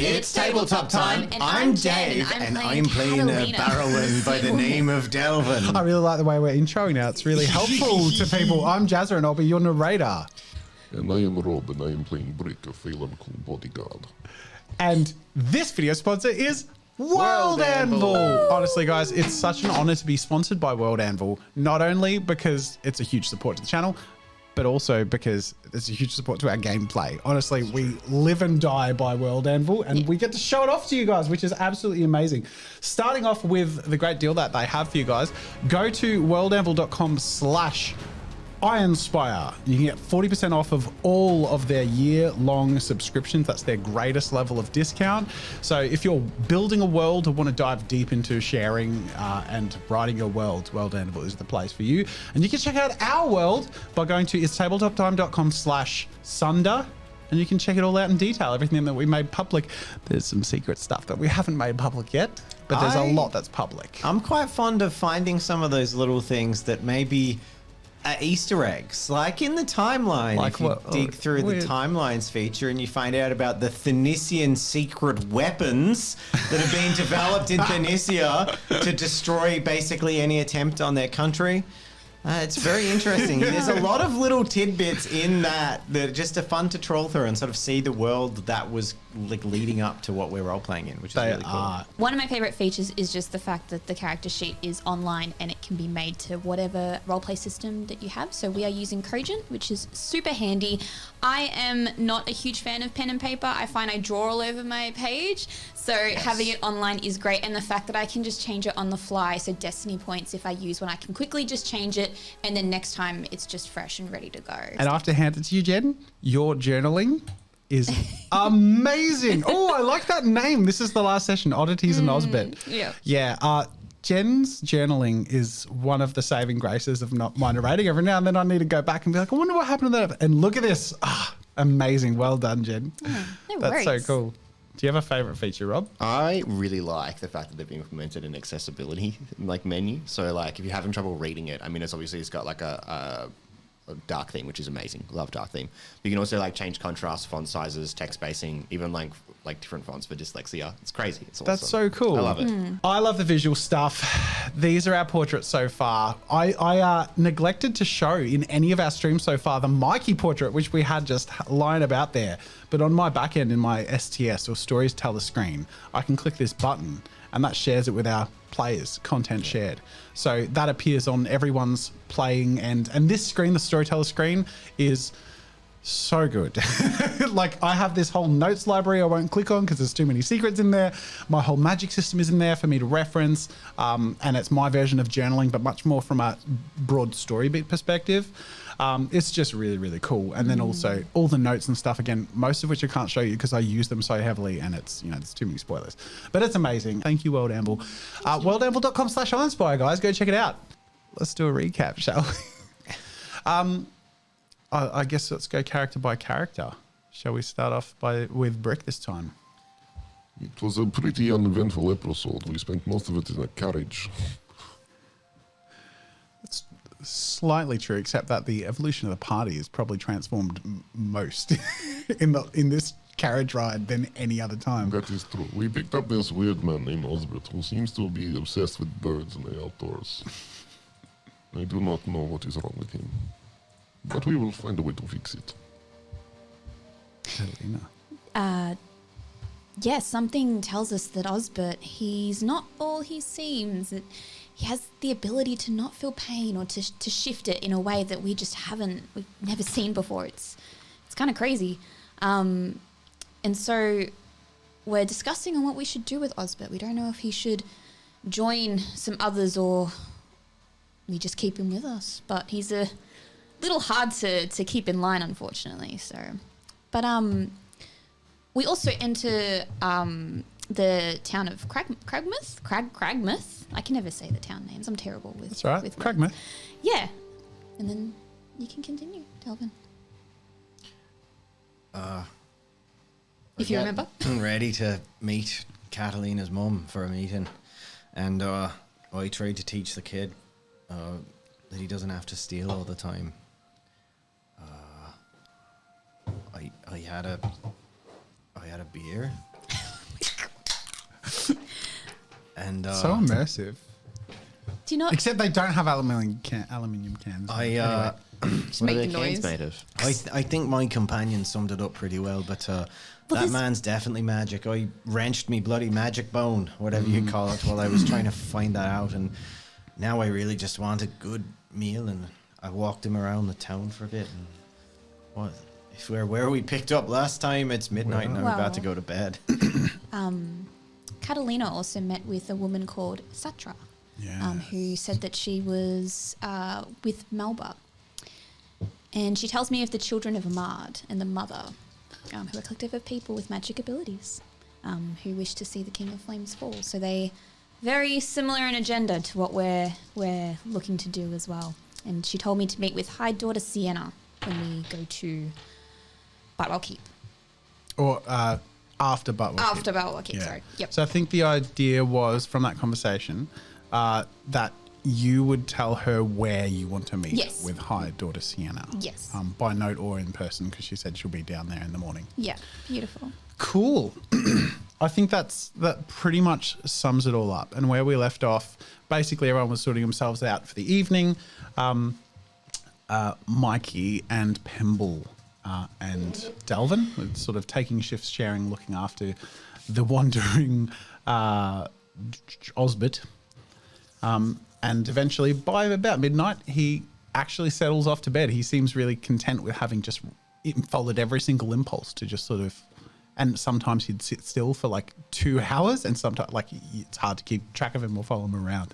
It's tabletop time. I'm Dave, and I'm playing a Barrowin by the name of Delvin. I really like the way we're introing now. It's really helpful to people. I'm Jazza, and I'll be your narrator. And I am Rob, and I am playing Brick, a Phelan cool bodyguard. And this video sponsor is World Anvil. Honestly, guys, it's such an honor to be sponsored by World Anvil. Not only because it's a huge support to the channel, but also because it's a huge support to our gameplay. Honestly, we live and die by World Anvil, and we get to show it off to you guys, which is absolutely amazing. Starting off with the great deal that they have for you guys, go to worldanvil.com/IRONSPIRE. You can get 40% off of all of their year-long subscriptions. That's their greatest level of discount. So if you're building a world or want to dive deep into sharing and writing your world, World Anvil is the place for you. And you can check out our world by going to tabletoptime.com/Sunder. And you can check it all out in detail, everything that we made public. There's some secret stuff that we haven't made public yet, but there's a lot that's public. I'm quite fond of finding some of those little things that maybe Easter eggs, like in the timeline. Like if you dig through the timelines feature and you find out about the Thanisian secret weapons that have been developed in Thanisia to destroy basically any attempt on their country. It's very interesting. There's a lot of little tidbits in that just are fun to troll through and sort of see the world that was like leading up to what we're role playing in, which is really cool. One of my favorite features is just the fact that the character sheet is online and it can be made to whatever roleplay system that you have. So we are using Cogent, which is super handy. I am not a huge fan of pen and paper. I find I draw all over my page. So having it online is great. And the fact that I can just change it on the fly. So destiny points, if I use one, I can quickly just change it. And then next time it's just fresh and ready to go. And I have to hand it to you, Jen. Your journaling is amazing. Oh, I like that name. This is the last session, Oddities and Osbit. Yeah. Jen's journaling is one of the saving graces of not my narrating. Every now and then I need to go back and be like, I wonder what happened to that. And look at this. Amazing. Well done, Jen. That's so cool. Do you have a favorite feature, Rob? I really like the fact that they've implemented an accessibility menu. So like if you're having trouble reading it, I mean, it's got like a dark theme, which is amazing. Love dark theme. But you can also like change contrast, font sizes, text spacing, even like different fonts for dyslexia. It's crazy. It's awesome. That's so cool. I love it. I love the visual stuff. These are our portraits so far. I neglected to show in any of our streams so far the Mikey portrait, which we had just lying about there. But on my back end in my STS or Stories Tell the Screen, I can click this button and that shares it with our players, content shared. So that appears on everyone's playing and this screen, the Storyteller screen, is so good. Like I have this whole notes library I won't click on because there's too many secrets in there. My whole magic system is in there for me to reference. And it's my version of journaling, but much more from a broad story beat perspective. It's just really, really cool. And then also all the notes and stuff, again, most of which I can't show you because I use them so heavily and it's, there's too many spoilers, but it's amazing. Thank you, World Anvil. Worldanvil.com/IRONSPIRE, guys, go check it out. Let's do a recap, shall we? I guess let's go character by character. Shall we start off with Brick this time? It was a pretty uneventful episode. We spent most of it in a carriage. It's slightly true, except that the evolution of the party is probably transformed most in this carriage ride than any other time. That is true. We picked up this weird man named Osbert who seems to be obsessed with birds and the outdoors. I do not know what is wrong with him, but we will find a way to fix it. Yes, something tells us that Osbert, he's not all he seems. He has the ability to not feel pain or to shift it in a way that we've never seen before. It's kind of crazy. And so we're discussing on what we should do with Osbert. We don't know if he should join some others or we just keep him with us. But he's a little hard to keep in line, unfortunately. But we also enter the town of Cragmouth. I can never say the town names. I'm terrible with. That's right. With Cragmouth. Yeah, and then you can continue, Delvin. If you remember. Ready to meet Catalina's mum for a meeting, and I tried to teach the kid that he doesn't have to steal all the time. I had a beer And So immersive. Do you not? Except they don't have aluminium cans. Anyway. What are make their noise. cans made of? I think my companion summed it up pretty well, but that there's- man's definitely magic. I wrenched me bloody magic bone, whatever you call it, while I was trying to find that out, and now I really just want a good meal, and I walked him around the town for a bit. And what? If we're where we picked up last time, it's midnight and I'm about to go to bed. Catalina also met with a woman called Satra, who said that she was with Melba. And she tells me of the children of Amard and the mother, who are a collective of people with magic abilities, who wish to see the King of Flames fall. So they very similar in agenda to what we're looking to do as well. And she told me to meet with High Daughter Sienna when we go to Bartwell Keep. Or after Bartwell Keep. After Bartwell Keep, sorry. Yep. So I think the idea was from that conversation that you would tell her where you want to meet Yes. with High Daughter Sienna. Yes. By note or in person, because she said she'll be down there in the morning. Yeah, beautiful. Cool. I think that pretty much sums it all up. And where we left off, basically everyone was sorting themselves out for the evening. Mikey and Pemble and Delvin were sort of taking shifts, sharing, looking after the wandering Osbert. And eventually, by about midnight, he actually settles off to bed. He seems really content with having just followed every single impulse to just sort of, and sometimes he'd sit still for like 2 hours, and sometimes like it's hard to keep track of him or follow him around.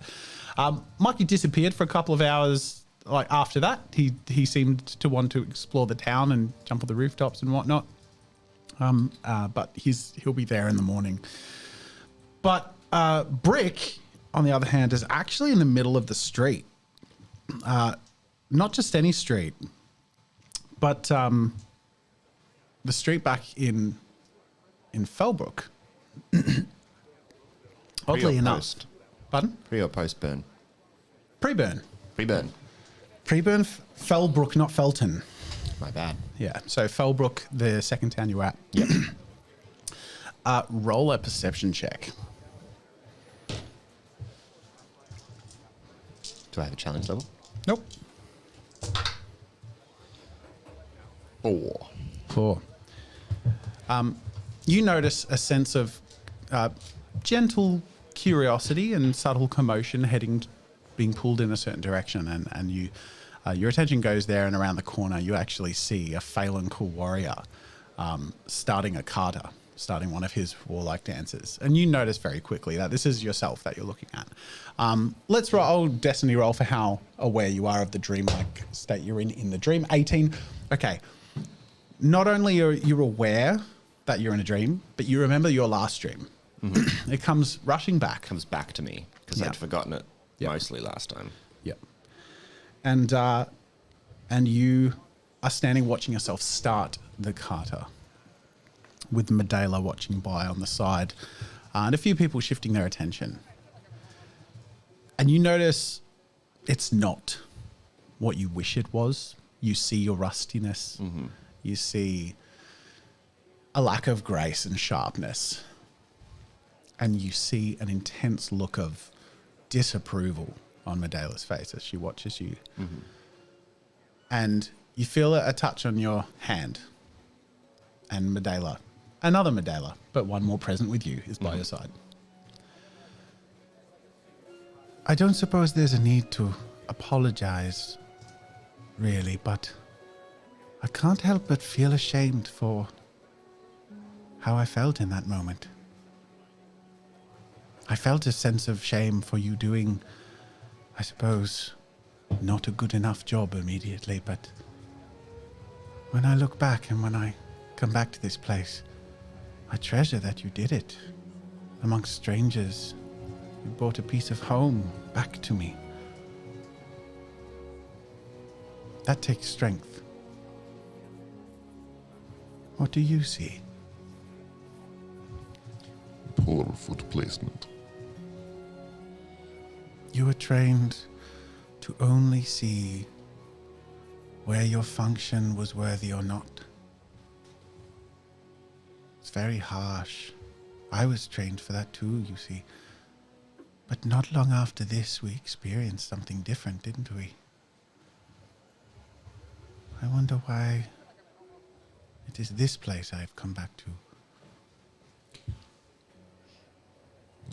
Mikey disappeared for a couple of hours. Like after that, he seemed to want to explore the town and jump on the rooftops and whatnot. But he'll be there in the morning. But Brick, on the other hand, is actually in the middle of the street. Not just any street, but the street back in Fellbrook. Oddly enough. Post? Pardon? Pre or post burn? Pre-burn. Pre-burn. Pre-burn, Fellbrook, not Felton. My bad. Yeah, so Fellbrook, the second town you're at. Yep. Roll a perception check. Do I have a challenge level? Nope. 4. 4. You notice a sense of gentle curiosity and subtle commotion being pulled in a certain direction, and you, your attention goes there, and around the corner you actually see a Phelan cool warrior starting a carter, starting one of his warlike dances. And you notice very quickly that this is yourself that you're looking at. Let's roll destiny roll for how aware you are of the dreamlike state you're in the dream. 18. Okay. Not only are you aware that you're in a dream, but you remember your last dream. Mm-hmm. It comes rushing back. Comes back to me because Yeah. I'd forgotten it Yeah. mostly last time. Yep. And you are standing watching yourself start the carter, with Medela watching by on the side, and a few people shifting their attention. And you notice it's not what you wish it was. You see your rustiness. Mm-hmm. You see a lack of grace and sharpness. And you see an intense look of disapproval on Medela's face as she watches you. Mm-hmm. And you feel a touch on your hand. And Medela, another Medela, but one more present with you, is by your side. I don't suppose there's a need to apologize, really, but I can't help but feel ashamed for how I felt in that moment. I felt a sense of shame for you doing, I suppose, not a good enough job immediately, but when I look back and when I come back to this place, I treasure that you did it. Amongst strangers, you brought a piece of home back to me. That takes strength. What do you see? Poor foot placement. You were trained to only see where your function was worthy or not. It's very harsh. I was trained for that too, you see. But not long after this, we experienced something different, didn't we? I wonder why it is this place I've come back to.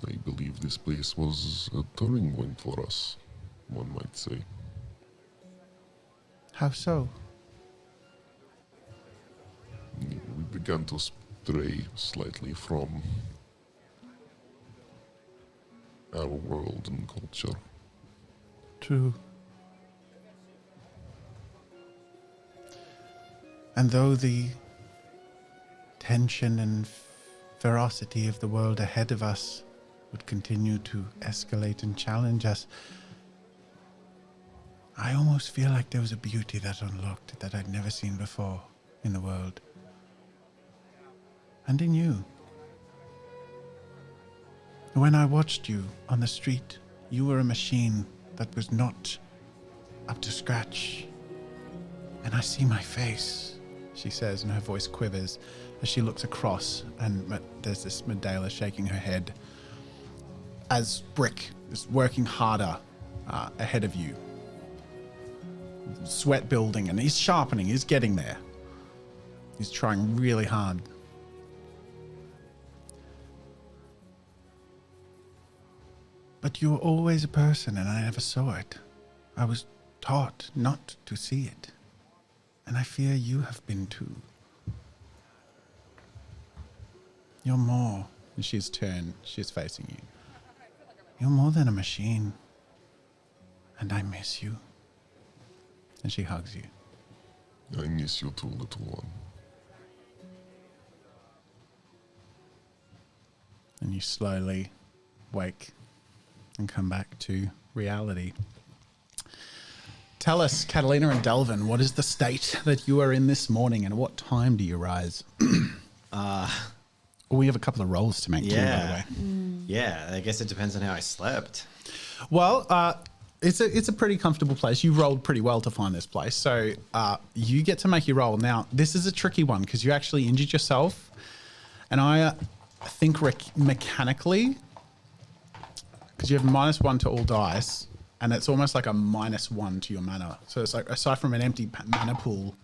I believe this place was a turning point for us, one might say. How so? We began to stray slightly from our world and culture. True. And though the tension and ferocity of the world ahead of us would continue to escalate and challenge us, I almost feel like there was a beauty that unlocked that I'd never seen before in the world. And in you. When I watched you on the street, you were a machine that was not up to scratch. And I see my face, she says, and her voice quivers as she looks across, and there's this Medela shaking her head as Brick is working harder ahead of you. Sweat building, and he's sharpening, he's getting there. He's trying really hard. But you were always a person, and I never saw it. I was taught not to see it. And I fear you have been too. You're more. And she's turned, she's facing you. You're more than a machine. And I miss you. And she hugs you. I miss you too, little one. And you slowly wake and come back to reality. Tell us, Catalina and Delvin, what is the state that you are in this morning, and what time do you rise? We have a couple of rolls to make too, by the way. Yeah, I guess it depends on how I slept. Well, it's a pretty comfortable place. You rolled pretty well to find this place, so you get to make your roll. Now, this is a tricky one because you actually injured yourself, and I think mechanically, because you have -1 to all dice, and it's almost like a -1 to your mana. So it's like, aside from an empty mana pool.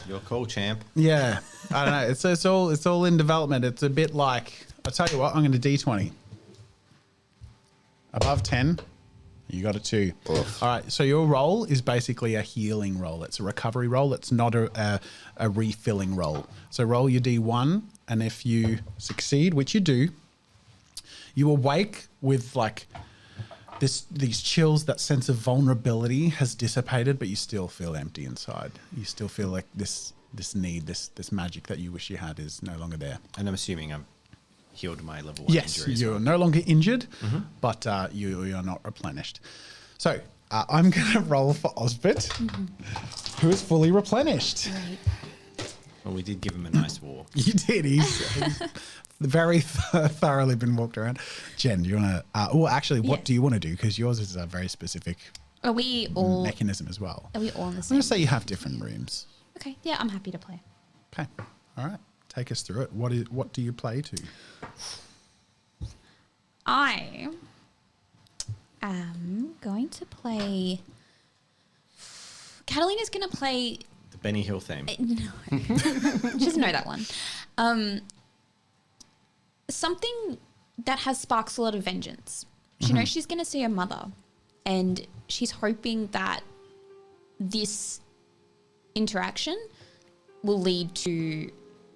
Your call, champ. Yeah, I don't know. It's all in development. It's a bit like, I'll tell you what, I'm going to D20. Above 10, you got a 2. Oof. All right, so your roll is basically a healing roll. It's a recovery roll. It's not a refilling roll. So roll your D1, and if you succeed, which you do, you awake with like these chills. That sense of vulnerability has dissipated, but you still feel empty inside. You still feel like this need, this magic that you wish you had is no longer there. And I'm assuming I'm healed my level 1 Yes, injury. you're no longer injured, but you are not replenished. So I'm going to roll for Osbert, who is fully replenished. Right. Well, we did give him a nice walk. You did. He's very thoroughly been walked around. Jen, do you want to? Well, actually, what Yeah. do you want to do? Because yours is a very specific Are we all? mechanism as well. Are we all in the I'm same? going to say you have different rooms. Okay. Yeah, I'm happy to play. Okay. All right. Take us through it. What do you play to? I am going to play. Catalina's going to play. The Benny Hill theme. No, just know that one. Something that has sparks a lot of vengeance. She knows she's going to see her mother, and she's hoping that this interaction will lead to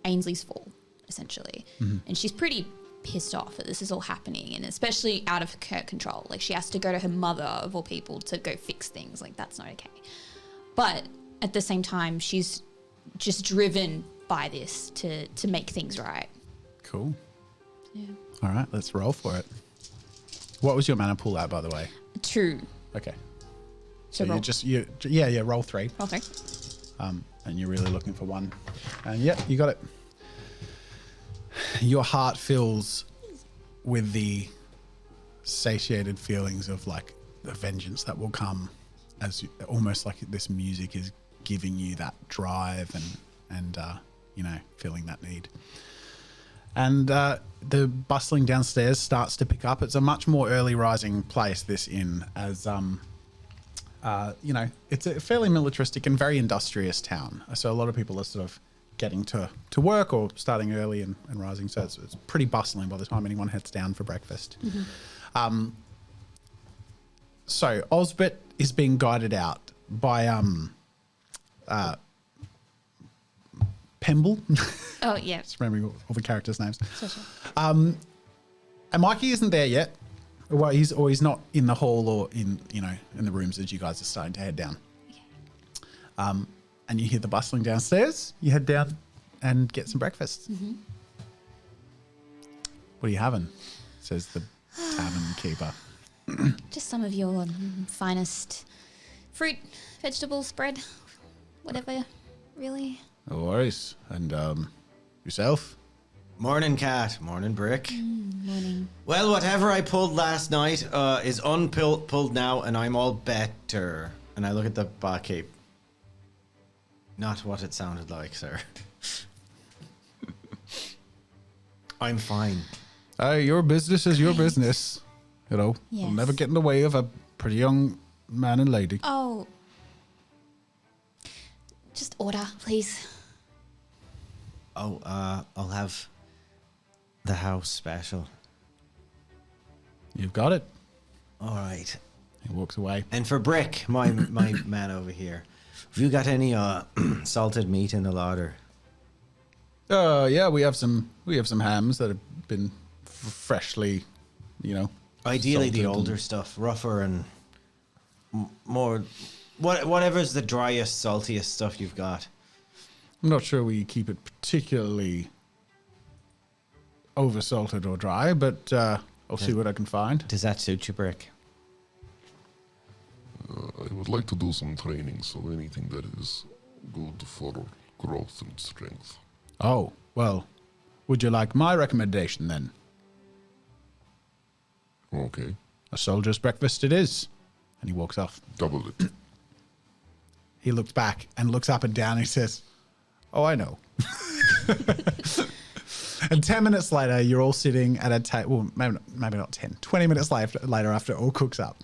Ainsley's fall, essentially. And she's pretty pissed off that this is all happening, and especially out of her control. Like, she has to go to her mother, of all people, to go fix things. Like, that's not okay. But at the same time, she's just driven by this to make things right. Cool. Yeah. All right. Let's roll for it. What was your mana pool at, by the way? 2. Okay. So So roll. roll 3. Roll 3. And you're really looking for 1. And yeah, you got it. Your heart fills with the satiated feelings of like the vengeance that will come, as you, almost like this music is giving you that drive and feeling that need. And the bustling downstairs starts to pick up. It's a much more early rising place, this inn, as it's a fairly militaristic and very industrious town. So a lot of people are sort of getting to work or starting early and rising. So it's pretty bustling by the time anyone heads down for breakfast. So Osbert is being guided out by Pemble. Oh, yeah. Just remembering all the characters' names. Sure. And Mikey isn't there yet. Well, he's not in the hall or in the rooms as you guys are starting to head down. Okay. And you hear the bustling downstairs. You head down and get some breakfast. What are you having? Says the tavern keeper. Just some of your finest fruit, vegetable spread, whatever, really. No worries. And yourself? Morning, Cat. Morning, Brick. Morning. Well, whatever I pulled last night is pulled now, and I'm all better. And I look at the barkeep. Not what it sounded like, sir. I'm fine. Your business is your business. I'll Yes. never get in the way of a pretty young man and lady. Oh. Just order, please. Oh, I'll have the house special. You've got it. All right. He walks away. And for Brick, my man over here, have you got any salted meat in the larder? Yeah, we have some hams that have been freshly, Ideally, the salted older and- stuff, rougher and more. Whatever's the driest, saltiest stuff you've got. I'm not sure we keep it particularly over-salted or dry, but I'll see what I can find. Does that suit you, Brick? I would like to do some training, so anything that is good for growth and strength. Oh, well, would you like my recommendation then? Okay, A soldier's breakfast it is. And he walks off. double it. He looks back and looks up and down and he says, "Oh, I know." And 10 minutes later, you're all sitting at a table, well, maybe not 10, 20 minutes later after it all cooks up.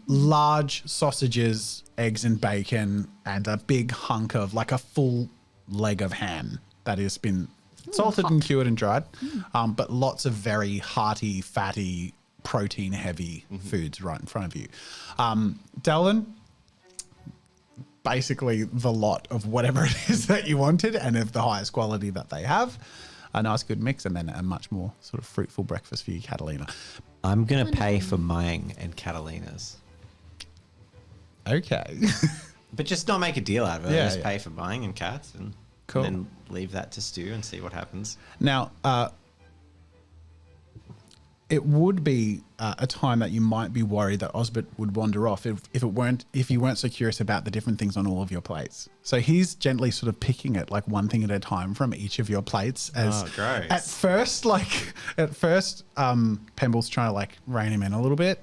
Large sausages, eggs and bacon, and a big hunk of like a full leg of ham that has been salted and cured and dried. But lots of very hearty, fatty, protein-heavy foods right in front of you. Delvin, basically the lot of whatever it is that you wanted and of the highest quality that they have. A nice good mix, and then a much more sort of fruitful breakfast for you, Catalina. I'm going to pay for mine and Catalina's. Okay. But just not make a deal out of it. Yeah, Just yeah. pay for mine and Cats and, Cool. and then leave that to Stu and see what happens. Now, it would be a time that you might be worried that Osbert would wander off if you weren't so curious about the different things on all of your plates. So he's gently sort of picking it like one thing at a time from each of your plates. As gross. At first, Pemble's trying to like rein him in a little bit,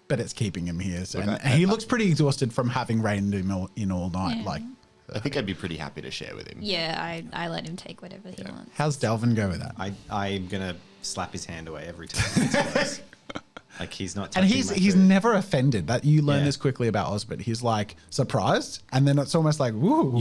but it's keeping him here. So, and he looks pretty exhausted from having reined him in all night. Yeah. Like, I think I'd be pretty happy to share with him. Yeah, I let him take whatever he wants. how's Delvin go with that? I'm going to slap his hand away every time he gets close. Like he's not touching And he's my food. never offended. That you learn Yeah. this quickly about Osbert. He's like surprised, and then it's almost like woo.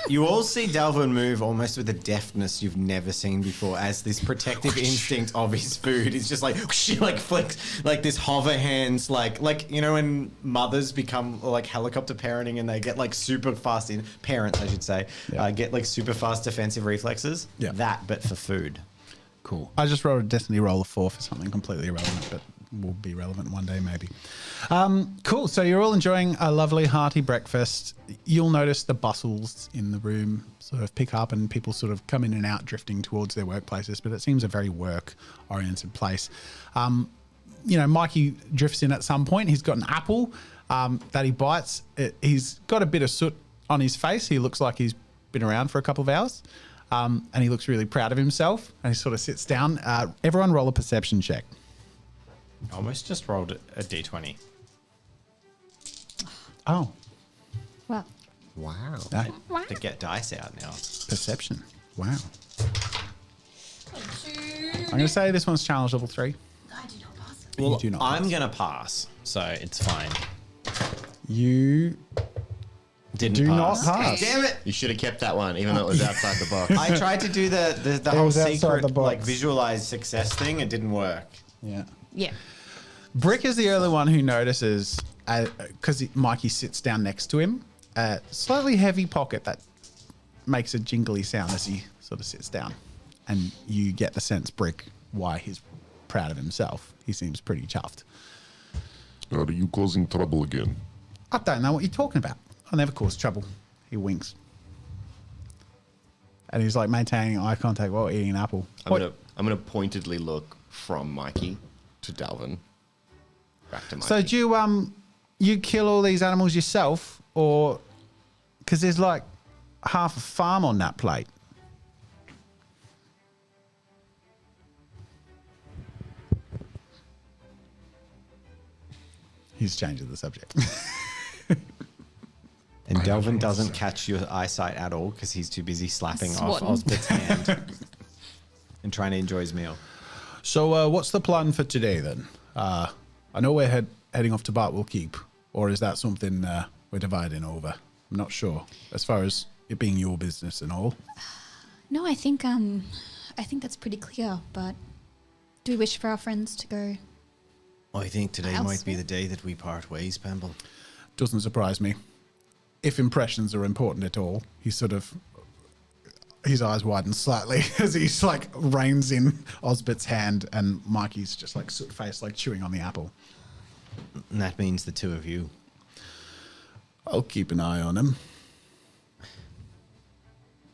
You all see Delvin move almost with a deftness you've never seen before, as this protective instinct of his food is just like whoosh, like flicks, like this hover hands, like when mothers become like helicopter parenting and they get like super fast parents I should say get like super fast defensive reflexes. Yeah. That, but for food. Cool. I just wrote a destiny roll of 4 for something completely irrelevant, but will be relevant one day maybe. Cool. So you're all enjoying a lovely hearty breakfast. You'll notice the bustles in the room sort of pick up and people sort of come in and out drifting towards their workplaces, but it seems a very work-oriented place. Mikey drifts in at some point. He's got an apple that he bites. He's got a bit of soot on his face. He looks like he's been around for a couple of hours. And he looks really proud of himself. And he sort of sits down. Everyone roll a perception check. Almost just rolled a d20. Oh, Well, Wow. no. To get dice out now. Perception. Wow. I'm going to say this one's challenge level 3. I do not pass it. Well, You do not I'm pass. going to pass, so it's fine. You Didn't do pass. not pass. Damn it! You should have kept that one, even though it was outside the box. I tried to do the whole was outside secret, the box. like, visualize success thing. It didn't work. Yeah. Yeah. Brick is the only one who notices, because Mikey sits down next to him, a slightly heavy pocket that makes a jingly sound as he sort of sits down. And you get the sense, Brick, why he's proud of himself. He seems pretty chuffed. Are you causing trouble again? I don't know what you're talking about. I never cause trouble. He winks. And he's like maintaining eye contact while eating an apple. I'm gonna pointedly look from Mikey to Dalvin. Back to Mikey. So do you kill all these animals yourself, or because there's like half a farm on that plate? He's changing the subject. And Delvin doesn't catch your eyesight at all because he's too busy slapping off Swatting. Osbert's hand and trying to enjoy his meal. So what's the plan for today then? I know we're heading off to Bartwell Keep, or is that something we're dividing over? I'm not sure. As far as it being your business and all. No, I think that's pretty clear. But do we wish for our friends to go? I think today might be Elsewhere? the day that we part ways, Pamble. Doesn't surprise me. If impressions are important at all, his eyes widen slightly as he's like reins in Osbert's hand, and Mikey's just like soot faced, like chewing on the apple. And that means the two of you. I'll keep an eye on him.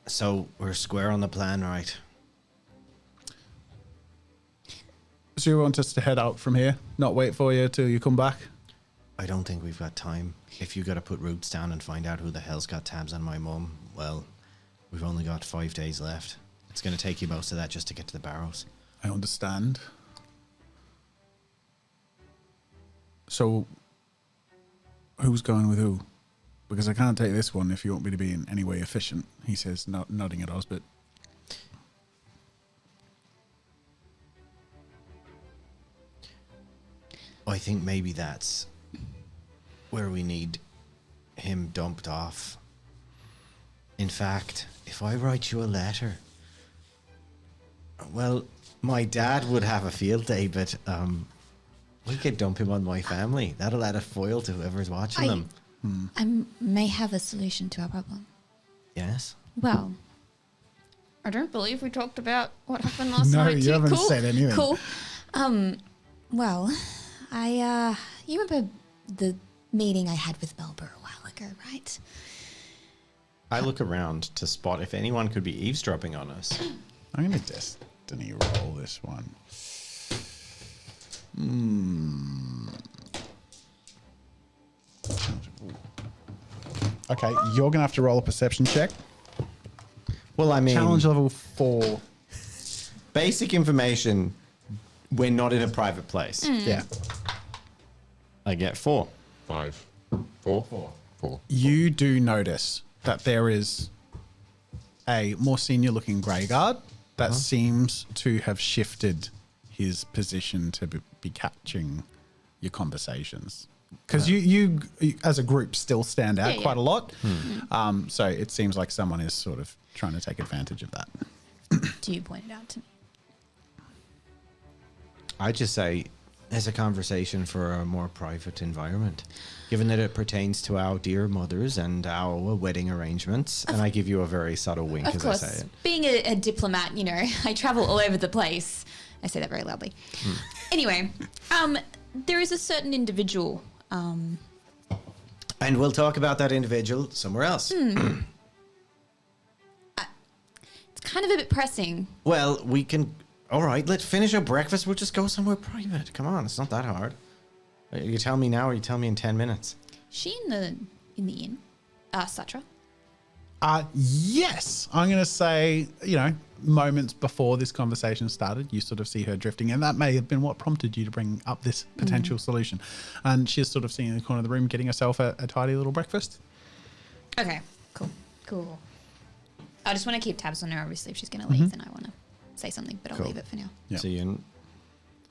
So we're square on the plan, right? So you want us to head out from here, not wait for you till you come back? I don't think we've got time. If you got to put roots down and find out who the hell's got tabs on my mum, well, we've only got 5 days left. It's going to take you most of that just to get to the barrows. I understand. So, who's going with who? Because I can't take this one if you want me to be in any way efficient, he says, nodding at Osbert. I think maybe that's where we need him dumped off. In fact, if I write you a letter, well, my dad would have a field day, but we could dump him on my family. That'll add a foil to whoever's watching them. I may have a solution to our problem. Yes? Well, I don't believe we talked about what happened last No, night. you haven't cool? said anything. Cool. Well, you remember the meeting I had with Melba a while ago, right? I look around to spot if anyone could be eavesdropping on us. I'm going to destiny roll this one. Okay, you're going to have to roll a perception check. Well, I mean, Challenge level 4. basic information, we're not in a private place. Yeah. I get 4. 5. 4. 4. You do notice that there is a more senior looking grey guard that seems to have shifted his position to be catching your conversations. Because you, as a group, still stand out Yeah, quite yeah. a lot. So it seems like someone is sort of trying to take advantage of that. Do you point it out to me? I just say there's a conversation for a more private environment, given that it pertains to our dear mothers and our wedding arrangements. And I give you a very subtle wink Of as course, I say it. being a diplomat, you know, I travel all over the place. I say that very loudly. Anyway, there is a certain individual. And we'll talk about that individual somewhere else. It's kind of a bit pressing. Well, we can. All right, let's finish our breakfast. We'll just go somewhere private. Come on, it's not that hard. You tell me now, or you tell me in 10 minutes. She in the inn, Satra. Yes, I'm going to say, moments before this conversation started, you sort of see her drifting, and that may have been what prompted you to bring up this potential solution. And she's sort of sitting in the corner of the room getting herself a tidy little breakfast. Okay, cool. I just want to keep tabs on her. Obviously, if she's going to leave, then I want to say something, but I'll Cool. leave it for now. Yeah. So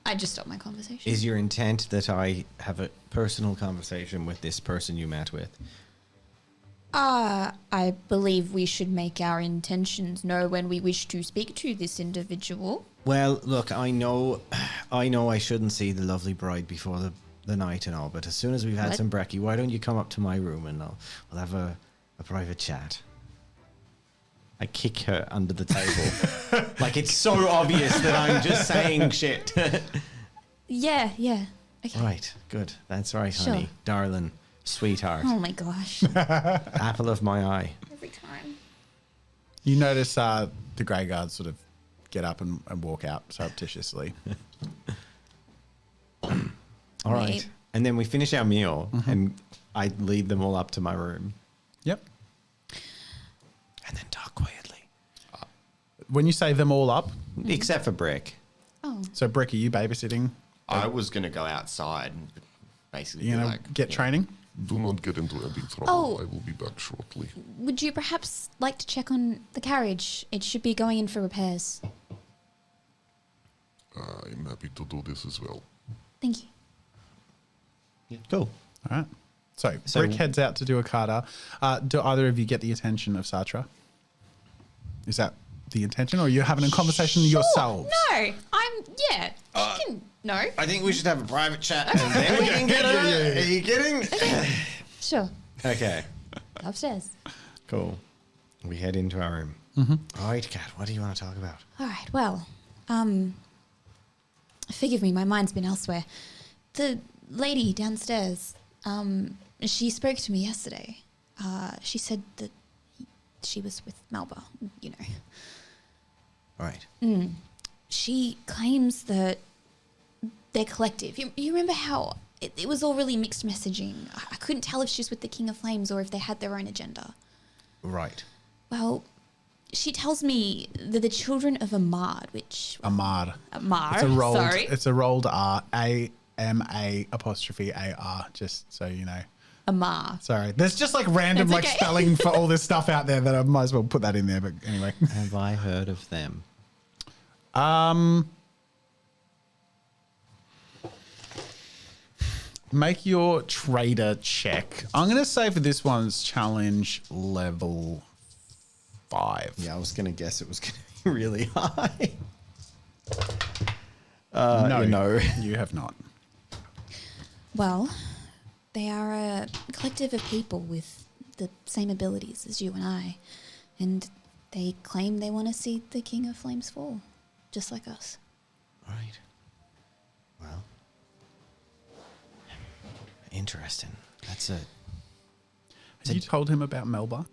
I just stopped my conversation. is your intent that I have a personal conversation with this person you met with? I believe we should make our intentions known when we wish to speak to this individual. Well, look, I know I shouldn't see the lovely bride before the night and all, but as soon as we've had What? some brekkie, why don't you come up to my room and we'll have a private chat. I kick her under the table. Like, it's so obvious that I'm just saying shit. Yeah. Okay. Right, good. That's right, Sure. honey. Darling, sweetheart. Oh my gosh. Apple of my eye. Every time. You notice the Grey Guards sort of get up and walk out surreptitiously. All right. Right. And then we finish our meal and I lead them all up to my room. Yep. And then talk quietly. When you say them all up, Except for Brick. Oh. so Brick, are you babysitting? I was going to go outside and basically You be know, like, get training? Do not get into any trouble. Oh. I will be back shortly. Would you perhaps like to check on the carriage? It should be going in for repairs. I'm happy to do this as well. Thank you. Cool. All right. So So- Brick heads out to do a kata. Do either of you get the attention of Satra? Is that the intention, or are you having a conversation yourselves? No, yeah. She can, no. I think we should have a private chat and then we can get her. Are you kidding? Sure. Okay. Upstairs. Cool. We head into our room. All right, Kat, what do you want to talk about? All right. Well, forgive me, my mind's been elsewhere. The lady downstairs, she spoke to me yesterday. She said that she was with Melba, you know. All right. She claims that they're collective. You remember how it was all really mixed messaging? I couldn't tell if she was with the King of Flames or if they had their own agenda. Right. Well, she tells me that the children of Ahmad, which... Amar. Amar, It's a rolled. sorry. It's a rolled R. AMA''AR. Just so you know. Amar. Sorry. There's just like random That's like okay. spelling for all this stuff out there that I might as well put that in there. But anyway. Have I heard of them? Make your trader check. I'm gonna say for this one's challenge level 5. Yeah, I was going to guess it was going to be really high. No, you have not. Well, they are a collective of people with the same abilities as you and I. And they claim they want to see the King of Flames fall, just like us. Right. Well. Interesting. That's a... Have you told him about Melba?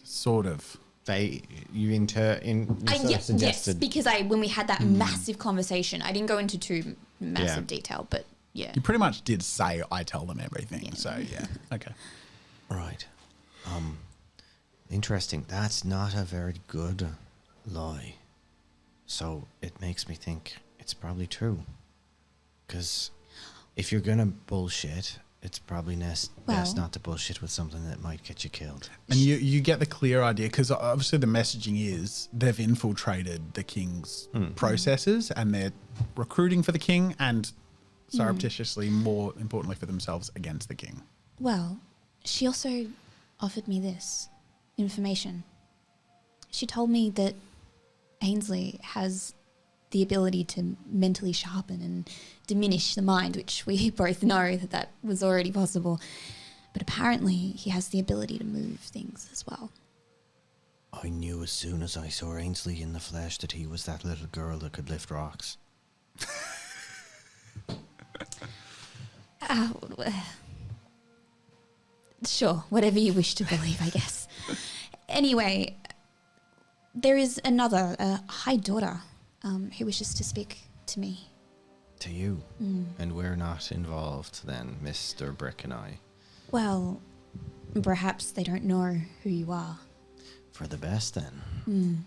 Sort of. You Yes, suggested... because when we had that massive conversation, I didn't go into too massive Yeah. detail, but yeah. You pretty much did say I tell them everything. Yeah. So yeah. Okay. Right. Interesting. That's not a very good lie. So it makes me think it's probably true. Because if you're going to bullshit, it's probably best Well- not to bullshit with something that might get you killed. And you get the clear idea because obviously the messaging is they've infiltrated the king's processes and they're recruiting for the king and surreptitiously, more importantly for themselves, against the king. Well, she also offered me this information. She told me that Ainsley has the ability to mentally sharpen and diminish the mind, which we both know that was already possible. But apparently he has the ability to move things as well. I knew as soon as I saw Ainsley in the flesh that he was that little girl that could lift rocks. Sure, whatever you wish to believe, I guess. Anyway, there is another, high daughter, who wishes to speak to me. To you. And we're not involved then, Mr. Brick and I. Well, perhaps they don't know who you are. For the best then.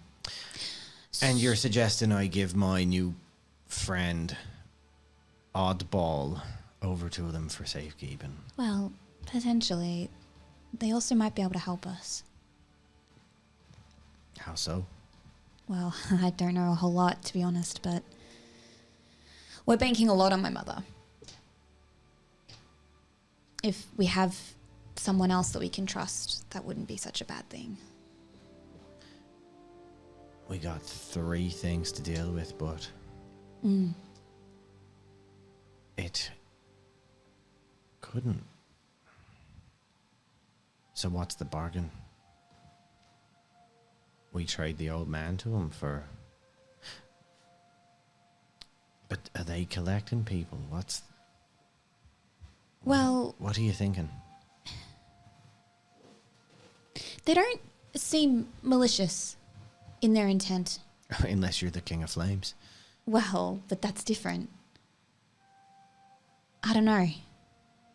And you're suggesting I give my new friend Oddball over to them for safekeeping. Well, potentially. They also might be able to help us. How so? Well, I don't know a whole lot, to be honest, but we're banking a lot on my mother. If we have someone else that we can trust, that wouldn't be such a bad thing. We got 3 things to deal with, but it couldn't. So what's the bargain? We trade the old man to him for... But are they collecting people? Well, What are you thinking? they don't seem malicious in their intent. Unless you're the King of Flames. Well, but that's different. I don't know.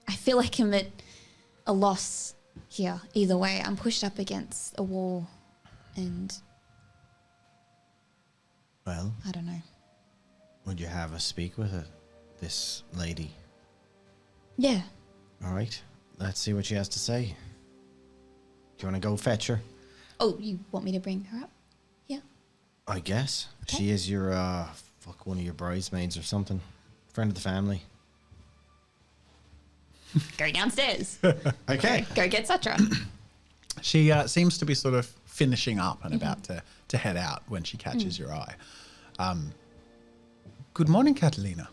I feel like I'm at a loss here. Either way, I'm pushed up against a wall and Well, I don't know. would you have us speak with this lady? Yeah. All right, let's see what she has to say. Do you want to go fetch her? Oh, you want me to bring her up? Yeah. I guess. Okay. She is your, one of your bridesmaids or something. Friend of the family. Go downstairs. Okay. Go get Sutra. She seems to be sort of finishing up and about to head out when she catches your eye. Good morning, Catalina.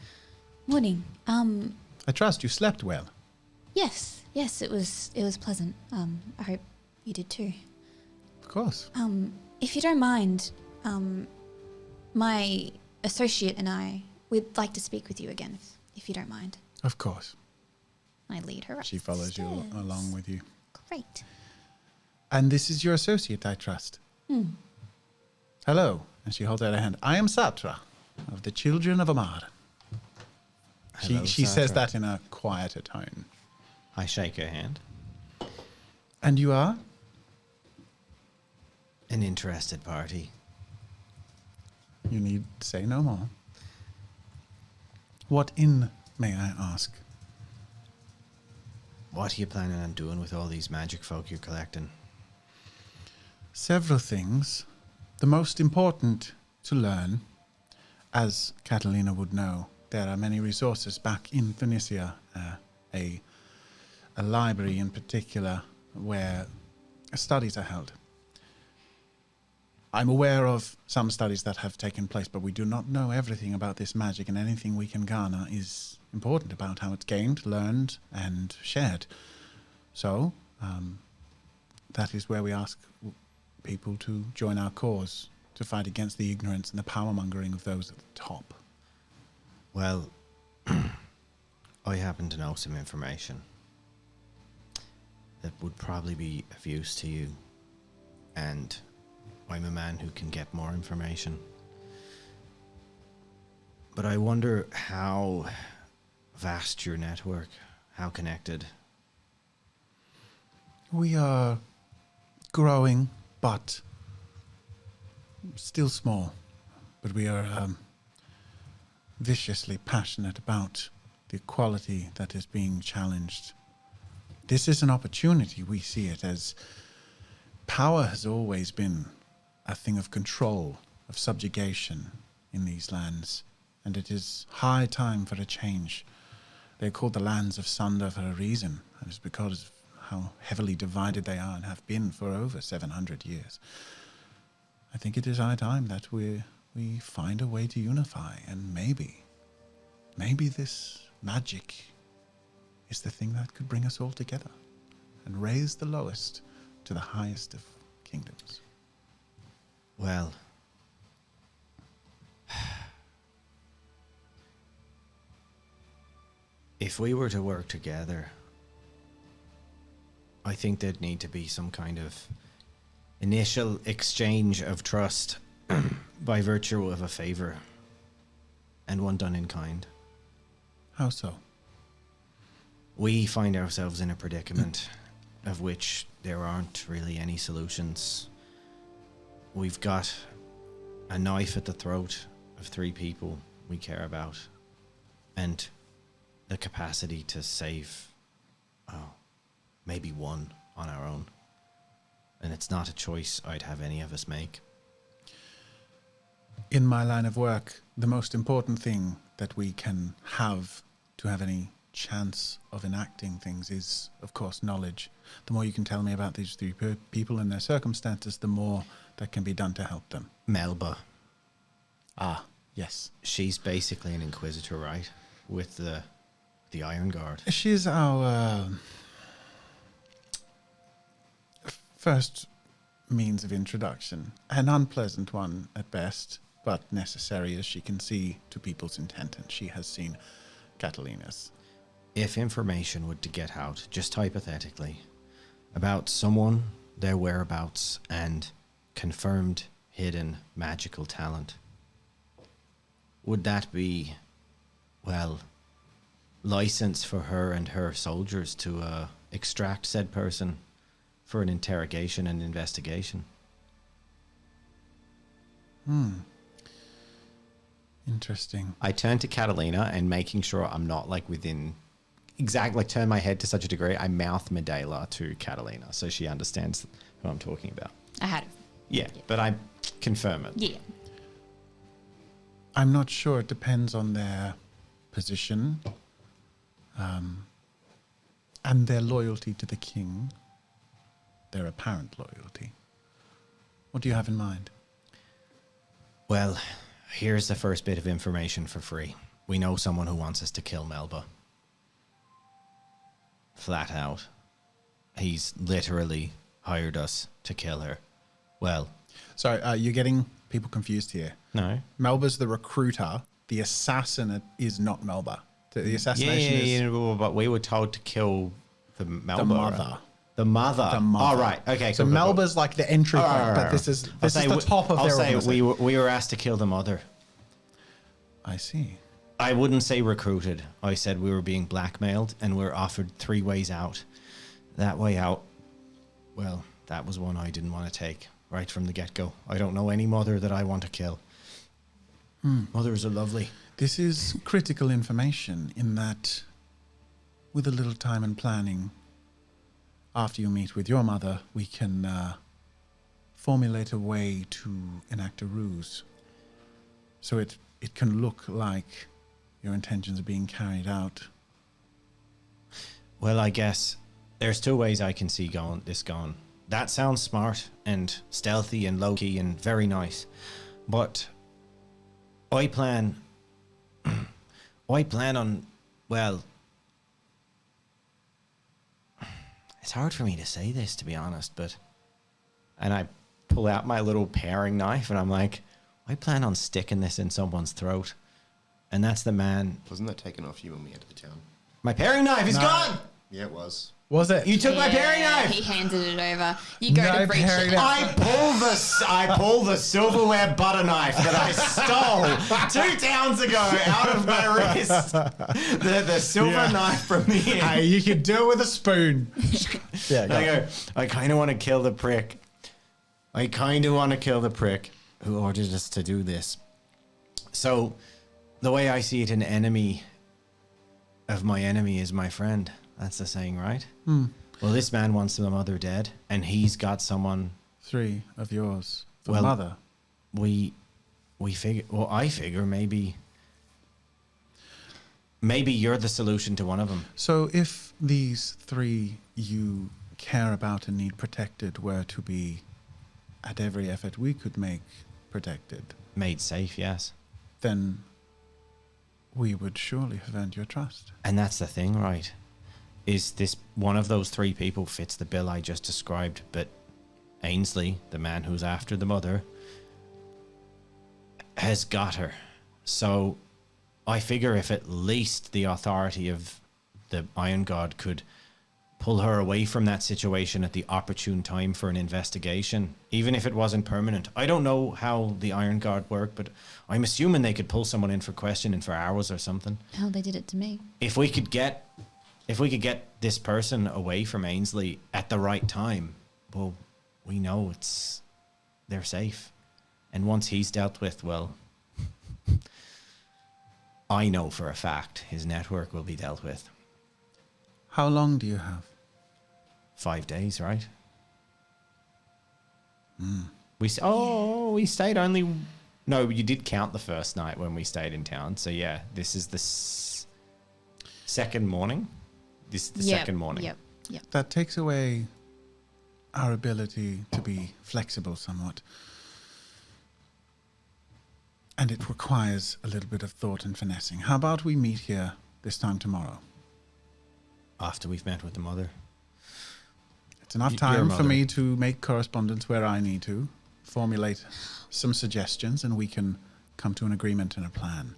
Morning. I trust you slept well. Yes, it was pleasant. I hope you did too. Of course. If you don't mind, my associate and I, we'd like to speak with you again, if you don't mind. Of course. I lead her up. She follows you along with you. Great. And this is your associate, I trust. Hello. And she holds out her hand. I am Satra of the Children of Amar. Hello, She says Satra. that in a quieter tone. I shake her hand. And you are? An interested party. You need say no more. What inn, may I ask? What are you planning on doing with all these magic folk you're collecting? Several things. The most important to learn, as Catalina would know, there are many resources back in Phoenicia, a library in particular where studies are held. I'm aware of some studies that have taken place, but we do not know everything about this magic, and anything we can garner is important about how it's gained, learned, and shared. So, that is where we ask people to join our cause, to fight against the ignorance and the power-mongering of those at the top. Well, I happen to know some information that would probably be of use to you, and I'm a man who can get more information. But I wonder how vast your network, how connected. We are growing, but still small. But we are viciously passionate about the equality that is being challenged. This is an opportunity. We see it as power has always been a thing of control, of subjugation in these lands, and it is high time for a change. They're called the lands of Sunder for a reason, and it's because of how heavily divided they are and have been for over 700 years. I think it is high time that we find a way to unify, and maybe this magic is the thing that could bring us all together and raise the lowest to the highest of kingdoms. Well, if we were to work together, I think there'd need to be some kind of initial exchange of trust by virtue of a favor, and one done in kind. How so? We find ourselves in a predicament of which there aren't really any solutions. We've got a knife at the throat of 3 people we care about, and the capacity to save, maybe one on our own. And it's not a choice I'd have any of us make. In my line of work, the most important thing that we can have to have any chance of enacting things is, of course, knowledge. The more you can tell me about these three people and their circumstances, the more that can be done to help them. Melba. Ah, yes. She's basically an inquisitor, right? With the Iron Guard. She's our first means of introduction. An unpleasant one at best, but necessary as she can see to people's intent, and she has seen Catalina's. If information were to get out, just hypothetically, about someone, their whereabouts, and confirmed hidden magical talent, would that be, well, license for her and her soldiers to extract said person for an interrogation and investigation? Interesting. I turn to Catalina and making sure I'm not like within exactly, turn my head to such a degree, I mouth Medela to Catalina so she understands who I'm talking about. I had it. Yeah, but I confirm it. Yeah. I'm not sure. It depends on their position and their loyalty to the king, their apparent loyalty. What do you have in mind? Well, here's the first bit of information for free. We know someone who wants us to kill Melba. Flat out. He's literally hired us to kill her. Well, Sorry, you're getting people confused here. no. Melba's the recruiter. The assassin is not Melba. The assassination is but we were told to kill the Melba. the mother. The mother. The mother. Oh, right. Okay. So cool, cool, cool. Melba's like the entry point, but this is the top of I'll their say organization. we were asked to kill the mother. I see. I wouldn't say recruited. I said we were being blackmailed and we're offered 3 ways out. That way out, well, that was one I didn't want to take right from the get-go. I don't know any mother that I want to kill. Mothers are lovely. This is critical information in that, with a little time and planning, after you meet with your mother, we can formulate a way to enact a ruse. So it can look like your intentions are being carried out. Well, I guess there's 2 ways I can see this going. That sounds smart and stealthy and low-key and very nice. But I plan on, well, it's hard for me to say this, to be honest, but, and I pull out my little paring knife and I'm like, I plan on sticking this in someone's throat. And that's the man. Wasn't that taken off you when we entered the town? My paring knife is No. gone! Yeah, it was. Was it? You took my paring He knife! handed it over. You go No to breach paring it. knife. I pull the silverware butter knife that I stole 2 towns ago out of my wrist. The silver Yeah. knife from the inn. Hey, you can do it with a spoon. Yeah, I go, I kind of want to kill the prick. I kind of want to kill the prick who ordered us to do this. So, the way I see it, an enemy of my enemy is my friend. That's the saying, right? Well, this man wants the mother dead, and he's got someone. 3 of yours. The Well, mother. We figure. Well, I figure maybe you're the solution to one of them. So if these 3 you care about and need protected were to be at every effort we could make protected, Made safe, yes. then we would surely have earned your trust. And that's the thing, right? Is this one of those 3 people fits the bill I just described, but Ainsley, the man who's after the mother, has got her. So I figure if at least the authority of the Iron God could pull her away from that situation at the opportune time for an investigation, even if it wasn't permanent. I don't know how the Iron Guard work, but I'm assuming they could pull someone in for questioning for hours or something. Hell, they did it to me. If we could get this person away from Ainsley at the right time, well, we know they're safe. And once he's dealt with, well, I know for a fact his network will be dealt with. How long do you have? 5 days, right? We stayed only No, you did count the first night when we stayed in town. So yeah, this is the second morning. This is the second morning. Yep. That takes away our ability to be flexible somewhat. And it requires a little bit of thought and finessing. How about we meet here this time tomorrow? After we've met with the mother. It's enough Your time for mother. me to make correspondence where I need to, formulate some suggestions, and we can come to an agreement and a plan.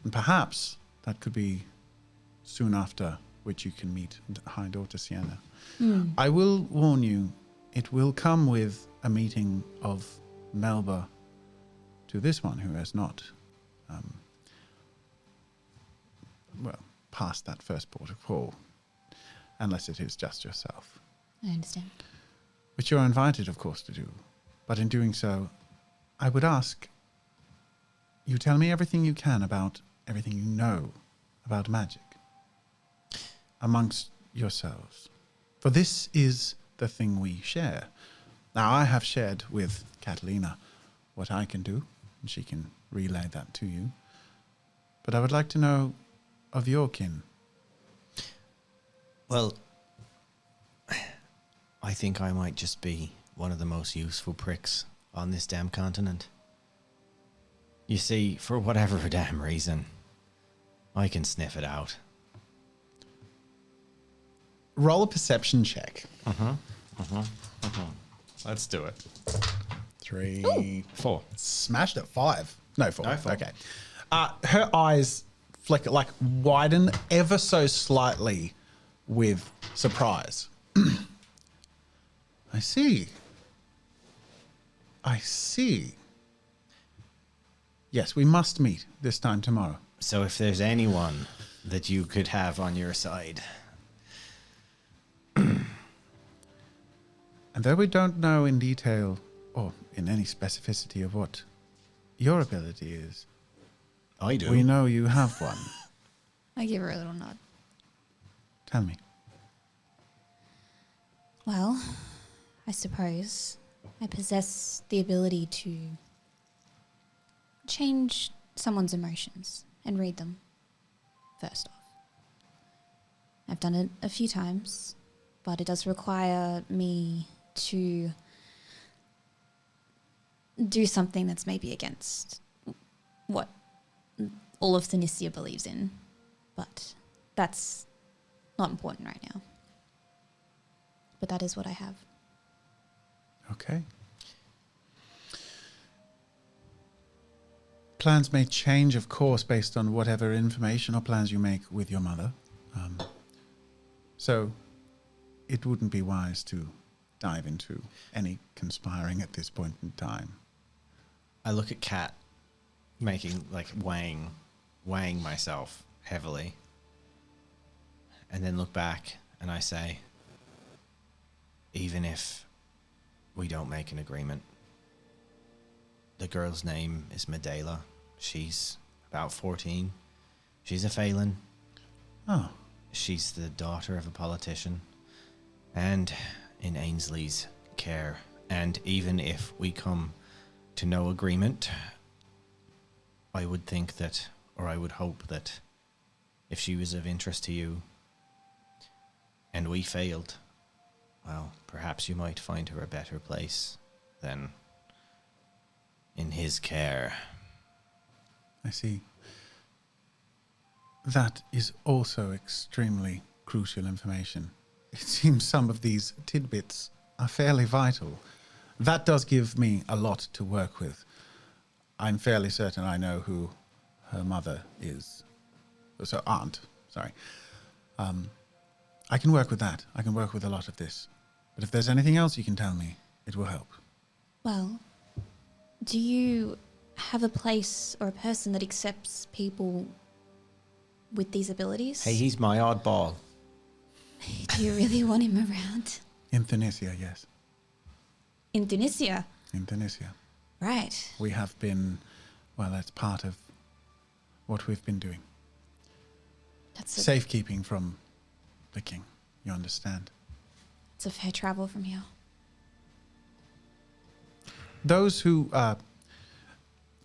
And perhaps that could be soon after which you can meet High Daughter Sienna. I will warn you, it will come with a meeting of Melba to this one who has not, passed that first port of call, unless it is just yourself. I understand. Which you're invited, of course, to do. But in doing so, I would ask you tell me everything you can about everything you know about magic amongst yourselves. For this is the thing we share. Now, I have shared with Catalina what I can do, and she can relay that to you. But I would like to know of your kin. Well, I think I might just be one of the most useful pricks on this damn continent. You see, for whatever damn reason, I can sniff it out. Roll a perception check. Let's do it. 3. 4. Smashed at 5. No, 4. No, 4. Okay. Her eyes flicker, like widen ever so slightly with surprise. I see. Yes, we must meet this time tomorrow. So if there's anyone that you could have on your side. And though we don't know in detail or in any specificity of what your ability is, I do. we know you have one. I give her a little nod. Tell me. Well, I suppose I possess the ability to change someone's emotions and read them, first off. I've done it a few times, but it does require me to do something that's maybe against what all of Thanicia believes in. But that's not important right now. But that is what I have. Okay. Plans may change, of course, based on whatever information or plans you make with your mother. So it wouldn't be wise to dive into any conspiring at this point in time. I look at Kat, making, like, weighing myself heavily, and then look back and I say, even if we don't make an agreement, the girl's name is Medela. She's about 14. She's a Phelan. Oh, She's the daughter of a politician and in Ainsley's care. And even if we come to no agreement, I would think that, or I would hope that, if she was of interest to you and we failed, well, perhaps you might find her a better place than in his care. I see. That is also extremely crucial information. It seems some of these tidbits are fairly vital. That does give me a lot to work with. I'm fairly certain I know who her mother is. So, aunt, sorry. I can work with that. I can work with a lot of this. But if there's anything else you can tell me, it will help. Well, do you have a place or a person that accepts people with these abilities? Hey, he's my oddball. Do you really want him around? In Thanicia, yes. In Tunisia? In Thanicia. Right. We have been, well, that's part of what we've been doing. That's a, Safekeeping from the king, you understand? it's a fair travel from here. Those who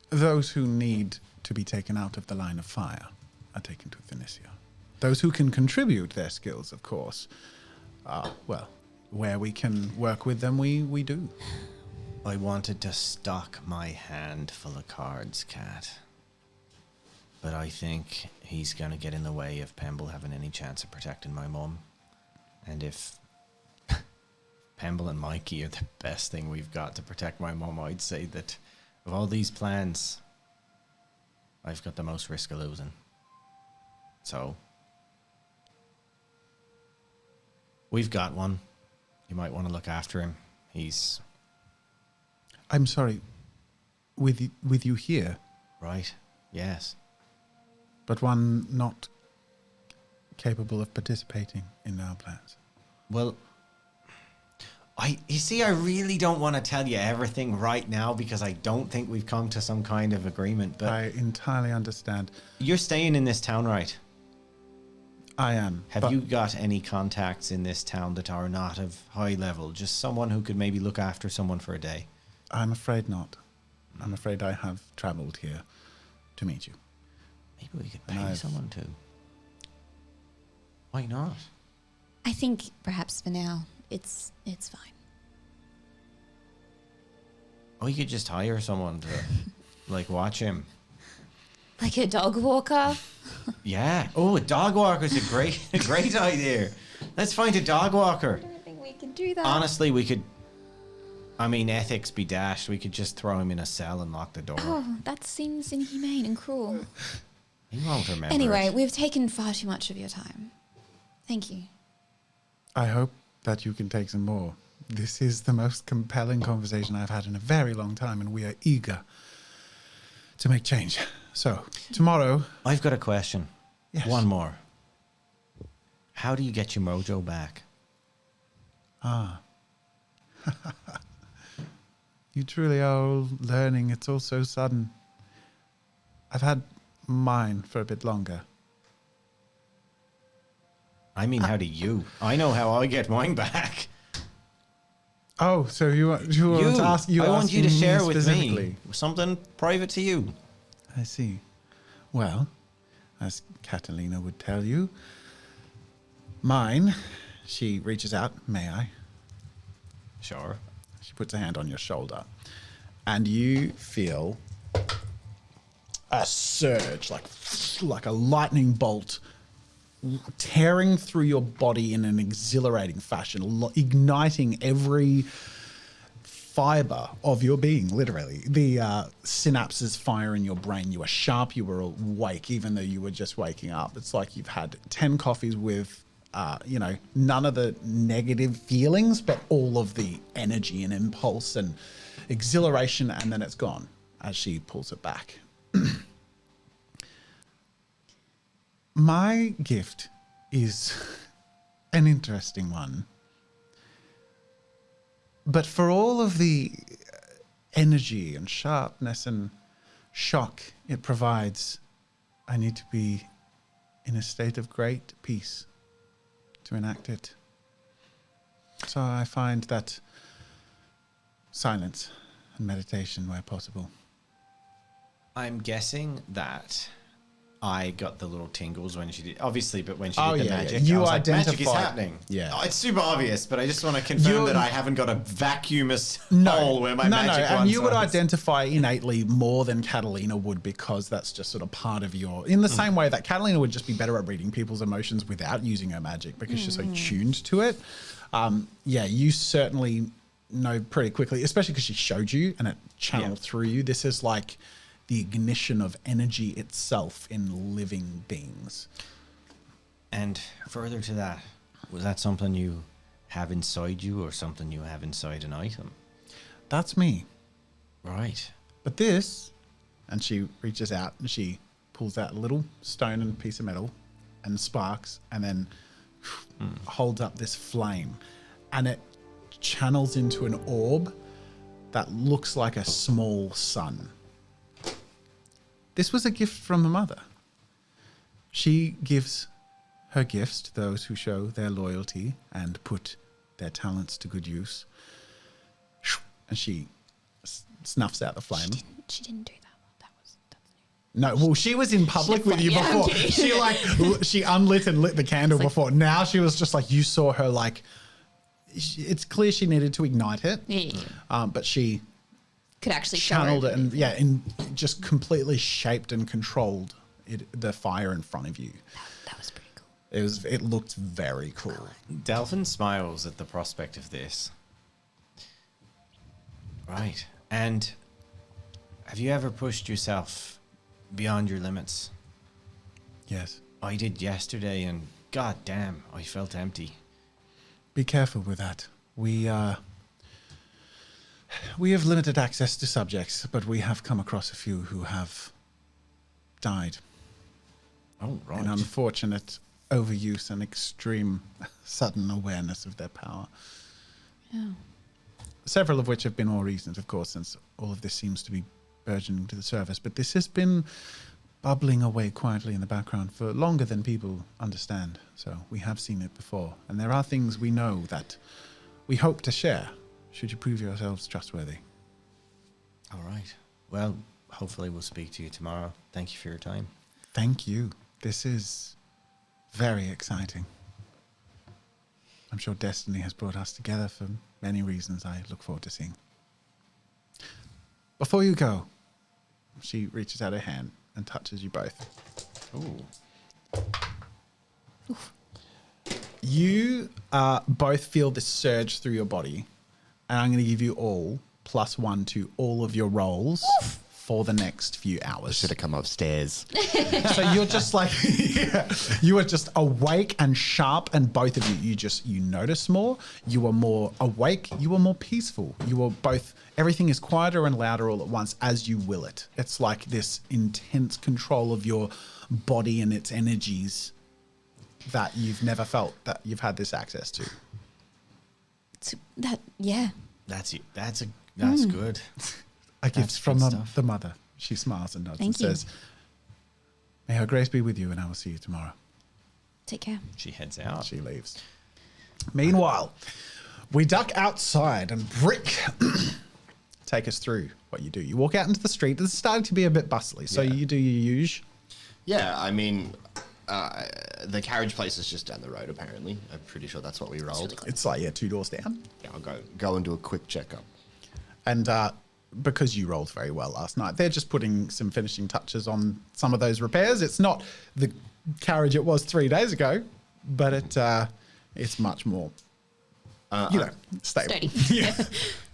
Those who need to be taken out of the line of fire are taken to Phoenicia. Those who can contribute their skills, of course, well, where we can work with them, we do. I wanted to stock my hand full of cards, Cat. But I think he's going to get in the way of Pemble having any chance of protecting my mum. And if Pemble and Mikey are the best thing we've got to protect my mum, I'd say that of all these plans, I've got the most risk of losing. So, we've got one. You might want to look after him. He's... I'm sorry, with you here, Right, yes. but one not capable of participating in our plans. Well, you see, I really don't want to tell you everything right now because I don't think we've come to some kind of agreement, but I entirely understand. you're staying in this town, right? I am. Have but you got any contacts in this town that are not of high level? Just someone who could maybe look after someone for a day? I'm afraid not. I'm afraid I have traveled here to meet you. Maybe we could And pay I've- someone to. Why not? I think perhaps for now it's fine. Or you could just hire someone to, like, watch him. Like a dog walker. Yeah. Oh, a dog walker's a great idea. Let's find a dog walker. I don't think we can do that. Honestly, we could... I mean, ethics be dashed. We could just throw him in a cell and lock the door. Oh, that seems inhumane and cruel. He won't remember Anyway, it. we've taken far too much of your time. Thank you. I hope that you can take some more. This is the most compelling conversation I've had in a very long time, and we are eager to make change. So, tomorrow... I've got a question. Yes. One more. How do you get your mojo back? You truly are all learning. It's all so sudden. I've had mine for a bit longer. I mean, how do you? I know how I get mine back. Oh, so you want to ask? I want you to asking share with specifically? me something private to you. I see. Well, as Catalina would tell you, mine, she reaches out, may I? Sure. She puts a hand on your shoulder, and you feel a surge, like a lightning bolt, tearing through your body in an exhilarating fashion, igniting every fiber of your being, literally. The synapses fire in your brain. You are sharp, you are awake, even though you were just waking up. It's like you've had 10 coffees with, none of the negative feelings, but all of the energy and impulse and exhilaration, and then it's gone as she pulls it back. My gift is an interesting one. But for all of the energy and sharpness and shock it provides, I need to be in a state of great peace to enact it. So I find that silence and meditation where possible. I'm guessing that I got the little tingles when she did, obviously, but when she Oh, did the yeah, magic, yeah. You I was like, magic is identified- happening. Yeah. Oh, it's super obvious, but I just want to confirm You're- that I haven't got a vacuumous No, hole where my magic and wand you would was. identify innately more than Catalina would, because that's just sort of part of your. In the same way that Catalina would just be better at reading people's emotions without using her magic because she's so tuned to it. You certainly know pretty quickly, especially because she showed you and it channeled through you. This is like the ignition of energy itself in living beings. And further to that, was that something you have inside you or something you have inside an item? That's me. Right. But this, and she reaches out and she pulls out a little stone and piece of metal and sparks, and then holds up this flame, and it channels into an orb that looks like a small sun. This was a gift from the mother. She gives her gifts to those who show their loyalty and put their talents to good use. And she snuffs out the flame. She didn't do that. No, well, she was in public with you Yeah, I'm before. kidding. She unlit and lit the candle before. Now she was just like, you saw her like, it's clear she needed to ignite it. Yeah. But she Could actually show channeled it everybody. and just completely shaped and controlled the fire in front of you. That was pretty cool. It looked very cool. Delphin smiles at the prospect of this. Right. And have you ever pushed yourself beyond your limits? Yes. I did yesterday, and god damn, I felt empty. Be careful with that. We have limited access to subjects, but we have come across a few who have died. Oh, right. An unfortunate overuse and extreme sudden awareness of their power. Yeah. Several of which have been more recent, of course, since all of this seems to be burgeoning to the surface. But this has been bubbling away quietly in the background for longer than people understand. So we have seen it before. And there are things we know that we hope to share, should you prove yourselves trustworthy. All right. Well, hopefully we'll speak to you tomorrow. Thank you for your time. Thank you. This is very exciting. I'm sure destiny has brought us together for many reasons I look forward to seeing. Before you go, she reaches out her hand and touches you both. Ooh. You both feel this surge through your body, and I'm going to give you all +1 to all of your rolls for the next few hours. Should have come upstairs. So you're just like, you are just awake and sharp, and both of you notice more. You are more awake. You are more peaceful. You are both, everything is quieter and louder all at once as you will it. It's like this intense control of your body and its energies that you've never felt that you've had this access to. Yeah. That's it. That's good. A gift That's from good stuff. the mother. She smiles and nods Thank and you. says, "May her grace be with you, and I will see you tomorrow." Take care. She heads out. She leaves. Meanwhile, we duck outside, and Brick, take us through what you do. You walk out into the street. It's starting to be a bit bustly, so Yeah. you do your usual. Yeah, I mean, the carriage place is just down the road, apparently. I'm pretty sure that's what we rolled. It's like, 2 doors down. Yeah, I'll go and do a quick checkup. And because you rolled very well last night, they're just putting some finishing touches on some of those repairs. It's not the carriage it was 3 days ago, but it's much more, stable. Sturdy. Yeah.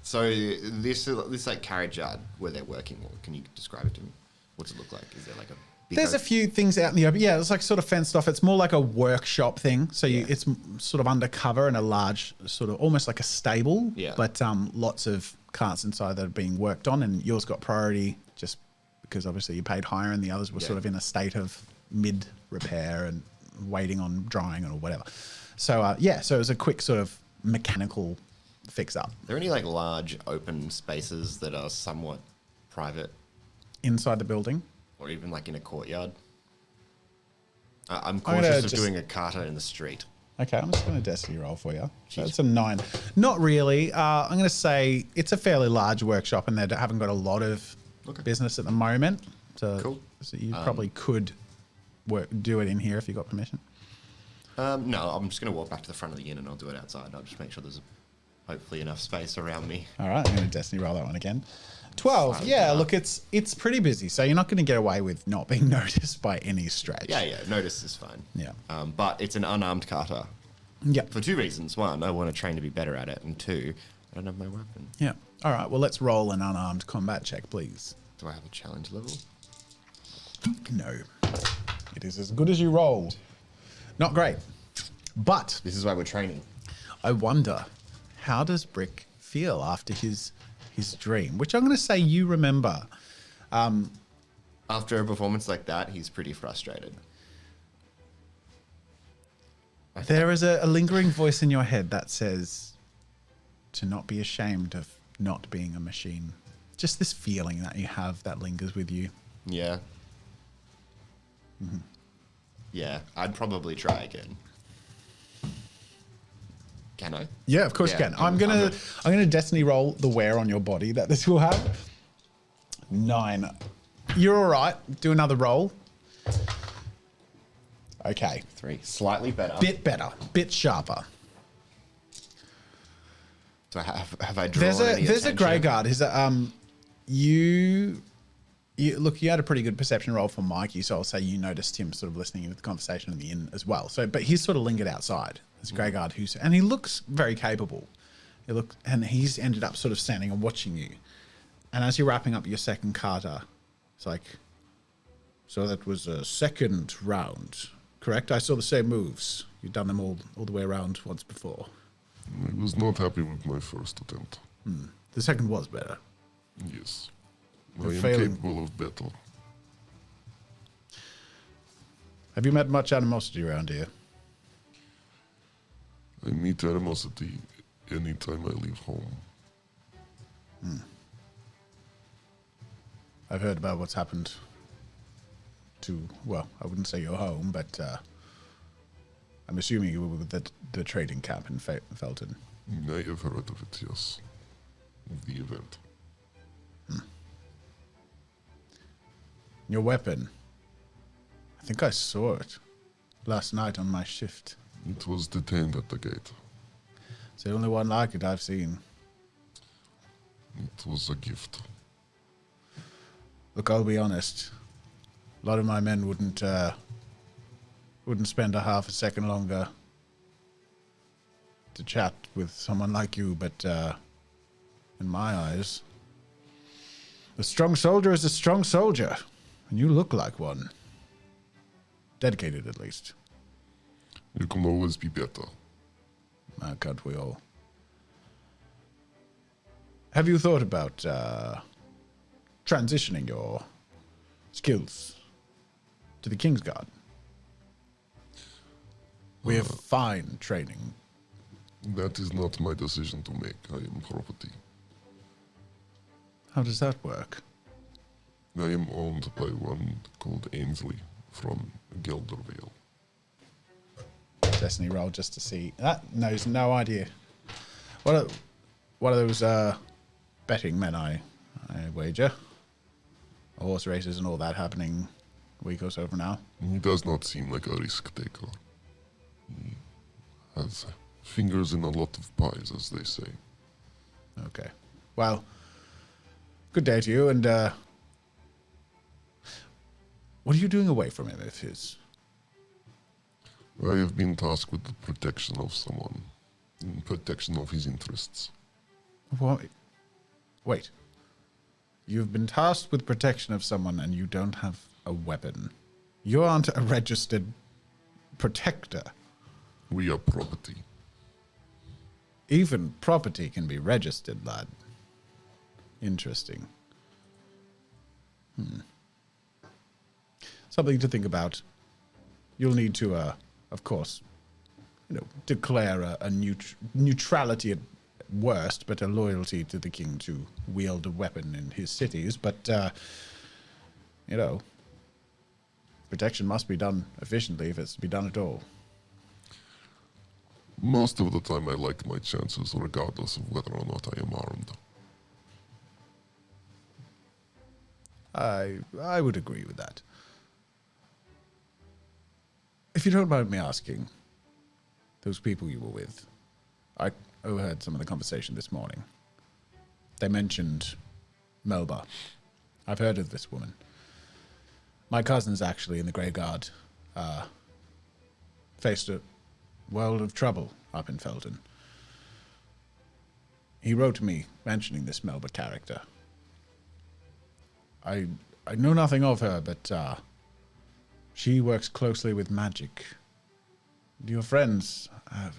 So this like carriage yard where they're working, can you describe it to me? What's it look like? Is there like a big There's a few things out in the open. Yeah, it's like sort of fenced off. It's more like a workshop thing. So it's sort of undercover in a large sort of almost like a stable. Yeah. But lots of carts inside that are being worked on, and yours got priority just because obviously you paid higher, and the others were sort of in a state of mid repair and waiting on drying or whatever. So so it was a quick sort of mechanical fix up Are there any like large open spaces that are somewhat private, inside the building. or even like in a courtyard? I'm gonna cautious of just- doing a carter in the street. Okay, I'm just going to destiny roll for you. So Jeez. it's a 9. Not really. I'm going to say it's a fairly large workshop, and they haven't got a lot of business at the moment. So, Cool. so you probably could do it in here if you got permission. No, I'm just going to walk back to the front of the inn and I'll do it outside. I'll just make sure there's hopefully enough space around me. All right, I'm going to destiny roll that one again. 12. Slide Yeah, it up. look, it's pretty busy, so you're not going to get away with not being noticed by any stretch. Yeah, notice is fine. Yeah. But it's an unarmed carter Yeah. for 2 reasons. 1, I want to train to be better at it, and 2, I don't have my weapon. Yeah. All right, well, let's roll an unarmed combat check, please. Do I have a challenge level? No. It is as good as you rolled. Not great. But This is why we're training. I wonder, how does Brick feel after his dream? Which I'm going to say you remember. After a performance like that, he's pretty frustrated. There is a lingering voice in your head that says to not be ashamed of not being a machine. Just this feeling that you have that lingers with you. Yeah. Yeah, I'd probably try again. Can I? Yeah, of course Yeah, you can. I'm I'm gonna destiny roll the wear on your body that this will have. 9. You're all right. Do another roll. Okay. 3. Slightly better. Bit better. Bit sharper. Do I have I drawn any There's a attention? grey guard. Is that you look, you had a pretty good perception roll for Mikey, so I'll say you noticed him sort of listening to the conversation in the inn as well. So, but he's sort of lingered outside. This grey guard and he looks very capable. And he's ended up sort of standing and watching you. And as you're wrapping up your second kata, it's like, so that was a second round, correct? I saw the same moves. You've done them all the way around once before. I was not happy with my first attempt. The second was better. Yes. You're I am failing. capable of better. Have you met much animosity around here? I meet animosity anytime I leave home. I've heard about what's happened to, well, I wouldn't say your home, but I'm assuming you were with the trading camp in Felton. I have heard of it, yes. Of the event. Your weapon. I think I saw it last night on my shift. It was detained at the gate. It's the only one like it I've seen. It was a gift. Look, I'll be honest. A lot of my men wouldn't spend a half a second longer to chat with someone like you, but in my eyes, a strong soldier is a strong soldier, and you look like one. Dedicated, at least. You can always be better. Can't we all? Have you thought about transitioning your skills to the King's Guard? We have fine training. That is not my decision to make. I am property. How does that work? I am owned by one called Ainsley from Geldervale. Destiny roll just to see. That knows no idea. What are those betting men? I wager. Horse races and all that happening a week or so from now. He does not seem like a risk taker. He has fingers in a lot of pies, as they say. Okay. Well, good day to you. And what are you doing away from him if his? I have been tasked with the protection of someone, in protection of his interests. What? Wait. You've been tasked with protection of someone and you don't have a weapon. You aren't a registered protector. We are property. Even property can be registered, lad. Interesting. Something to think about. You'll need to, of course, declare a neutrality at worst, but a loyalty to the king to wield a weapon in his cities. But, protection must be done efficiently if it's to be done at all. Most of the time I like my chances, regardless of whether or not I am armed. I would agree with that. If you don't mind me asking, those people you were with, I overheard some of the conversation this morning. They mentioned Melba. I've heard of this woman. My cousin's actually in the Grey Guard. Faced a world of trouble up in Felton. He wrote me mentioning this Melba character. I know nothing of her, but she works closely with magic. Do your friends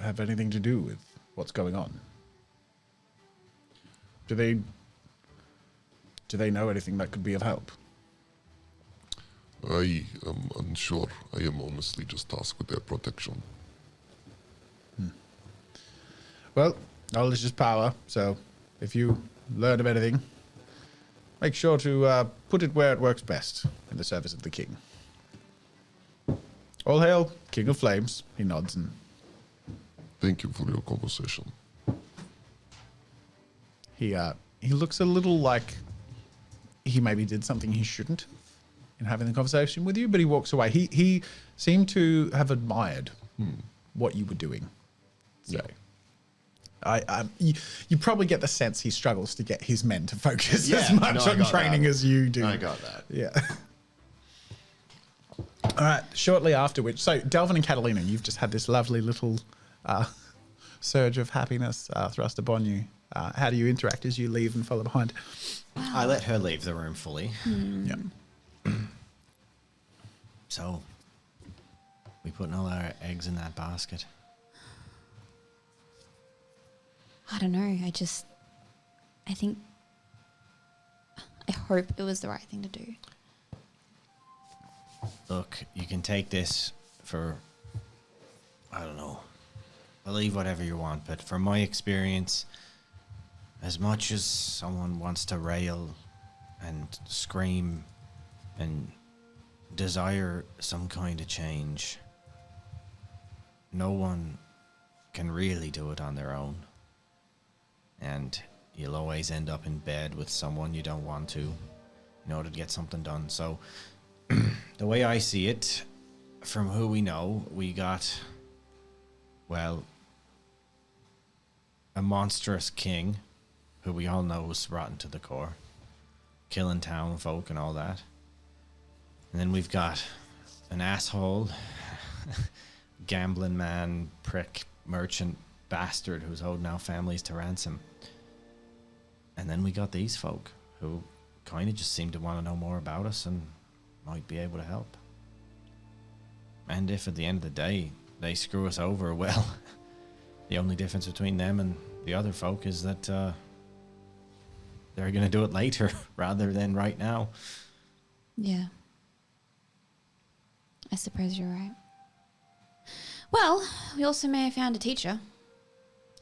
have anything to do with what's going on? Do they know anything that could be of help? I am unsure. I am honestly just tasked with their protection. Well, knowledge is power, so if you learn of anything, make sure to put it where it works best in the service of the king. All hail, King of Flames. He nods and Thank you for your conversation. he looks a little like he maybe did something he shouldn't have. in having the conversation with you, but he walks away. He seemed to have admired what you were doing. So you probably get the sense he struggles to get his men to focus as much on training as you do. I got that. Yeah. All right. Shortly after which, so Delvin and Catalina, you've just had this lovely little surge of happiness thrust upon you. How do you interact as you leave and follow behind? I let her leave the room fully. Yeah. So, we putting all our eggs in that basket. I don't know. I hope it was the right thing to do. Look, you can take this for, I don't know, believe whatever you want, but from my experience, as much as someone wants to rail and scream and desire some kind of change, no one can really do it on their own. And you'll always end up in bed with someone you don't want to in order to get something done. So, the way I see it, from who we know, we got, well, a monstrous king, who we all know was rotten to the core, killing town folk and all that. And then we've got an asshole, gambling man, prick, merchant, bastard who's holding our families to ransom. And then we got these folk who kind of just seem to want to know more about us and might be able to help. And if at the end of the day they screw us over, well, the only difference between them and the other folk is that they're going to do it later rather than right now. Yeah. I suppose you're right. Well, we also may have found a teacher.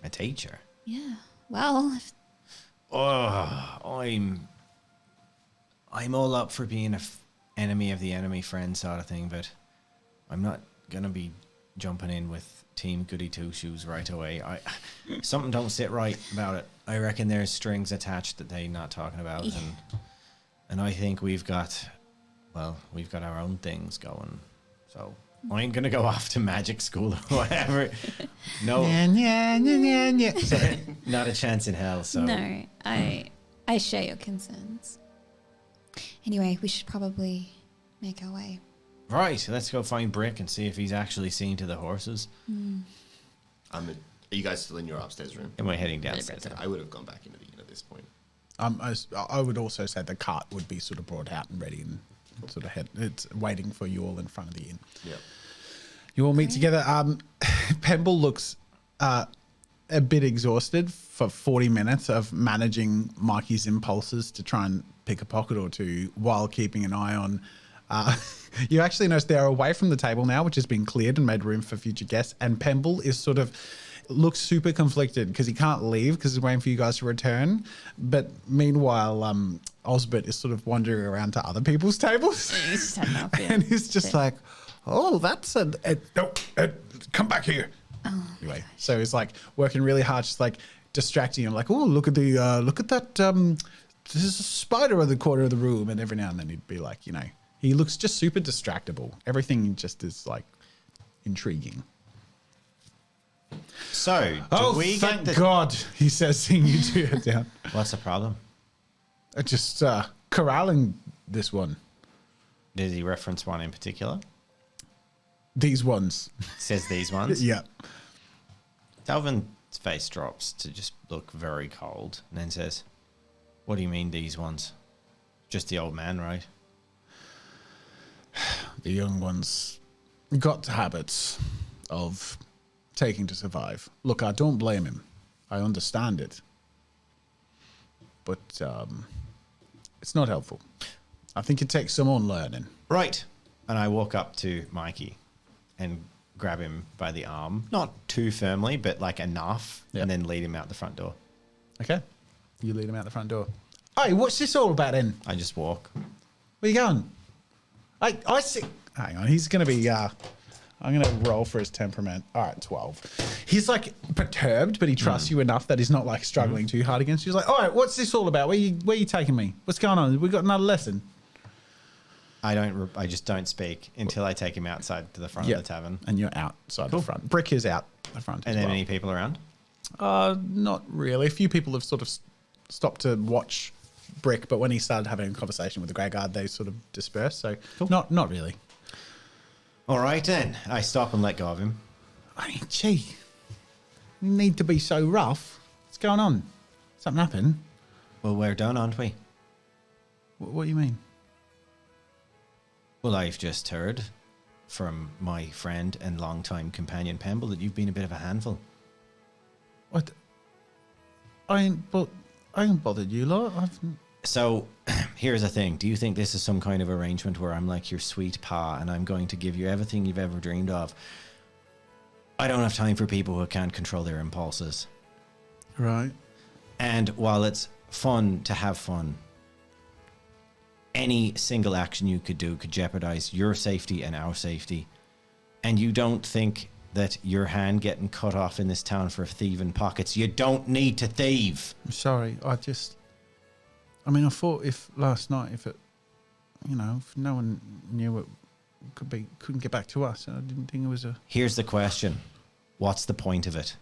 A teacher? Yeah. Well, I'm all up for being a enemy of the enemy friend sort of thing, but I'm not going to be jumping in with Team Goody Two Shoes right away. Something don't sit right about it. I reckon there's strings attached that they're not talking about, and I think we've got our own things going. So I ain't gonna go off to magic school or whatever. No, Sorry, not a chance in hell. So no, I share your concerns. Anyway, we should probably make our way. Right, let's go find Brick and see if he's actually seen to the horses. Are you guys still in your upstairs room? Am I heading downstairs? I would have gone back into the inn at this point. I would also say the cart would be sort of brought out and ready and sort of it's waiting for you all in front of the inn. Yeah. You all meet together. Pemble looks a bit exhausted for 40 minutes of managing Mikey's impulses to try and pick a pocket or two while keeping an eye on. You actually notice they're away from the table now, which has been cleared and made room for future guests. And Pemble is sort of looks super conflicted because he can't leave because he's waiting for you guys to return. But meanwhile, Osbert is sort of wandering around to other people's tables. He's just had enough, yeah. And he's just like, oh, that's come back here. Oh, anyway, so he's like working really hard, just like distracting him, like, oh, look at that. There's a spider in the corner of the room, and every now and then he'd be like, he looks just super distractible. Everything just is like intriguing. So, we thank get God, he says, seeing you two head down. What's the problem? Just corralling this one. Did he reference one in particular? These ones. Says these ones? Yeah. Delvin's face drops to just look very cold and then says, what do you mean these ones? Just the old man, right? The young ones got habits of taking to survive. Look, I don't blame him. I understand it. But it's not helpful. I think it takes some unlearning. Right. And I walk up to Mikey and grab him by the arm. Not too firmly, but like enough. Yep. And then lead him out the front door. Okay. You lead him out the front door. Hey, what's this all about then? I just walk. Where you going? I see. Hang on. He's going to be... I'm going to roll for his temperament. All right, 12. He's like perturbed, but he trusts you enough that he's not like struggling too hard against you. He's like, all right, what's this all about? Where you taking me? What's going on? We got another lesson? I just don't speak until I take him outside to the front of the tavern. And you're outside the front. Brick is out the front. And as then well. any people around? Not really. A few people have sort of stopped to watch Brick, but when he started having a conversation with the Grey Guard, they sort of dispersed. So not really. All right then. I stop and let go of him. I mean, gee, you need to be so rough. What's going on? Something happened? Well, we're done, aren't we? What do you mean? Well, I've just heard from my friend and longtime companion Pemble that you've been a bit of a handful. What? I ain't bothered you lot. So, here's the thing. Do you think this is some kind of arrangement where I'm like your sweet pa and I'm going to give you everything you've ever dreamed of? I don't have time for people who can't control their impulses. Right. And while it's fun to have fun, any single action you could do could jeopardize your safety and our safety. And you don't think that your hand getting cut off in this town for thieving pockets, you don't need to thieve. I'm sorry. I mean, I thought if last night, if no one knew it couldn't get back to us, I didn't think it was a... Here's the question. What's the point of it?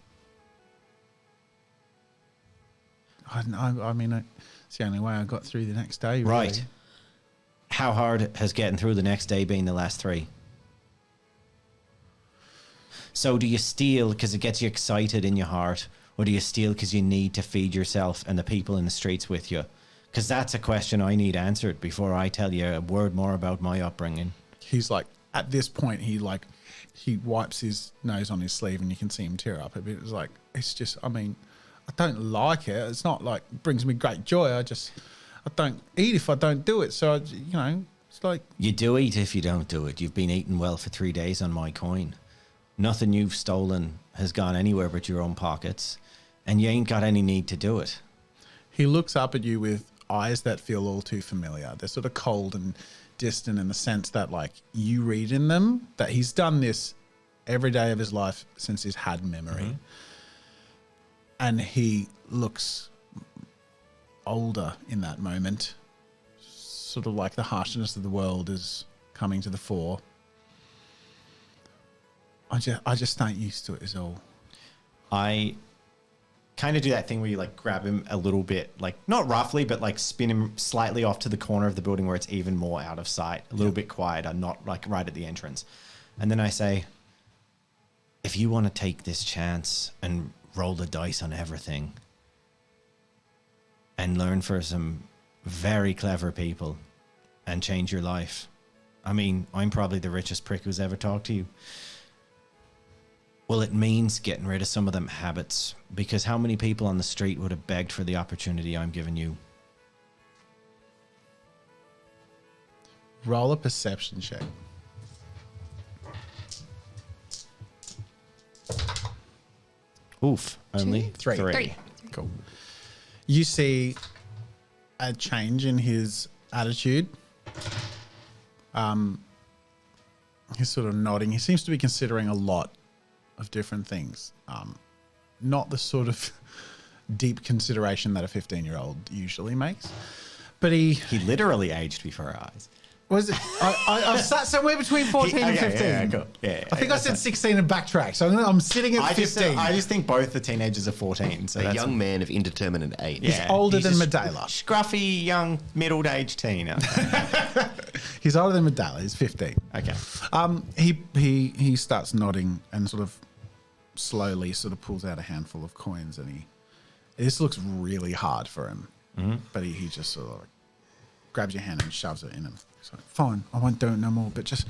I mean, it's the only way I got through the next day. Really. Right. How hard has getting through the next day been the last 3? So do you steal because it gets you excited in your heart, or do you steal because you need to feed yourself and the people in the streets with you? Because that's a question I need answered before I tell you a word more about my upbringing. He's like, at this point, he wipes his nose on his sleeve and you can see him tear up a bit. It's like, it's just, I mean, I don't like it. It's not like it brings me great joy. I don't eat if I don't do it. So, it's like... You do eat if you don't do it. You've been eating well for 3 days on my coin. Nothing you've stolen has gone anywhere but your own pockets, and you ain't got any need to do it. He looks up at you with eyes that feel all too familiar. They're sort of cold and distant in the sense that, like, you read in them that he's done this every day of his life since he's had memory. Mm-hmm. And he looks older in that moment. Sort of like the harshness of the world is coming to the fore. I just ain't used to it is all. I kind of do that thing where you like grab him a little bit, like not roughly, but like spin him slightly off to the corner of the building where it's even more out of sight, a little bit quieter, not like right at the entrance. And then I say, if you want to take this chance and roll the dice on everything and learn for some very clever people and change your life. I mean, I'm probably the richest prick who's ever talked to you. Well, it means getting rid of some of them habits, because how many people on the street would have begged for the opportunity I'm giving you? Roll a perception check. Oof, only 3. 3. Cool. You see a change in his attitude. He's sort of nodding. He seems to be considering a lot of different things. Not the sort of deep consideration that a 15-year-old usually makes. But he literally aged before our eyes. Was it? I sat somewhere between 14 and 15. Yeah, cool. Yeah, I think I said 16 and backtracked, so I'm sitting at 15. I just think both the teenagers are 14. So A that's young man of indeterminate age. He's older than a Medela. Scruffy, young, middle-aged teen. He's older than Medela. He's 15. Okay. He starts nodding and sort of slowly sort of pulls out a handful of coins, and this looks really hard for him. Mm-hmm. But he just sort of like grabs your hand and shoves it in him. He's like, fine, I won't do it no more, but just...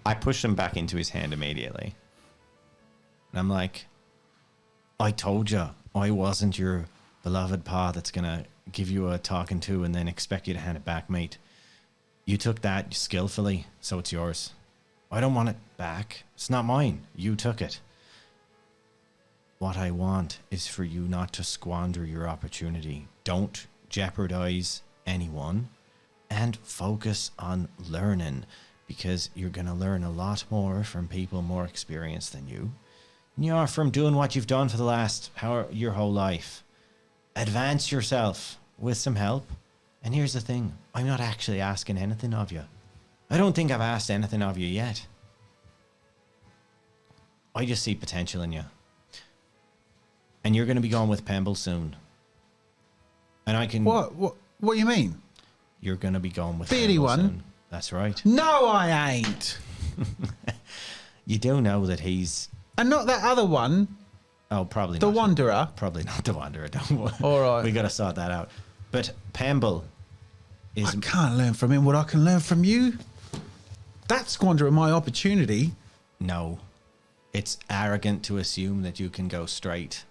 I push them back into his hand immediately. And I'm like, I told you I wasn't your beloved pa that's going to give you a talking to and then expect you to hand it back, mate. You took that skillfully, so it's yours. I don't want it back. It's not mine. You took it. What I want is for you not to squander your opportunity. Don't jeopardize anyone and focus on learning, because you're going to learn a lot more from people more experienced than you. And you are from doing what you've done for the last your whole life. Advance yourself with some help. And here's the thing. I'm not actually asking anything of you. I don't think I've asked anything of you yet. I just see potential in you. And you're going to be going with Pemble soon. And I can... What do you mean? You're going to be going with Beardy Pemble one? soon. That's right. No, I ain't. You do know that he's... And not that other one, Oh, probably the not. Wanderer. Probably not the Wanderer. Don't worry. All right. We got to sort that out. But Pemble is... I can't learn from him what I can learn from you. That's squandering my opportunity. No. It's arrogant to assume that you can go straight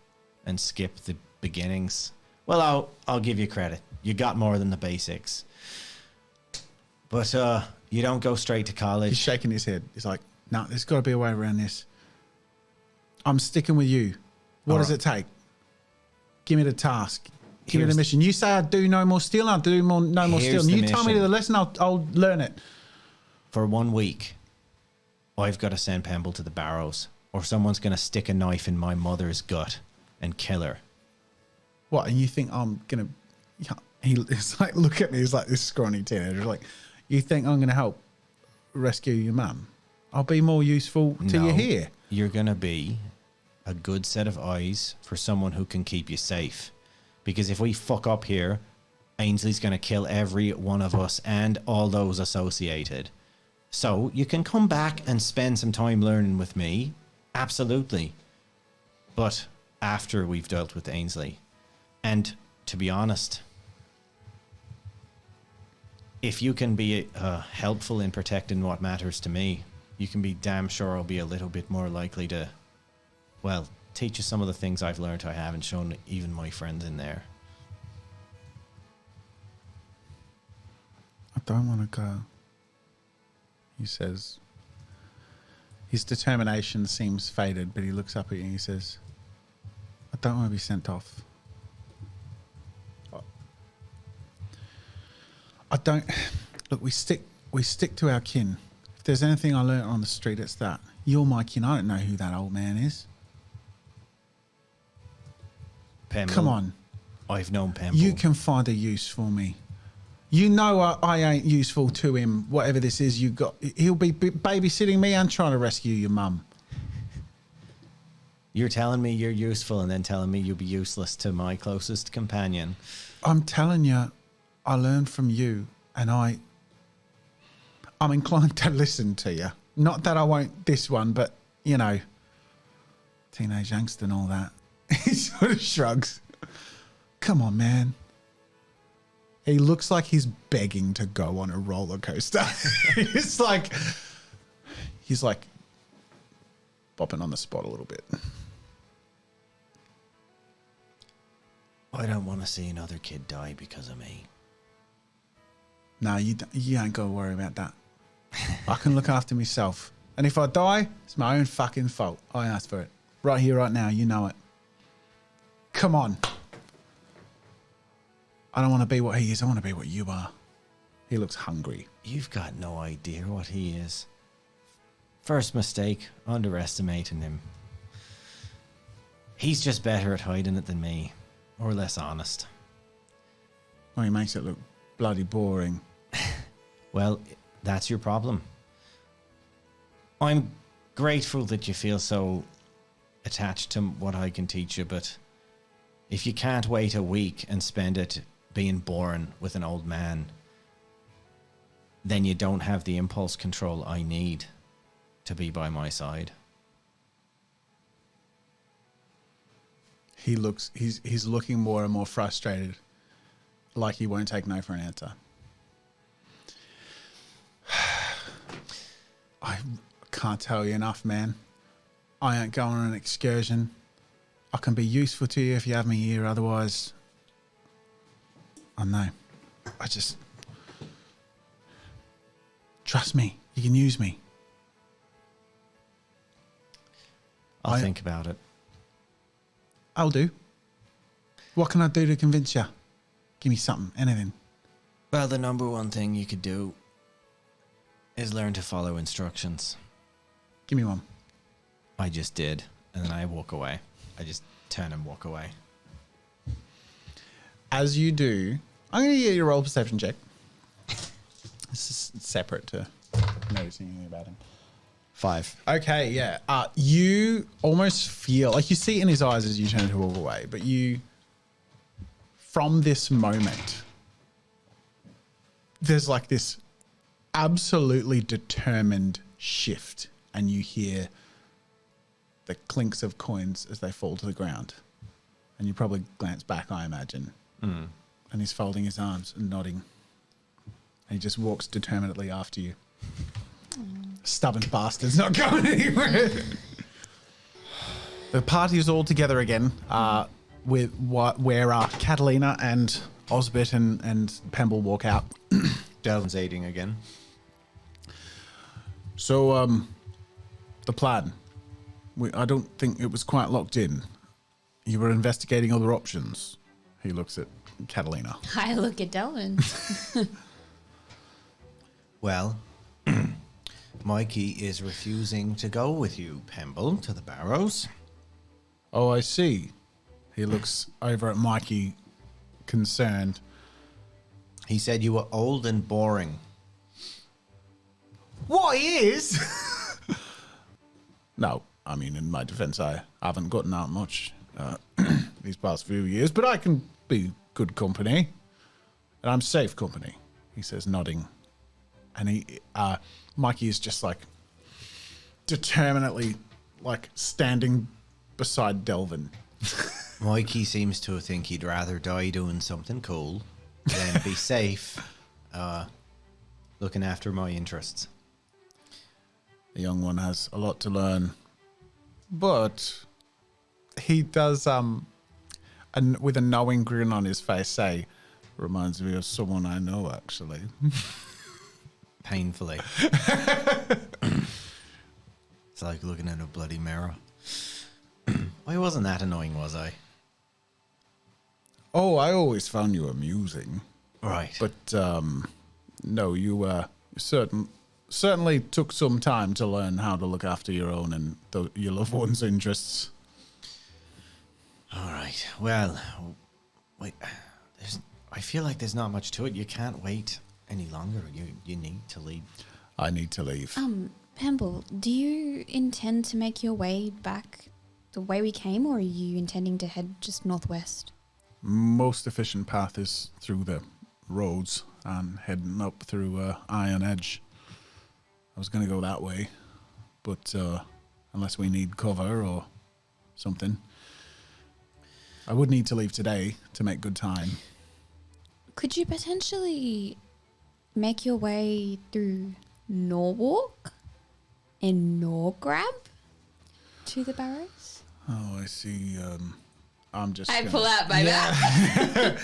and skip the beginnings. Well, I'll give you credit. You got more than the basics. But you don't go straight to college. He's shaking his head. He's like, no, there's got to be a way around this. I'm sticking with you. What does it take? Give me the task. Give me the mission. You say I do no more stealing, I'll do no more Here's stealing. the You tell me mission. the lesson, I'll learn it. For 1 week, I've got to send Pemble to the barrows, or someone's going to stick a knife in my mother's gut and kill her. What, and you think I'm going to... He's like, look at me. He's like this scrawny teenager. Like, you think I'm going to help rescue your mum? I'll be more useful to you here. You're going to be a good set of eyes for someone who can keep you safe. Because if we fuck up here, Ainsley's going to kill every one of us and all those associated. So you can come back and spend some time learning with me. Absolutely. But after we've dealt with Ainsley. And to be honest, if you can be helpful in protecting what matters to me, you can be damn sure I'll be a little bit more likely to, well, teach you some of the things I've learned I haven't shown even my friends in there. I don't want to go. He says, his determination seems faded, but he looks up at you and he says, I don't want to be sent off. I don't... Look, we stick to our kin. If there's anything I learnt on the street, it's that. You're my kin. I don't know who that old man is. Pemble, Come on. I've known Pemble. You can find a use for me. You know I ain't useful to him, whatever this is you got. He'll be babysitting me and trying to rescue your mum. You're telling me you're useful and then telling me you'll be useless to my closest companion. I'm telling you, I learned from you and I'm inclined to listen to you. Not that I won't this one, but, you know, teenage angst and all that. He sort of shrugs. Come on, man. He looks like he's begging to go on a roller coaster. He's like bopping on the spot a little bit. I don't want to see another kid die because of me. No, you ain't got to worry about that. I can look after myself. And if I die, it's my own fucking fault. I asked for it. Right here, right now. You know it. Come on. I don't want to be what he is. I want to be what you are. He looks hungry. You've got no idea what he is. First mistake, underestimating him. He's just better at hiding it than me. Or less honest. Well, he makes it look bloody boring. Well, that's your problem. I'm grateful that you feel so attached to what I can teach you, but if you can't wait a week and spend it being born with an old man, then you don't have the impulse control I need to be by my side. He's looking more and more frustrated, like he won't take no for an answer. I can't tell you enough, man. I ain't going on an excursion. I can be useful to you if you have me here. Otherwise, I know. I just... Trust me. You can use me. I'll think about it. I'll do. What can I do to convince you? Give me something. Anything. Well, the number one thing you could do is learn to follow instructions. Give me one. I just did, and then I walk away. I just turn and walk away. As you do, I'm going to get you a roll perception check. This is separate to noticing anything about him. 5. Okay, yeah. You almost feel like you see it in his eyes as you turn to walk away, but you, from this moment, there's like this absolutely determined shift, and you hear the clinks of coins as they fall to the ground. And you probably glance back, I imagine. And he's folding his arms and nodding. And he just walks determinedly after you. Stubborn bastard's not going anywhere. The party is all together again, where Catalina and Osbert and Pemble walk out. Delvin's eating again. So, the plan. I don't think it was quite locked in. You were investigating other options. He looks at Catalina. I look at Delvin. Well, Mikey is refusing to go with you, Pemble, to the Barrows. Oh, I see. He looks over at Mikey, concerned. He said you were old and boring. What he is? No, I mean, in my defense, I haven't gotten out much these past few years, but I can be good company. And I'm safe company, he says, nodding. And Mikey is just like determinedly like standing beside Delvin. Mikey seems to think he'd rather die doing something cool than be safe looking after my interests. The young one has a lot to learn, but he does, and with a knowing grin on his face, say, reminds me of someone I know, actually. Painfully. It's like looking in a bloody mirror. I wasn't that annoying, was I? Oh, I always found you amusing. Right. But, no, you certainly took some time to learn how to look after your own and your loved ones' interests. All right. Well, wait. I feel like there's not much to it. You can't wait any longer. You need to leave. I need to leave. Pemble, do you intend to make your way back the way we came, or are you intending to head just northwest? Most efficient path is through the roads and heading up through Iron Edge. I was going to go that way, but unless we need cover or something, I would need to leave today to make good time. Could you potentially make your way through Norwalk and Norgrab to the Barrows? Oh, I see. I'm just. I pull out my map.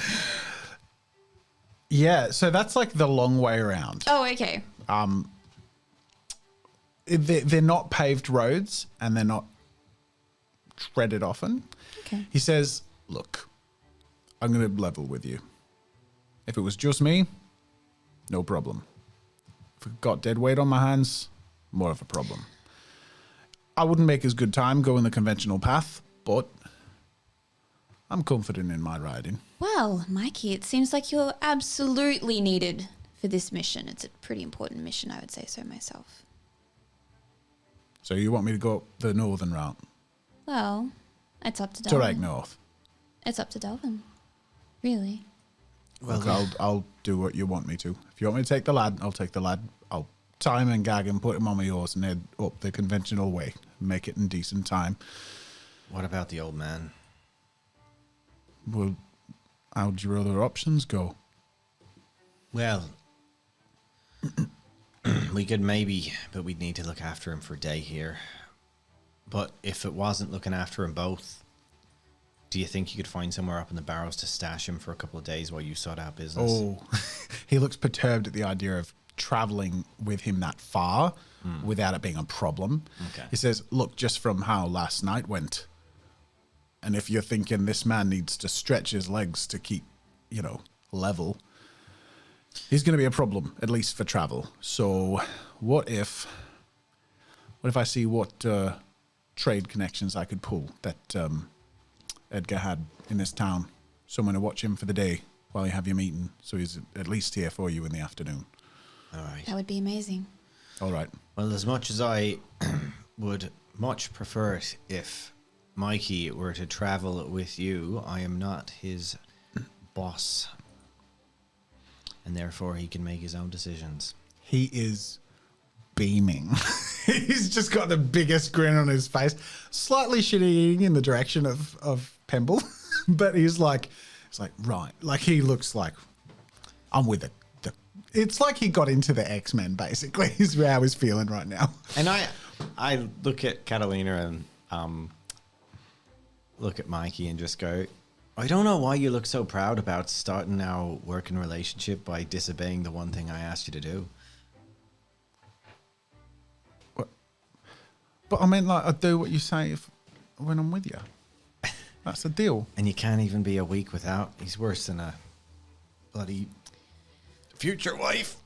Yeah, so that's like the long way around. Oh, okay. They're not paved roads and they're not treaded often. Okay. He says, look, I'm going to level with you. If it was just me, no problem. If I've got dead weight on my hands, more of a problem. I wouldn't make as good time going the conventional path, but I'm confident in my riding. Well, Mikey, it seems like you're absolutely needed for this mission. It's a pretty important mission, I would say so myself. So you want me to go up the northern route? Well, it's up to Delvin. Direct north. It's up to Delvin. Really. Well, look, I'll do what you want me to. If you want me to take the lad, I'll take the lad. I'll tie him and gag him, put him on my horse, and head up the conventional way. Make it in decent time. What about the old man? Well, how'd your other options go? Well, we could maybe, but we'd need to look after him for a day here. But if it wasn't looking after them both, do you think you could find somewhere up in the Barrows to stash him for a couple of days while you sort out business? Oh, he looks perturbed at the idea of traveling with him that far without it being a problem. Okay. He says, look, just from how last night went, and if you're thinking this man needs to stretch his legs to keep, level, he's going to be a problem, at least for travel. So what if I see what trade connections I could pull that Edgar had in this town? Someone to watch him for the day while you have your meeting, so he's at least here for you in the afternoon. All right. That would be amazing. All right. Well, as much as I would much prefer it if Mikey were to travel with you, I am not his boss. And therefore he can make his own decisions. He is beaming. He's just got the biggest grin on his face, slightly shitty in the direction of Pemble, but he's like, right. Like he looks like, I'm with it. It's like he got into the X-Men, basically, is how he's feeling right now. And I look at Catalina and look at Mikey and just go, I don't know why you look so proud about starting our working relationship by disobeying the one thing I asked you to do. But I mean, like, I do what you say when I'm with you. That's the deal. And you can't even be a week without. He's worse than a bloody future wife.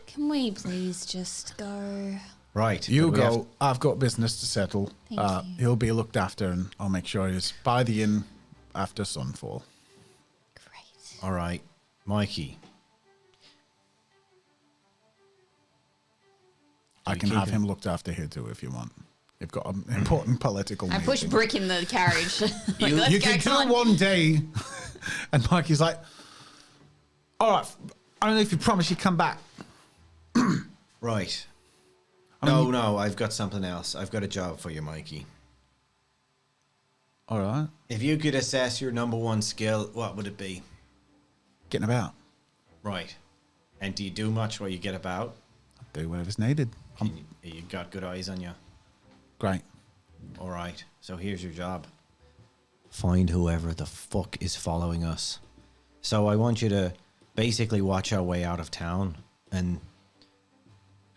Can we please just go? Right. You but we go. have- I've got business to settle. Thank you. He'll be looked after, and I'll make sure he's by the inn after sunfall. Great. All right, Mikey. I You can keep have it. him looked after here too if you want. You've got an important political I push meeting. Brick in the carriage. Like, let's You go, can come do it on. one day. And Mikey's like, all right, only if you promise you come back. Right. mean, No, I've got something else. I've got a job for you, Mikey. All right. If you could assess your number one skill, what would it be? Getting about. Right. And do you do much while you get about? Do whatever's needed. And you got good eyes on you? Great. All right. So here's your job. Find whoever the fuck is following us. So I want you to basically watch our way out of town and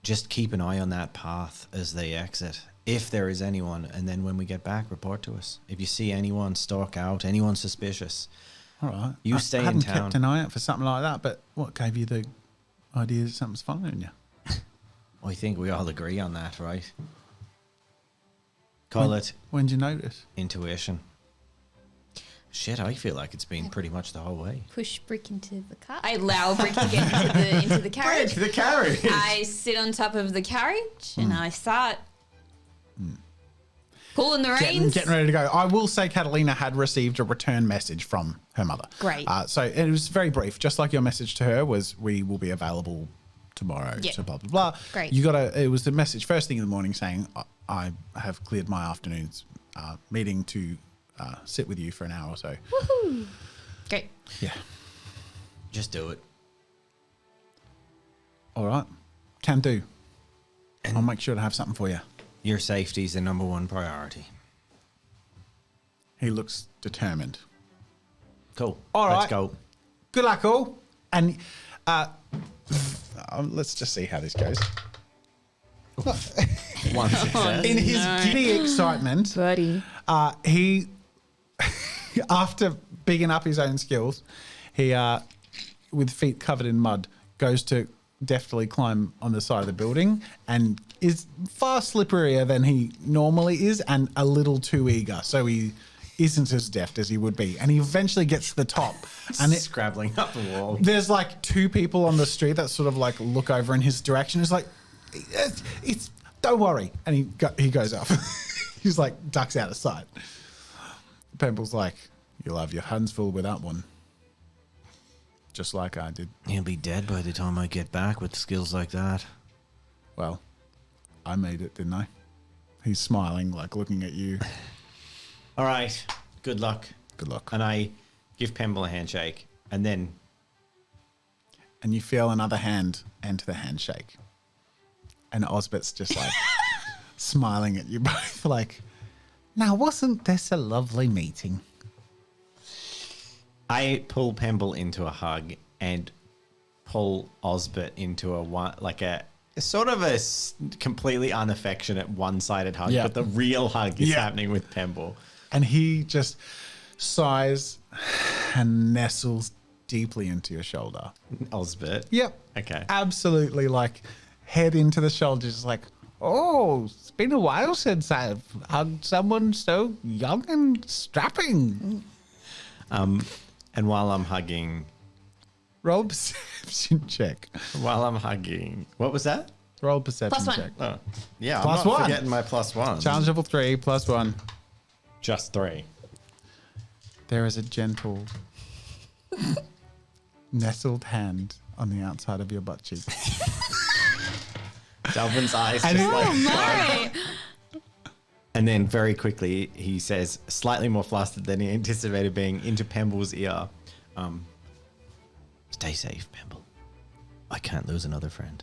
just keep an eye on that path as they exit. If there is anyone, and then when we get back, report to us. If you see anyone stalk out, anyone suspicious, All right. You I stay in hadn't town. kept an eye out for something like that, but what gave you the idea that something's following you? I think we all agree on that, right? Call it When did you notice? intuition. Shit, I feel like it's been pretty much the whole way. Push Brick into the car. I allow Brick to get into the carriage. the carriage. I sit on top of the carriage and I start pulling the reins. Getting ready to go. I will say Catalina had received a return message from her mother. Great. So it was very brief, just like your message to her was, we will be available tomorrow. Yeah. So blah, blah, blah. Great. It was the message first thing in the morning saying, I have cleared my afternoon's meeting to sit with you for an hour or so. Woohoo! Great. Yeah. Just do it. All right. Can do. I'll make sure to have something for you. Your safety's the number one priority. He looks determined. Cool. All Let's right. go. Good luck, all. And let's just see how this goes. One success. In his giddy excitement, Buddy. he, after bigging up his own skills, he, with feet covered in mud, goes to deftly climb on the side of the building and is far slipperier than he normally is and a little too eager. So he isn't as deft as he would be. And he eventually gets to the top. And Scrabbling up the wall. there's like two people on the street that sort of like look over in his direction. It's like, it's don't worry. And he goes off. He's like ducks out of sight. Pemble's like, you'll have your hands full with that one. Just like I did. He'll be dead by the time I get back with skills like that. Well, I made it, didn't I? He's smiling, like looking at you. All right. Good luck. Good luck. And I give Pemble a handshake. And then And you feel another hand enter the handshake. And Osbert's just like smiling at you both like, now wasn't this a lovely meeting? I pull Pemble into a hug and pull Osbert into a sort of a completely unaffectionate one-sided hug, Yeah. but the real hug is Yeah. happening with Pemble. And he just sighs and nestles deeply into your shoulder. Osbert. Yep. Okay. Absolutely, like head into the shoulder, just like, oh, it's been a while since I've hugged someone so young and strapping. And while I'm hugging Roll a perception check. While I'm hugging. What was that? Roll a perception +1. check. Oh, yeah. Plus I'm not one. forgetting my +1. Challenge level 3 plus 1. Just 3. There is a gentle, nestled hand on the outside of your butt cheek. Delvin's eyes And just it- like. No. And then very quickly he says, slightly more flustered than he anticipated, being into Pemble's ear, "Stay safe, Pemble. I can't lose another friend."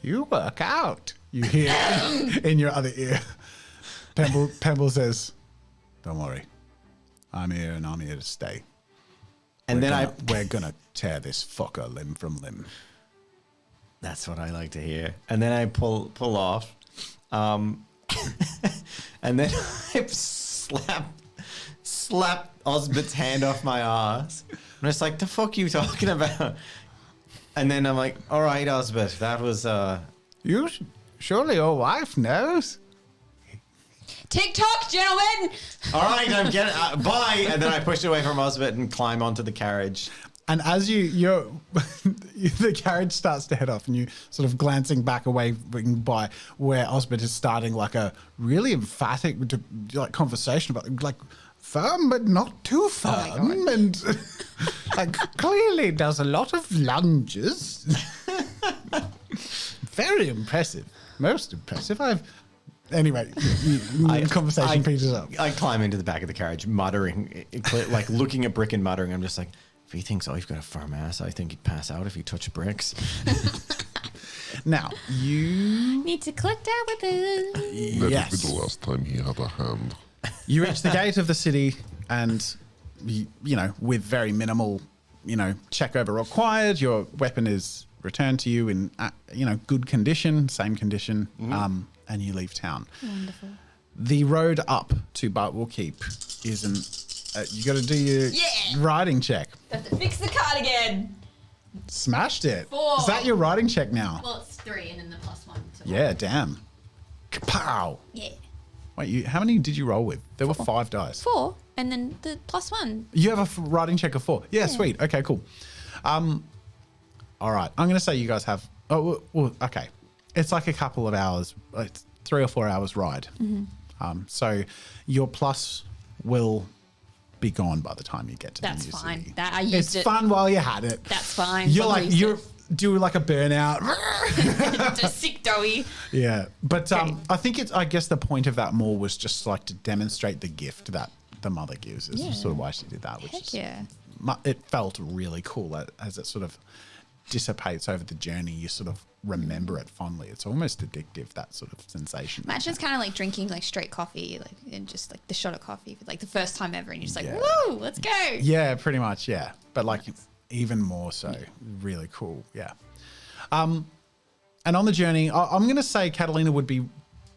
You work out. You hear in your other ear. Pemble says, "Don't worry. I'm here and I'm here to stay. And We're gonna tear this fucker limb from limb." That's what I like to hear. And then I pull off. And then I slap Osbert's hand off my ass. I'm just like, the fuck you talking about? And then I'm like, all right, Osbert, that was You surely your wife knows. TikTok, gentlemen. all right, I'm getting bye. And then I push away from Osbert and climb onto the carriage. And as you're the carriage starts to head off, and you sort of glancing back away by where Osbert is starting like a really emphatic like conversation about like firm but not too firm, and like clearly does a lot of lunges. Very impressive, most impressive. Anyway, conversation pieces up. I climb into the back of the carriage, muttering, like looking at Brick and muttering. I'm just like, if he thinks I've got a firm ass, I think he'd pass out if he touched bricks. Now you Need to click down with it. Let it be the last time he had a hand. You reach the gate of the city, and you know, with very minimal, check over required, your weapon is returned to you in good condition, same condition, and you leave town. Wonderful. The road up to Bartwell Keep isn't. You got to do your riding check. Have to fix the cardigan. Smashed it. 4. Is that your riding check now? Well, it's 3 and then the +1. So Yeah, damn. Kapow. Yeah. Wait, how many did you roll with? There were 5 dice. 4 and then the +1. You have a riding check of 4. Yeah, sweet. Okay, cool. All right. I'm going to say you guys have. Oh, well, okay. It's like a couple of hours, like 3 or 4 hours ride. So your plus will be gone by the time you get to That's the new fine. city. That I used It's it. fun while you had it. That's fine. You're Someone like used you're it. do like a burnout. Just sick doughy. Yeah, but Great. I think it's. I guess the point of that more was just like to demonstrate the gift that the mother gives. Is Yeah. sort of why she did that. Which Heck is, yeah. it felt really cool as it sort of dissipates over the journey. You sort of remember it fondly. It's almost addictive, that sort of sensation. Imagine it's kind of like drinking like straight coffee, like and just like the shot of coffee for like the first time ever, and you're just like, Yeah. woo, let's go. Yeah, pretty much. Yeah, but like even more so. Really cool. Yeah. And on the journey, I'm going to say Catalina would be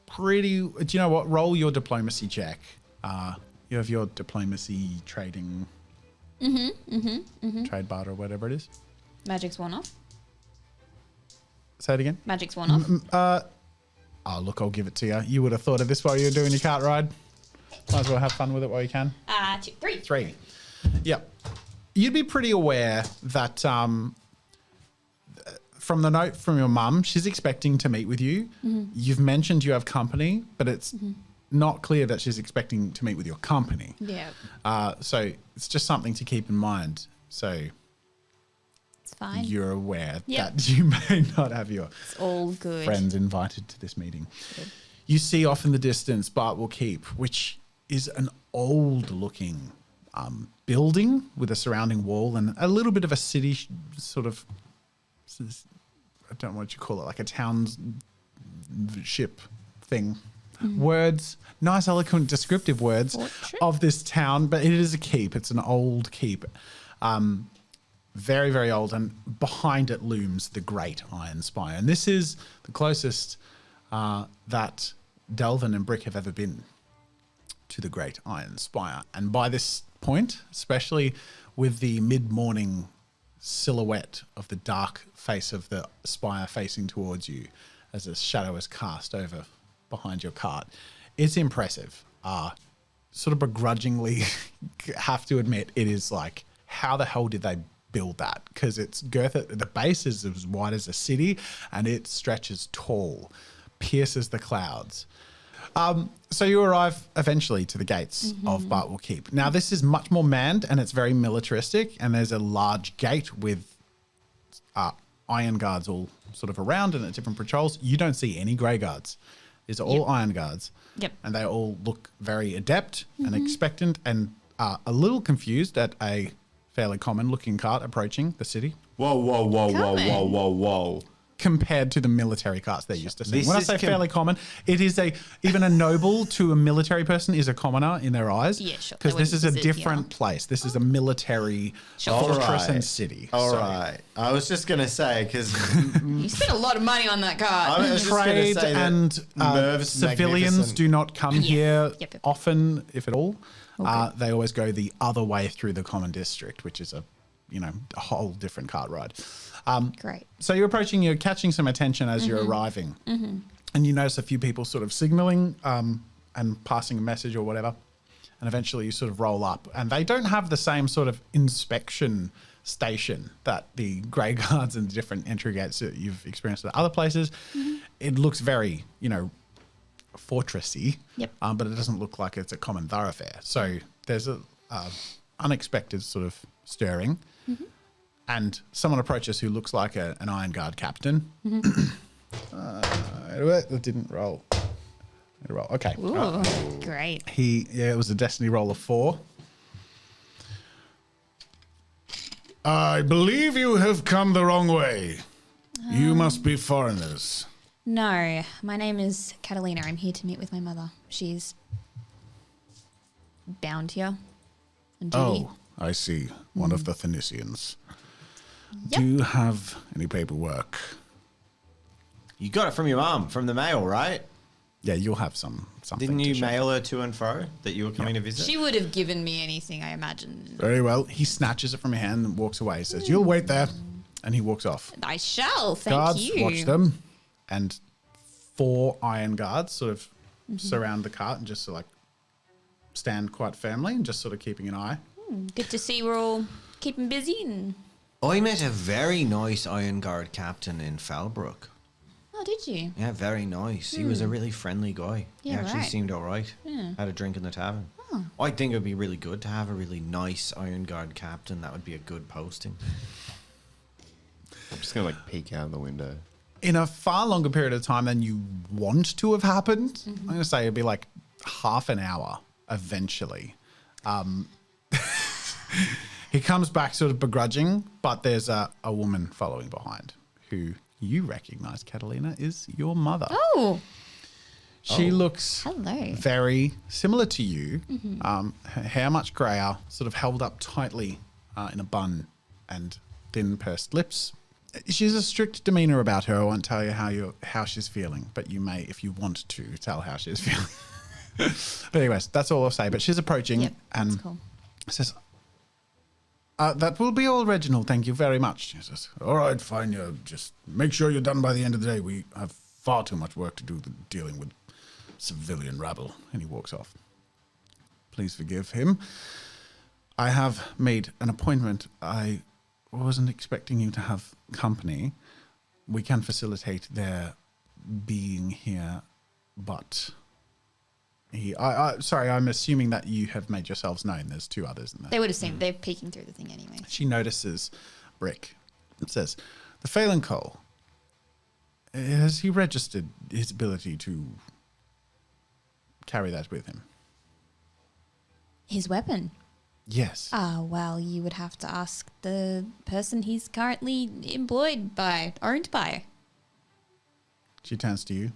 pretty. Do you know what? Roll your diplomacy check. You have your diplomacy trading, trade barter, or whatever it is. Magic's worn off. Say it again. Magic's worn off. Oh, look, I'll give it to you. You would have thought of this while you were doing your cart ride. Might as well have fun with it while you can. 2, 3. 3. Yep. You'd be pretty aware that from the note from your mum, she's expecting to meet with you. You've mentioned you have company, but it's not clear that she's expecting to meet with your company. Yeah, So it's just something to keep in mind. So it's fine. you're aware Yep. that you may not have your It's all good. friends invited to this meeting. You see off in the distance Bartwell Keep, which is an old-looking building with a surrounding wall and a little bit of a city sort of, I don't know what you call it, like a township thing. Words, nice, eloquent, descriptive words Fortress? of this town, but it is a keep. It's an old keep. Very, very old, and behind it looms the Great Iron Spire. And this is the closest that Delvin and Brick have ever been to the Great Iron Spire. And by this point, especially with the mid-morning silhouette of the dark face of the spire facing towards you as a shadow is cast over behind your cart, it's impressive. Sort of begrudgingly have to admit, it is like, how the hell did they build that because its girth at the base is as wide as a city and it stretches tall, pierces the clouds. So you arrive eventually to the gates of Bartwell Keep. Now, this is much more manned and it's very militaristic, and there's a large gate with iron guards all sort of around and at different patrols. You don't see any grey guards. These are all iron guards. Yep. And they all look very adept and expectant and a little confused at a fairly common looking cart approaching the city Whoa, whoa, whoa, whoa, Common. whoa, whoa, whoa. compared to the military carts they're used to seeing. This When I is say fairly common, it is even a noble to a military person is a commoner in their eyes. Yeah, sure. Because They this is a wouldn't visit different here. place. This is a military Sure. fortress Alright. and city. All So right. I was just going to say, because You spent a lot of money on that card. I was just going to Trade say that and Merv's civilians magnificent. do not come here Yep. often, if at all. They always go the other way through the common district, which is a whole different cart ride. Great. So you're approaching, you're catching some attention as you're arriving. And you notice a few people sort of signaling and passing a message or whatever. And eventually you sort of roll up. And they don't have the same sort of inspection station that the grey guards and the different entry gates that you've experienced at other places. It looks very, fortressy. Yep. But it doesn't look like it's a common thoroughfare. So there's a unexpected sort of stirring. And someone approaches who looks like an Iron Guard captain. It didn't roll. It roll. Okay. Ooh, great. It was a destiny roll of 4. I believe you have come the wrong way. You must be foreigners. No, my name is Catalina. I'm here to meet with my mother. She's bound here on duty. Oh, I see. One of the Thanisians. Yep. Do you have any paperwork? You got it from your mum, from the mail, right? Yeah, you'll have something. Didn't to you show. mail her to and fro that you were coming to visit? She would have given me anything, I imagine. Very well. He snatches it from your hand and walks away. He says, "You'll wait there," and he walks off. I shall, thank Guards you. watch them, and 4 iron guards sort of surround the cart and just sort of like stand quite firmly and just sort of keeping an eye. Good to see we're all keeping busy. And I met a very nice Iron Guard captain in Falbrook. oh, did you? Yeah, very nice. He was a really friendly guy. Yeah, he actually right. seemed all right. Yeah. Had a drink in the tavern. I think it would be really good to have a really nice Iron Guard captain. That would be a good posting. I'm just gonna like peek out the window. In a far longer period of time than you want to have happened, I'm going to say it'd be like half an hour eventually. He comes back sort of begrudging, but there's a woman following behind who you recognize, Catalina, is your mother. Oh, She looks hello. very similar to you. Her hair much grayer, sort of held up tightly in a bun and thin pursed lips. She's a strict demeanor about her. I won't tell you how she's feeling, but you may, if you want to, tell how she's feeling. But anyways, that's all I'll say. But she's approaching Yep, and that's cool. says, "That will be all, Reginald. Thank you very much." She says, "All right, fine. Just make sure you're done by the end of the day. We have far too much work to do dealing with civilian rabble." And he walks off. Please forgive him. I have made an appointment. I wasn't expecting you to have company. We can facilitate their being here, but sorry, I'm assuming that you have made yourselves known. There's 2 others in there. They would have seen. They're peeking through the thing anyway. She notices Brick. It says, "The Phelan Cole, has he registered his ability to carry that with him?" His weapon. Yes. Well, you would have to ask the person he's currently employed by, owned by. She turns to you.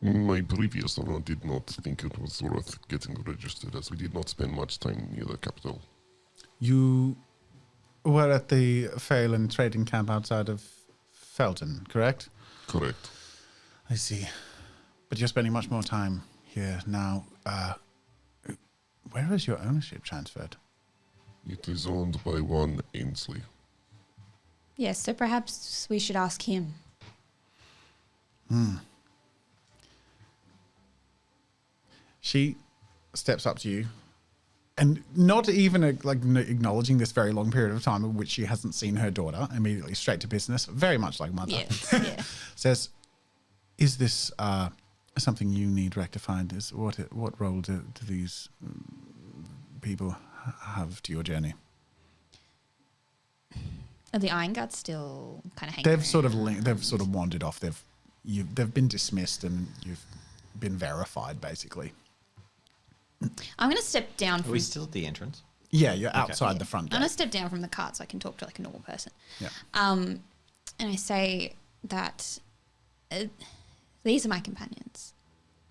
My previous owner did not think it was worth getting registered, as we did not spend much time near the capital. You were at the Phelan trading camp outside of Felton, correct? Correct. I see. But you're spending much more time here now. Where is your ownership transferred? It is owned by one Ainsley. Yes, so perhaps we should ask him. She steps up to you. and not even acknowledging this very long period of time in which she hasn't seen her daughter, immediately straight to business, very much like mother. Yeah. Says, "Is this something you need rectified? Is what role do these people have to your journey?" Are the Iron Guards still kind of hanging They've around? they've sort of wandered off. They've been dismissed and you've been verified, basically. I'm going to step down Are from... we still at the entrance? Yeah, you're outside the front I'm going to gate. step down from the cart so I can talk to like a normal person. Yeah. And I say that these are my companions,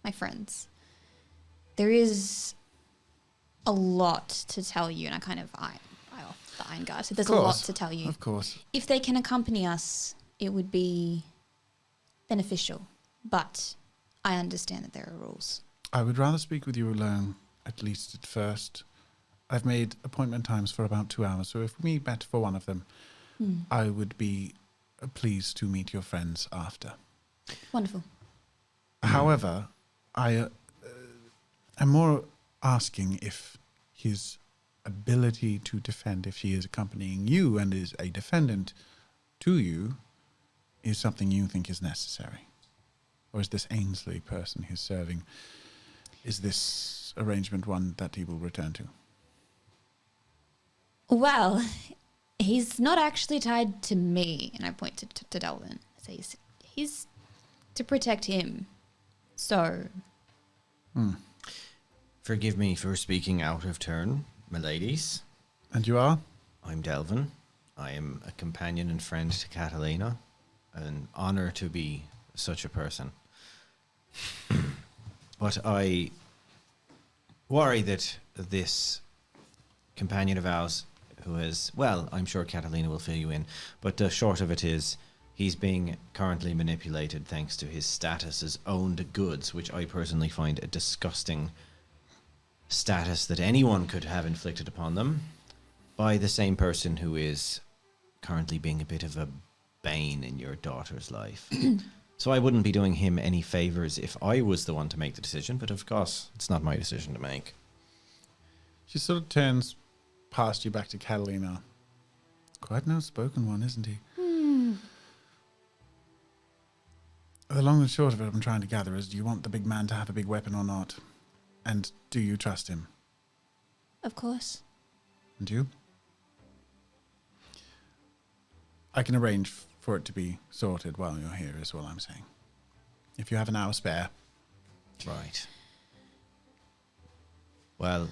my friends. There is a lot to tell you, and I kind of eye off the Iron Guard. So there's a lot to tell you. Of course. If they can accompany us, it would be beneficial. But I understand that there are rules. I would rather speak with you alone, at least at first. I've made appointment times for about 2 hours, so if we met for one of them, I would be pleased to meet your friends after. Wonderful. However, I am more asking if his ability to defend, if he is accompanying you and is a defendant to you, is something you think is necessary. Or is this Ainsley person who's serving, is this arrangement one that he will return to? Well, he's not actually tied to me, and I point to Delvin. I say he's to protect him. So, Forgive me for speaking out of turn, my ladies. And you are? I'm Delvin. I am a companion and friend to Catalina. An honor to be such a person. But I worry that this companion of ours who is, well, I'm sure Catalina will fill you in, but the short of it is he's being currently manipulated thanks to his status as owned goods, which I personally find a disgusting status that anyone could have inflicted upon them by the same person who is currently being a bit of a bane in your daughter's life. So I wouldn't be doing him any favors if I was the one to make the decision, but of course, it's not my decision to make. She sort of turns past you back to Catalina. Quite an outspoken one, isn't he? The long and short of it, I'm trying to gather is, do you want the big man to have a big weapon or not? And do you trust him? of course. And you? I can arrange for it to be sorted while you're here, is what I'm saying. If you have an hour spare. Right. Well,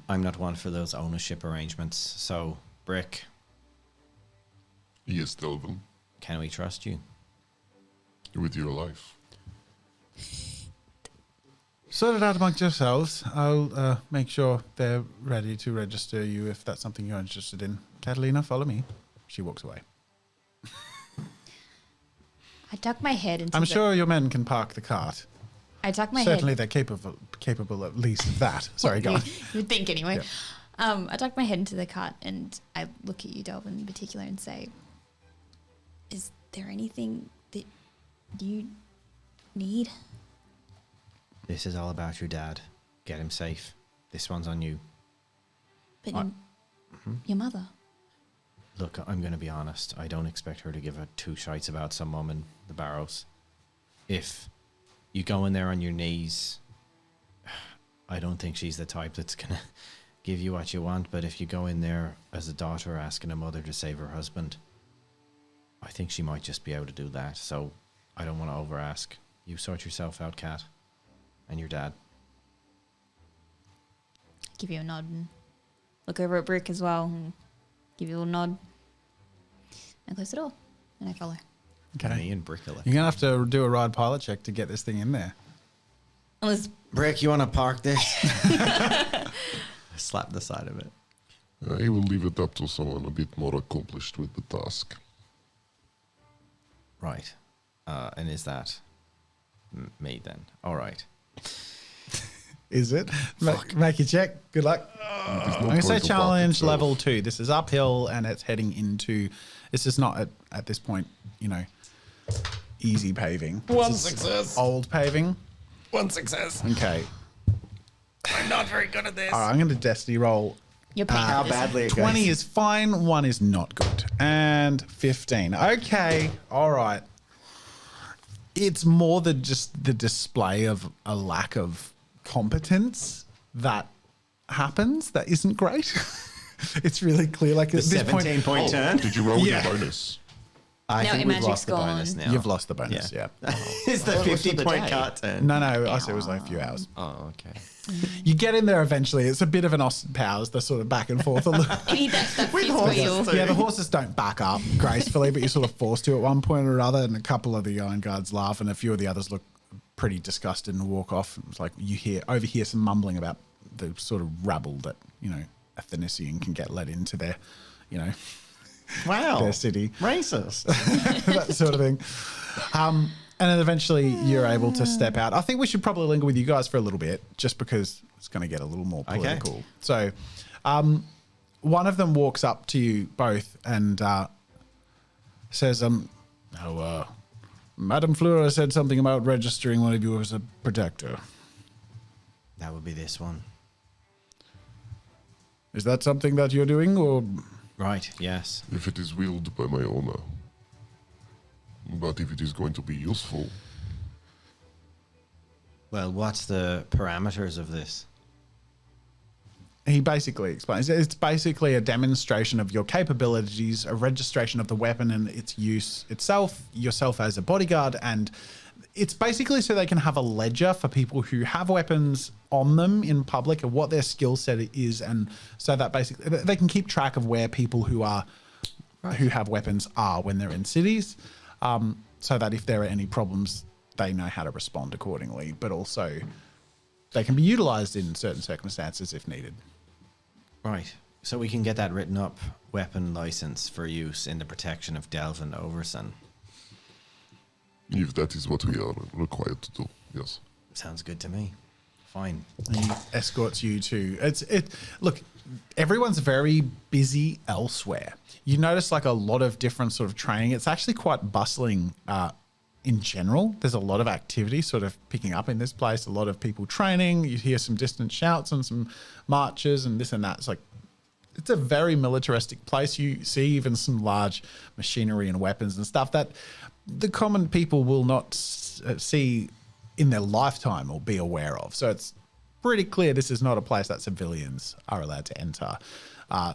I'm not one for those ownership arrangements, so, Brick, Yes, Delvin. can we trust you? With your life. Sort it out amongst yourselves. I'll make sure they're ready to register you if that's something you're interested in. Catalina, follow me. She walks away. I tuck my head into I'm the... sure your men can park the cart. I tuck my Certainly head... they're capable at least of that. Sorry, go on. You would think anyway. Yeah. I tuck my head into the cart and I look at you, Delvin, in particular, and say, is there anything that you need? This is all about your dad. Get him safe. This one's on you. But Mm-hmm. your mother. Look, I'm going to be honest. I don't expect her to give a two shites about some mum in the barrows. If you go in there on your knees, I don't think she's the type that's going to give you what you want. But if you go in there as a daughter asking a mother to save her husband, I think she might just be able to do that. So I don't want to over ask. You sort yourself out, Kat. And your dad. Give you a nod and look over at Brick as well and give you a little nod. And close the door. And I follow. Okay. Me and Brick. You're going to have to do a ride pilot check to get this thing in there. Unless Brick, you want to park this? Slap the side of it. I will leave it up to someone a bit more accomplished with the task. Right. And is that me then? All right. Is it? Make your check. Good luck. I'm going to say challenge level 2. This is uphill and it's heading into... This is not at this point, easy paving. One This is success. Old paving. One success. Okay. I'm not very good at this. All right, I'm going to destiny roll. You're paying How for this. badly it 20 goes. is fine, 1 is not good. And 15. Okay, all right. It's more than just the display of a lack of competence that happens that isn't great. It's really clear. Like The at this point, 17-point turn. Did you roll Yeah. your bonus? I No, think your we've magic's lost the bonus gone. now. you've lost the bonus. Yeah. It's the Well, what's the 50-point day? cart turn. No, I said it was like a few hours. Oh, okay. You get in there eventually. It's a bit of an Austin Powers. They're sort of back and forth a little. You need that fifth horses wheel. too. Yeah, the horses don't back up gracefully, but you're sort of forced to at one point or other. And a couple of the Iron Guards laugh, and a few of the others look pretty disgusted and walk off. It's like you overhear some mumbling about the sort of rabble that a Thanisian can get let into their, Wow. their city, Racist. that sort of thing. And then eventually you're able to step out. I think we should probably linger with you guys for a little bit, just because it's going to get a little more political. So, one of them walks up to you both and says, Madame Fleur said something about registering one of you as a protector. That would be this one. Is that something that you're doing, or Right, yes. If it is willed by my owner. But if it is going to be useful, Well, what's the parameters of this? he basically explains it's basically a demonstration of your capabilities, a registration of the weapon and its use itself, yourself as a bodyguard, and it's basically so they can have a ledger for people who have weapons on them in public and what their skill set is, and so that basically they can keep track of where people who have weapons are when they're in cities, so that if there are any problems, they know how to respond accordingly, but also they can be utilized in certain circumstances if needed. Right. So we can get that written up weapon license for use in the protection of Delvin Overson. if that is what we are required to do, yes. Sounds good to me. Fine. He escorts you to look, everyone's very busy elsewhere. You notice like a lot of different sort of training. It's actually quite bustling in general. There's a lot of activity sort of picking up in this place, a lot of people training. You hear some distant shouts and some marches and this and that. It's a very militaristic place. You see even some large machinery and weapons and stuff that the common people will not see in their lifetime or be aware of. So it's pretty clear this is not a place that civilians are allowed to enter.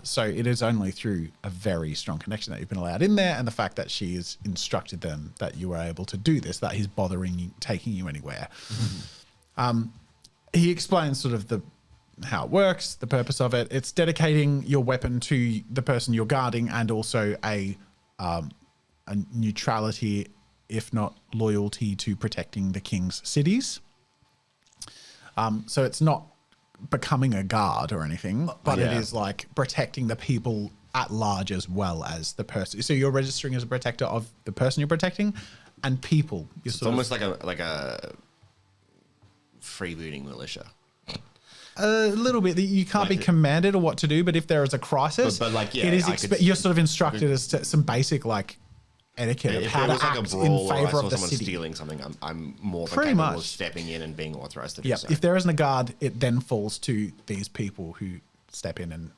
So it is only through a very strong connection that you've been allowed in there, and the fact that she has instructed them that you were able to do this, that he's bothering you, taking you anywhere. Mm-hmm. He explains sort of how it works, the purpose of it. It's dedicating your weapon to the person you're guarding, and also a neutrality, if not loyalty, to protecting the king's cities. So it's not becoming a guard or anything, but it is like protecting the people at large as well as the person. So you're registering as a protector of the person you're protecting and people. It's almost like a freebooting militia. A little bit. You can't be commanded or what to do, but if there is a crisis, But like, yeah, it is I could- you're sort of instructed as to some basic like etiquette of If how there to was like a act brawl in or I favor saw of the someone city. stealing something, I'm more than Pretty capable of much. stepping in and being authorized to do Yep. so. If there isn't a guard, it then falls to these people who step in and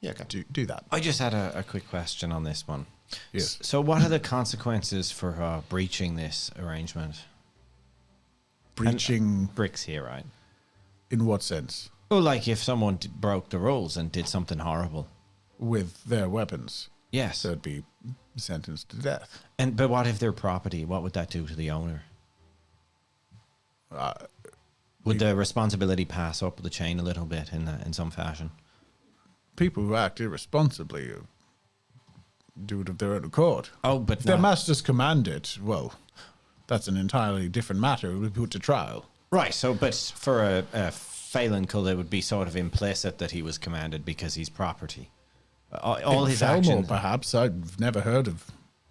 Yeah, okay. do that. I just had a quick question on this one. Yes. So what are the consequences for breaching this arrangement? Breaching Brick's here, right? in what sense? Well, like if someone broke the rules and did something horrible. With their weapons. Yes. So it'd be sentenced to death. But what if their property? What would that do to the owner? Would the responsibility pass up the chain a little bit in some fashion? People who act irresponsibly do it of their own accord. Oh, but If their not- masters command it, well, that's an entirely different matter. It would be put to trial. Right. So, but for a Phalancle, it would be sort of implicit that he was commanded because he's property. All his Felmore, actions. perhaps. I've never heard of.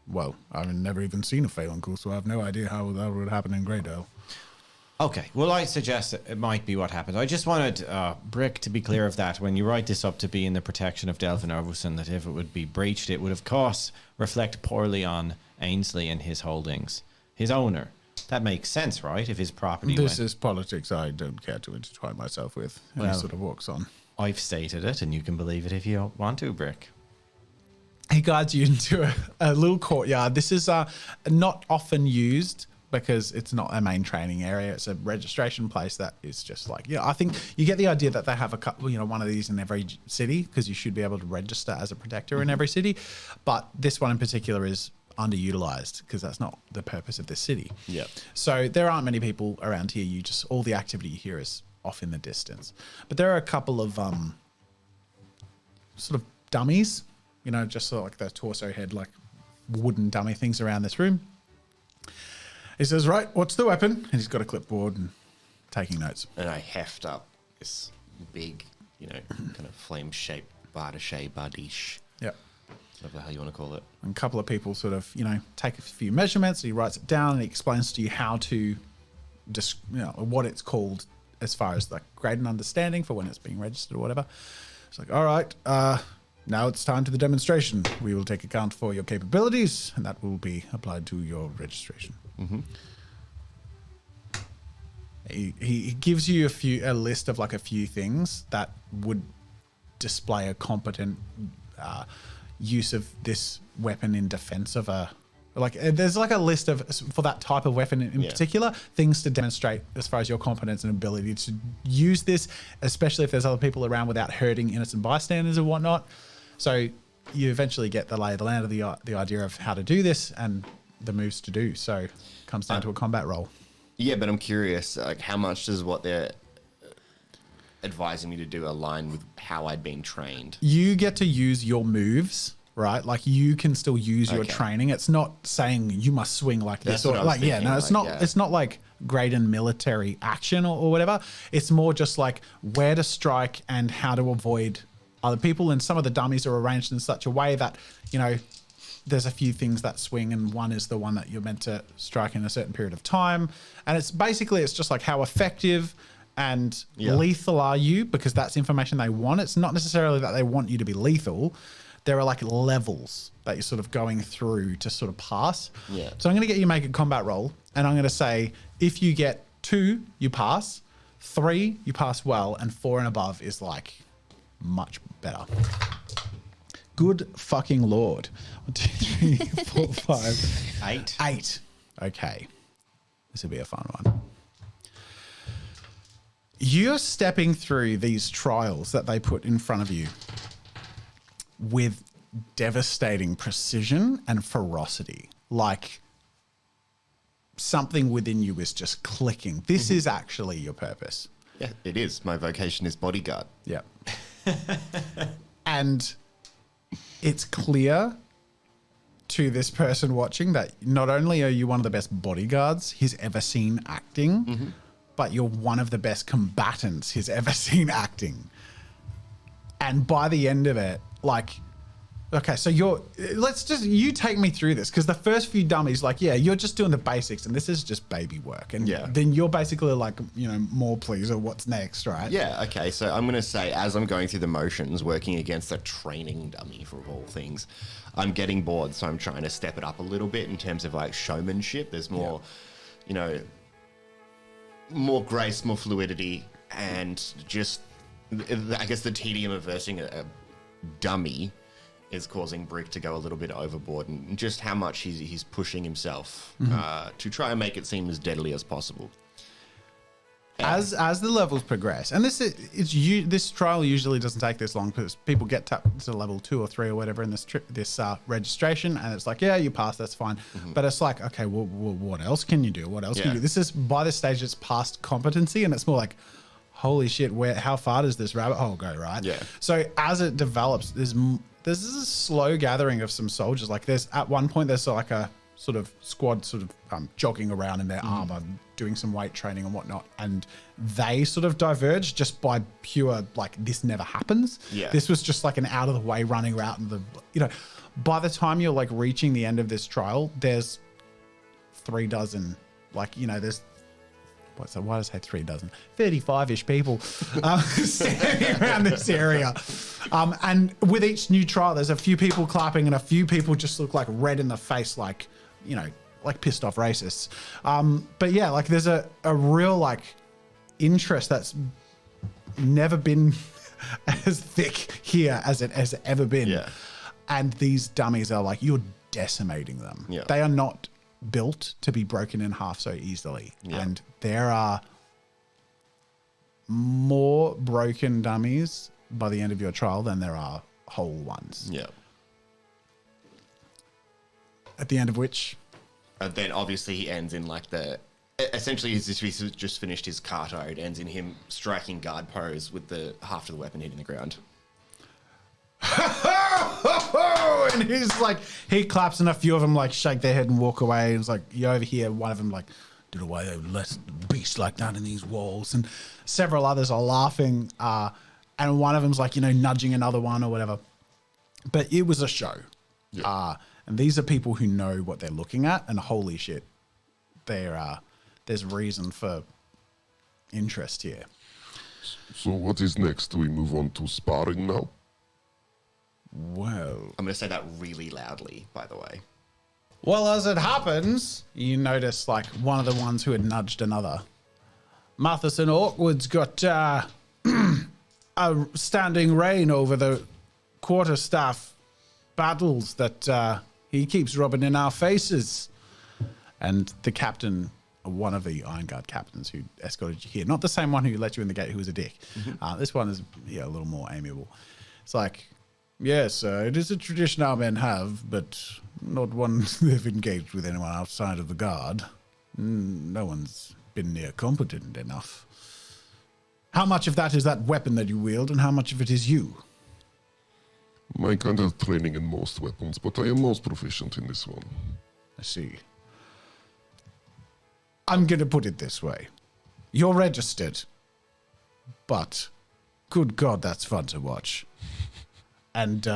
Well, I've never even seen a Phalancle, so I have no idea how that would happen in Greydale. Okay. Well, I suggest that it might be what happened. I just wanted Brick to be clear of that when you write this up to be in the protection of Delvin Overson, that if it would be breached, it would of course reflect poorly on Ainsley and his holdings, his owner. That makes sense, right? If his property This went. is politics I don't care to intertwine myself with. And he Well- sort of walks on. I've stated it, and you can believe it if you want to, Brick. He guides you into a little courtyard. This is not often used because it's not a main training area. It's a registration place that is just like, I think you get the idea that they have a couple, one of these in every city because you should be able to register as a protector in every city. But this one in particular is underutilized because that's not the purpose of this city. Yep. So there aren't many people around here. All the activity here is off in the distance. But there are a couple of sort of dummies, just sort of like the torso head, like wooden dummy things around this room. He says, right, what's the weapon? And he's got a clipboard and taking notes. And I heft up this big, kind of flame-shaped bardiche, Yep. whatever the hell you want to call it. And a couple of people sort of, take a few measurements. He writes it down and he explains to you how to, what it's called as far as like grade and understanding for when it's being registered or whatever. It's like, all right, now it's time to the demonstration. We will take account for your capabilities and that will be applied to your registration. Mm-hmm. He gives you a list of like a few things that would display a competent use of this weapon in defense of there's like a list of, for that type of weapon in particular, things to demonstrate as far as your competence and ability to use this, especially if there's other people around without hurting innocent bystanders and whatnot. So you eventually get the lay of the land of the idea of how to do this and the moves to do. So it comes down to a combat roll. Yeah, but I'm curious, like, how much does what they're advising me to do align with how I'd been trained? You get to use your moves, right? Like you can still use your Okay. training. It's not saying you must swing like That's this what or I was like, thinking, no, it's not, yeah. it's not like great in military action or whatever. It's more just like where to strike and how to avoid other people. And some of the dummies are arranged in such a way that, there's a few things that swing and one is the one that you're meant to strike in a certain period of time. And it's just like how effective and lethal are you, because that's information they want. It's not necessarily that they want you to be lethal. There are like levels that you're sort of going through to sort of pass. Yeah. So I'm going to get you to make a combat roll and I'm going to say, if you get 2, you pass, 3, you pass well, and 4 and above is like much better. Good fucking Lord. 1, 2, 3, 4, 5. 8. 8. Okay. This will be a fun one. You're stepping through these trials that they put in front of you with devastating precision and ferocity. Like something within you is just clicking. This is actually your purpose. Yeah, it is. My vocation is bodyguard. Yep. And it's clear to this person watching that not only are you one of the best bodyguards he's ever seen acting, but you're one of the best combatants he's ever seen acting. And by the end of it, like, okay, so you take me through this, because the first few dummies, like, yeah, you're just doing the basics and this is just baby work. And then you're basically like, more please or what's next, right? Yeah, okay. So I'm going to say, as I'm going through the motions, working against a training dummy for all things, I'm getting bored. So I'm trying to step it up a little bit in terms of like showmanship. There's more, more grace, more fluidity, and just, I guess the tedium of versing a dummy is causing Brick to go a little bit overboard, and just how much he's pushing himself to try and make it seem as deadly as possible. As the levels progress, and this trial usually doesn't take this long because people get to level 2 or 3 or whatever in this registration, and it's like, yeah, you pass, that's fine. But it's like, okay, well, what else can you do? What else can you do? This is, by this stage, it's past competency, and it's more like, holy shit, how far does this rabbit hole go, right? Yeah. So as it develops, there's a slow gathering of some soldiers. Like at one point, there's like a sort of squad sort of jogging around in their armor, doing some weight training and whatnot. And they sort of diverge just by pure, like, this never happens. Yeah. This was just like an out of the way running route. And by the time you're like reaching the end of this trial, there's 3 dozen, like, there's, why did I say 3 dozen? 35-ish people standing around this area. And with each new trial, there's a few people clapping and a few people just look like red in the face, like, like pissed off racists. But yeah, like there's a real like interest that's never been as thick here as it has ever been. Yeah. And these dummies are like, you're decimating them. Yeah. They are not built to be broken in half so easily. Yeah. And there are more broken dummies by the end of your trial than there are whole ones. Yeah. At the end of which, And then obviously he ends in like essentially he's just finished his kata. It ends in him striking guard pose with the half of the weapon hitting the ground. and he's like, he claps and a few of them like shake their head and walk away. And it's like, you overhear one of them like, did away they let beasts like that in these walls. And several others are laughing. And one of them's like, nudging another one or whatever. But it was a show. Yeah. And these are people who know what they're looking at. And holy shit, there's reason for interest here. So what is next? Do we move on to sparring now? Well, I'm going to say that really loudly, by the way. Well, as it happens, you notice like one of the ones who had nudged another. Matheson Awkward's got a standing reign over the quarterstaff battles that he keeps rubbing in our faces. And the captain, one of the Iron Guard captains who escorted you here, not the same one who let you in the gate who was a dick. This one is a little more amiable. It's like, yes, it is a tradition our men have, but not one they've engaged with anyone outside of the guard. No one's been near competent enough. How much of that is that weapon that you wield, and how much of it is you? My kind of training in most weapons, but I am most proficient in this one. I see. I'm going to put it this way. You're registered, but good God, that's fun to watch. And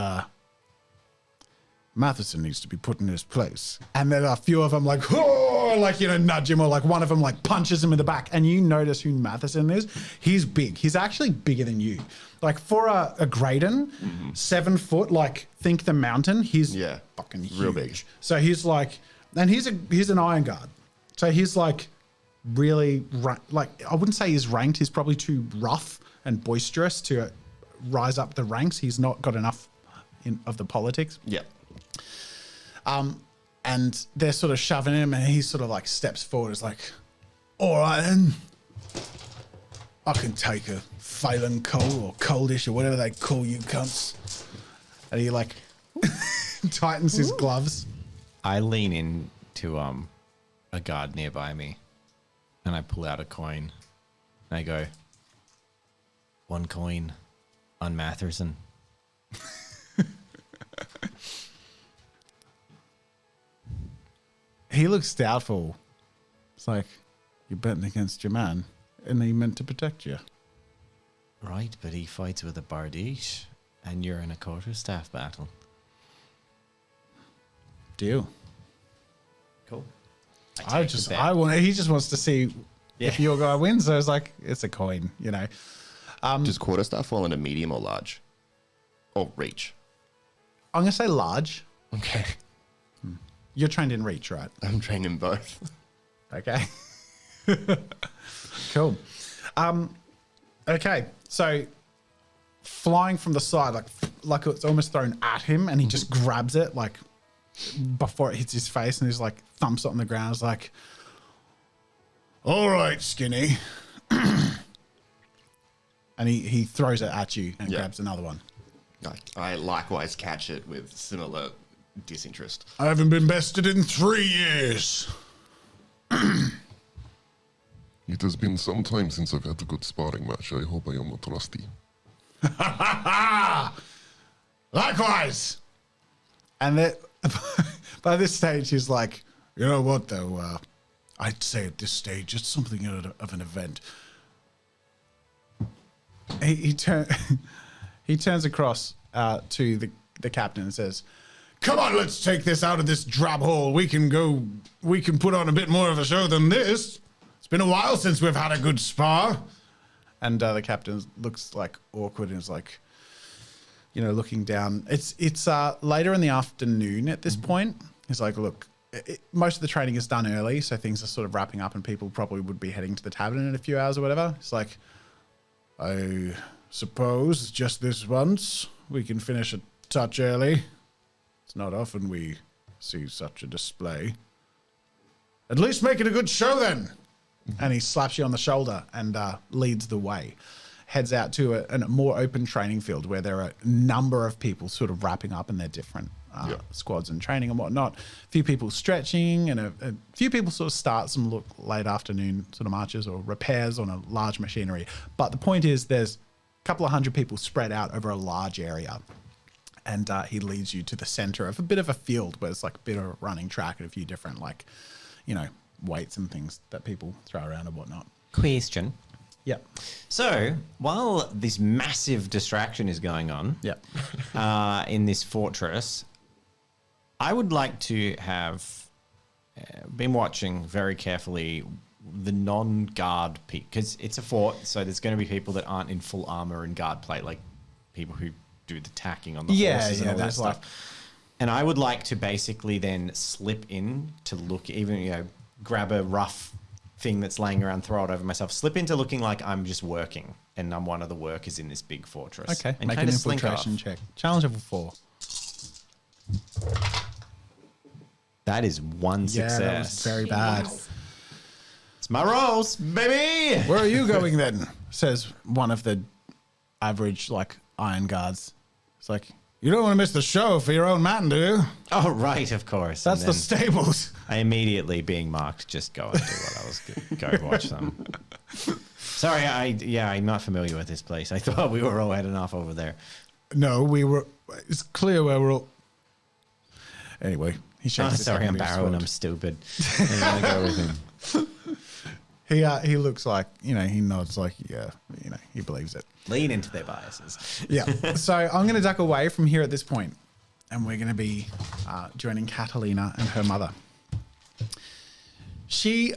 Matheson needs to be put in his place. And then a few of them like, oh, like, nudge him, or like one of them like punches him in the back. And you notice who Matheson is. He's big. He's actually bigger than you. Like for a Graydon, 7 foot, like think the mountain. He's fucking huge. Real big. So he's like, and he's an Iron Guard. So he's like really, like I wouldn't say he's ranked. He's probably too rough and boisterous to rise up the ranks. He's not got enough of the politics. Yeah. And they're sort of shoving him, and he sort of like steps forward. Is like, all right then, I can take a Phelan cold or coldish or whatever they call you cunts. And he like tightens his gloves. I lean into a guard nearby me, and I pull out a coin, and I go, 1 coin on Matheson. He looks doubtful. It's like, you're betting against your man, and he meant to protect you. Right, but he fights with a Bardiche, and you're in a quarterstaff battle. Deal. Cool. He just wants to see if your guy wins. So it's like, it's a coin, Does quarterstaff fall into medium or large? Or reach? I'm going to say large. Okay. You're trained in reach, right? I'm trained in both. Okay. Cool. Okay. So flying from the side, like it's almost thrown at him, and he just grabs it like before it hits his face, and he's like thumps it on the ground. He's like, all right, Skinny. And he throws it at you and grabs another one. I likewise catch it with similar disinterest. I haven't been bested in 3 years. It has been some time since I've had a good sparring match. I hope I am not rusty. Likewise. And that, by this stage, he's like, you know what, though? I'd say at this stage, it's something of an event. He turns across to the captain and says, come on, let's take this out of this drab hole. We can put on a bit more of a show than this. It's been a while since we've had a good spar. And the captain looks like awkward and is like, looking down. It's later in the afternoon at this point. He's like, look, most of the training is done early, so things are sort of wrapping up and people probably would be heading to the tavern in a few hours or whatever. It's like, I suppose just this once we can finish a touch early. It's not often we see such a display. At least make it a good show then. And he slaps you on the shoulder and leads the way. Heads out to a more open training field where there are a number of people sort of wrapping up in their different squads and training and whatnot. A few people stretching and a few people sort of start some late afternoon sort of marches or repairs on a large machinery. But the point is there's a couple of hundred people spread out over a large area. And he leads you to the center of a bit of a field where it's like a bit of a running track and a few different weights and things that people throw around and whatnot. Question. Yep. So, while this massive distraction is going on in this fortress, I would like to have been watching very carefully the non-guard people, because it's a fort, so there's going to be people that aren't in full armor and guard plate, like people who do the tacking on the horses and all that stuff. And I would like to basically then slip in to look, even, grab a rough thing that's laying around, throw it over myself, slip into looking like I'm just working and I'm one of the workers in this big fortress. Okay, and make an infiltration check. Challenge level 4. That is one success. Yeah, that was very bad. It's my rolls, baby! Where are you going then? Says one of the average, iron guards. It's like, you don't want to miss the show for your own man, do you? Oh, right, of course. That's the stables. I immediately, being marked, just go and do what I was go watch them. Sorry, I'm not familiar with this place. I thought we were all heading off over there. No, we were. It's clear where we're all. Anyway, he shakes his head. Sorry, I'm Barrow and I'm stupid. I'm going to go with him. He looks like, he nods like, he believes it. Lean into their biases. Yeah. So I'm going to duck away from here at this point, and we're going to be joining Catalina and her mother. She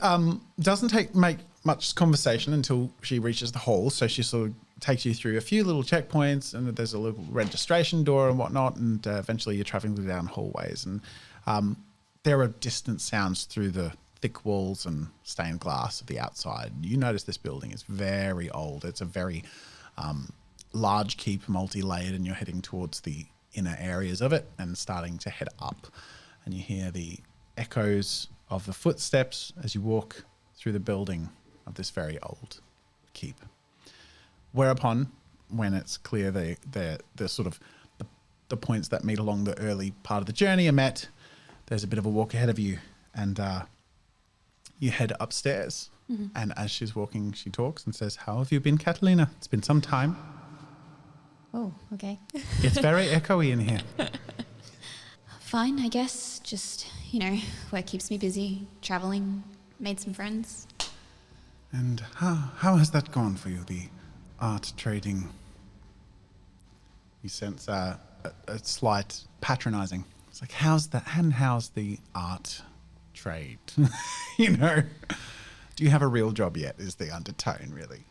doesn't make much conversation until she reaches the hall, so she sort of takes you through a few little checkpoints, and there's a little registration door and whatnot, and eventually you're traveling down hallways, and there are distant sounds through the thick walls and stained glass of the outside. You notice this building is very old. It's a very large keep, multi-layered, and you're heading towards the inner areas of it and starting to head up. And you hear the echoes of the footsteps as you walk through the building of this very old keep. Whereupon, when it's clear the sort of the points that meet along the early part of the journey are met, there's a bit of a walk ahead of you, and you head upstairs. Mm-hmm. And as she's walking, she talks and says, "How have you been, Catalina? It's been some time." Oh, okay. It's very echoey in here. Fine, I guess. Just, work keeps me busy, traveling, made some friends. And how has that gone for you, the art trading? You sense a slight patronizing. It's like, how's the art trade? Do you have a real job yet, is the undertone, really.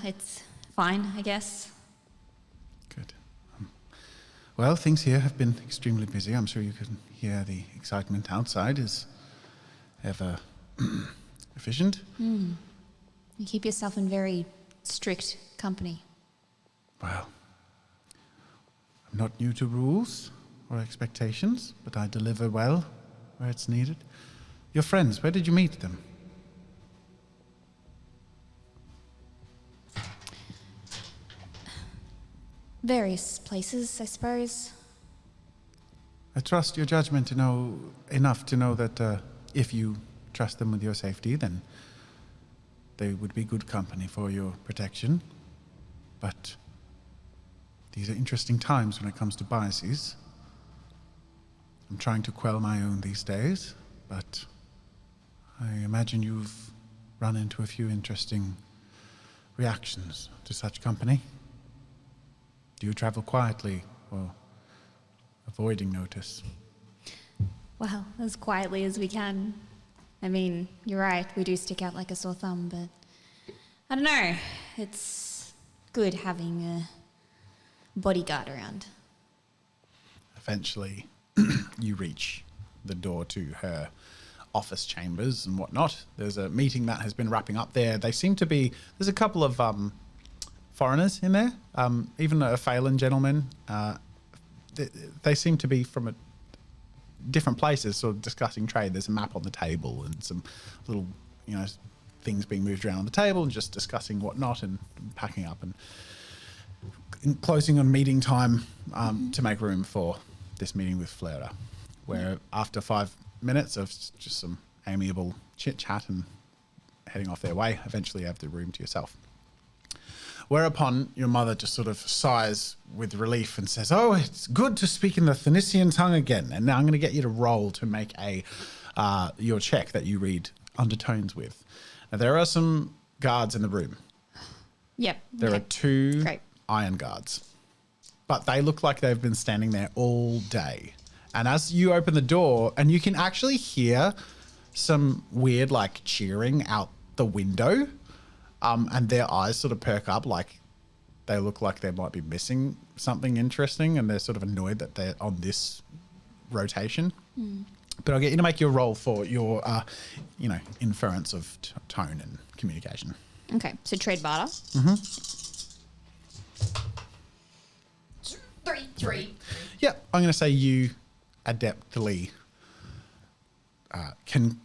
It's fine, I guess. Good. Well, things here have been extremely busy. I'm sure you can hear the excitement outside is ever efficient. You keep yourself in very strict company. Well, I'm not new to rules or expectations, but I deliver well where it's needed. Your friends, where did you meet them? Various places, I suppose. I trust your judgment to know enough to know that if you trust them with your safety, then they would be good company for your protection. But these are interesting times when it comes to biases. I'm trying to quell my own these days, but I imagine you've run into a few interesting reactions to such company. Do you travel quietly or avoiding notice? Well, as quietly as we can. I mean, you're right, we do stick out like a sore thumb, but I don't know. It's good having a bodyguard around. Eventually, you reach the door to her office chambers and whatnot. There's a meeting that has been wrapping up there. They seem to be, there's a couple of foreigners in there, even a Phelan gentleman. They seem to be from different places, sort of discussing trade. There's a map on the table and some little, things being moved around on the table and just discussing whatnot and packing up and closing on meeting time to make room for this meeting with Fleur, where after 5 minutes of just some amiable chit-chat and heading off their way, eventually you have the room to yourself. Whereupon your mother just sort of sighs with relief and says, "Oh, it's good to speak in the Phoenician tongue again. And now I'm going to get you to roll to make your check that you read undertones with." Now, there are some guards in the room. Yep. There are 2 Great. iron guards. But they look like they've been standing there all day. And as you open the door, and you can actually hear some weird, cheering out the window. And their eyes sort of perk up, like they look like they might be missing something interesting, and they're sort of annoyed that they're on this rotation. But I'll get you to make your roll for your, inference of tone and communication. Okay, so trade barter. Three. Yeah, I'm going to say you adeptly can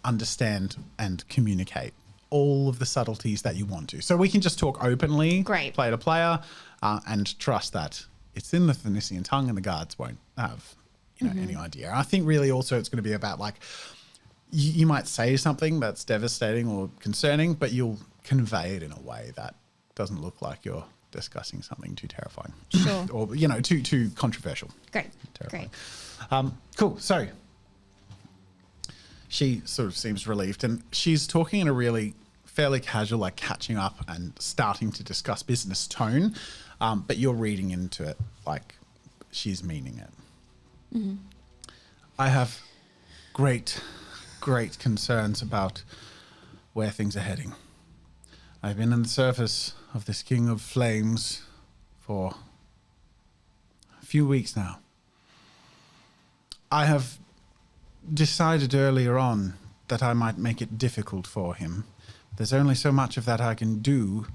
understand and communicate all of the subtleties that you want to. So we can just talk openly, Great. player to player, and trust that it's in the Phoenician tongue and the guards won't have any idea. I think really also it's going to be about you might say something that's devastating or concerning, but you'll convey it in a way that doesn't look like you're discussing something too terrifying. Sure. Or, too controversial. Great. Terrifying. Great. Cool. So she sort of seems relieved, and she's talking in a really fairly casual, catching up and starting to discuss business tone, but you're reading into it like she's meaning it. I have great concerns about where things are heading. I've been in the service of this King of Flames for a few weeks now. I have decided earlier on that I might make it difficult for him. There's only so much of that I can do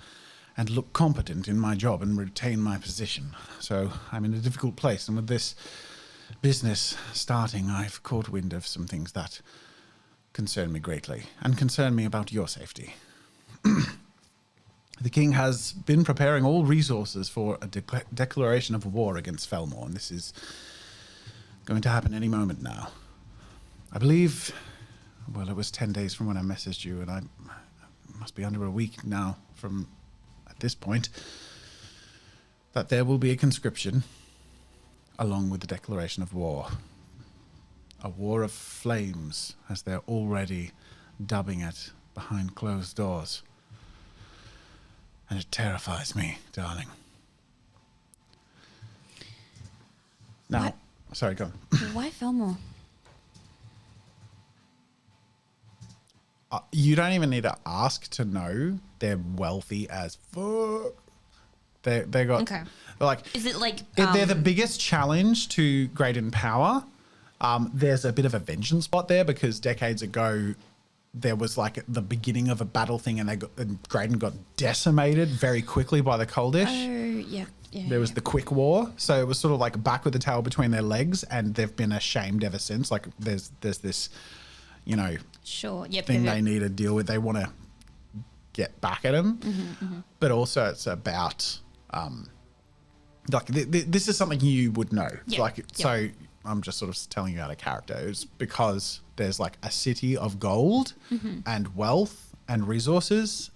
and look competent in my job and retain my position. So I'm in a difficult place. And with this business starting, I've caught wind of some things that concern me greatly and concern me about your safety. The king has been preparing all resources for a declaration of war against Felmore, and this is going to happen any moment now. I believe, it was 10 days from when I messaged you, and I must be under a week now from at this point, that there will be a conscription along with the declaration of war. A war of flames, as they're already dubbing it behind closed doors. And it terrifies me, darling. Now, What? sorry, go on. Why Felmore? You don't even need to ask to know. They're wealthy as fuck. They got Okay. Is it they're the biggest challenge to Great in Power. There's a bit of a vengeance spot there because decades ago there was the beginning of a battle thing, and Graydon got decimated very quickly by the Coldish. Oh, yeah. There was the quick war, so it was sort of back with the tail between their legs, and they've been ashamed ever since. There's this, Sure. Yep. thing they need to deal with. They want to get back at him, but also it's about this is something you would know. Yep. So I'm just sort of telling you out of character. It's because there's a city of gold and wealth and resources,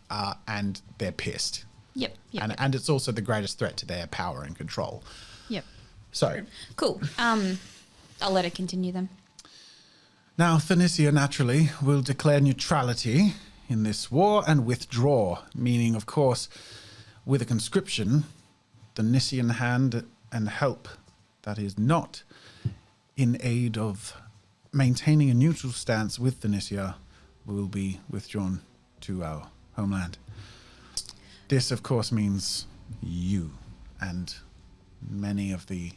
and they're pissed. Yep. And it's also the greatest threat to their power and control. Yep. So Cool. I'll let her continue then. now Phoenicia naturally will declare neutrality in this war and withdraw, meaning, of course, with a conscription, the Nician hand and help that is not in aid of maintaining a neutral stance with Phoenicia will be withdrawn to our homeland. This, of course, means you and many of the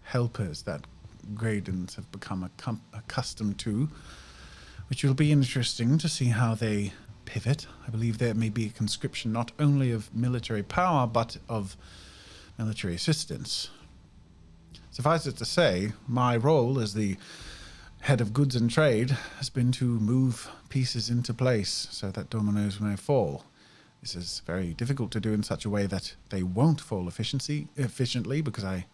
helpers that Graydens have become accustomed to, which will be interesting to see how they pivot. I believe there may be a conscription not only of military power, but of military assistance. Suffice it to say, my role as the head of goods and trade has been to move pieces into place so that dominoes may fall. This is very difficult to do in such a way that they won't fall efficiently, because I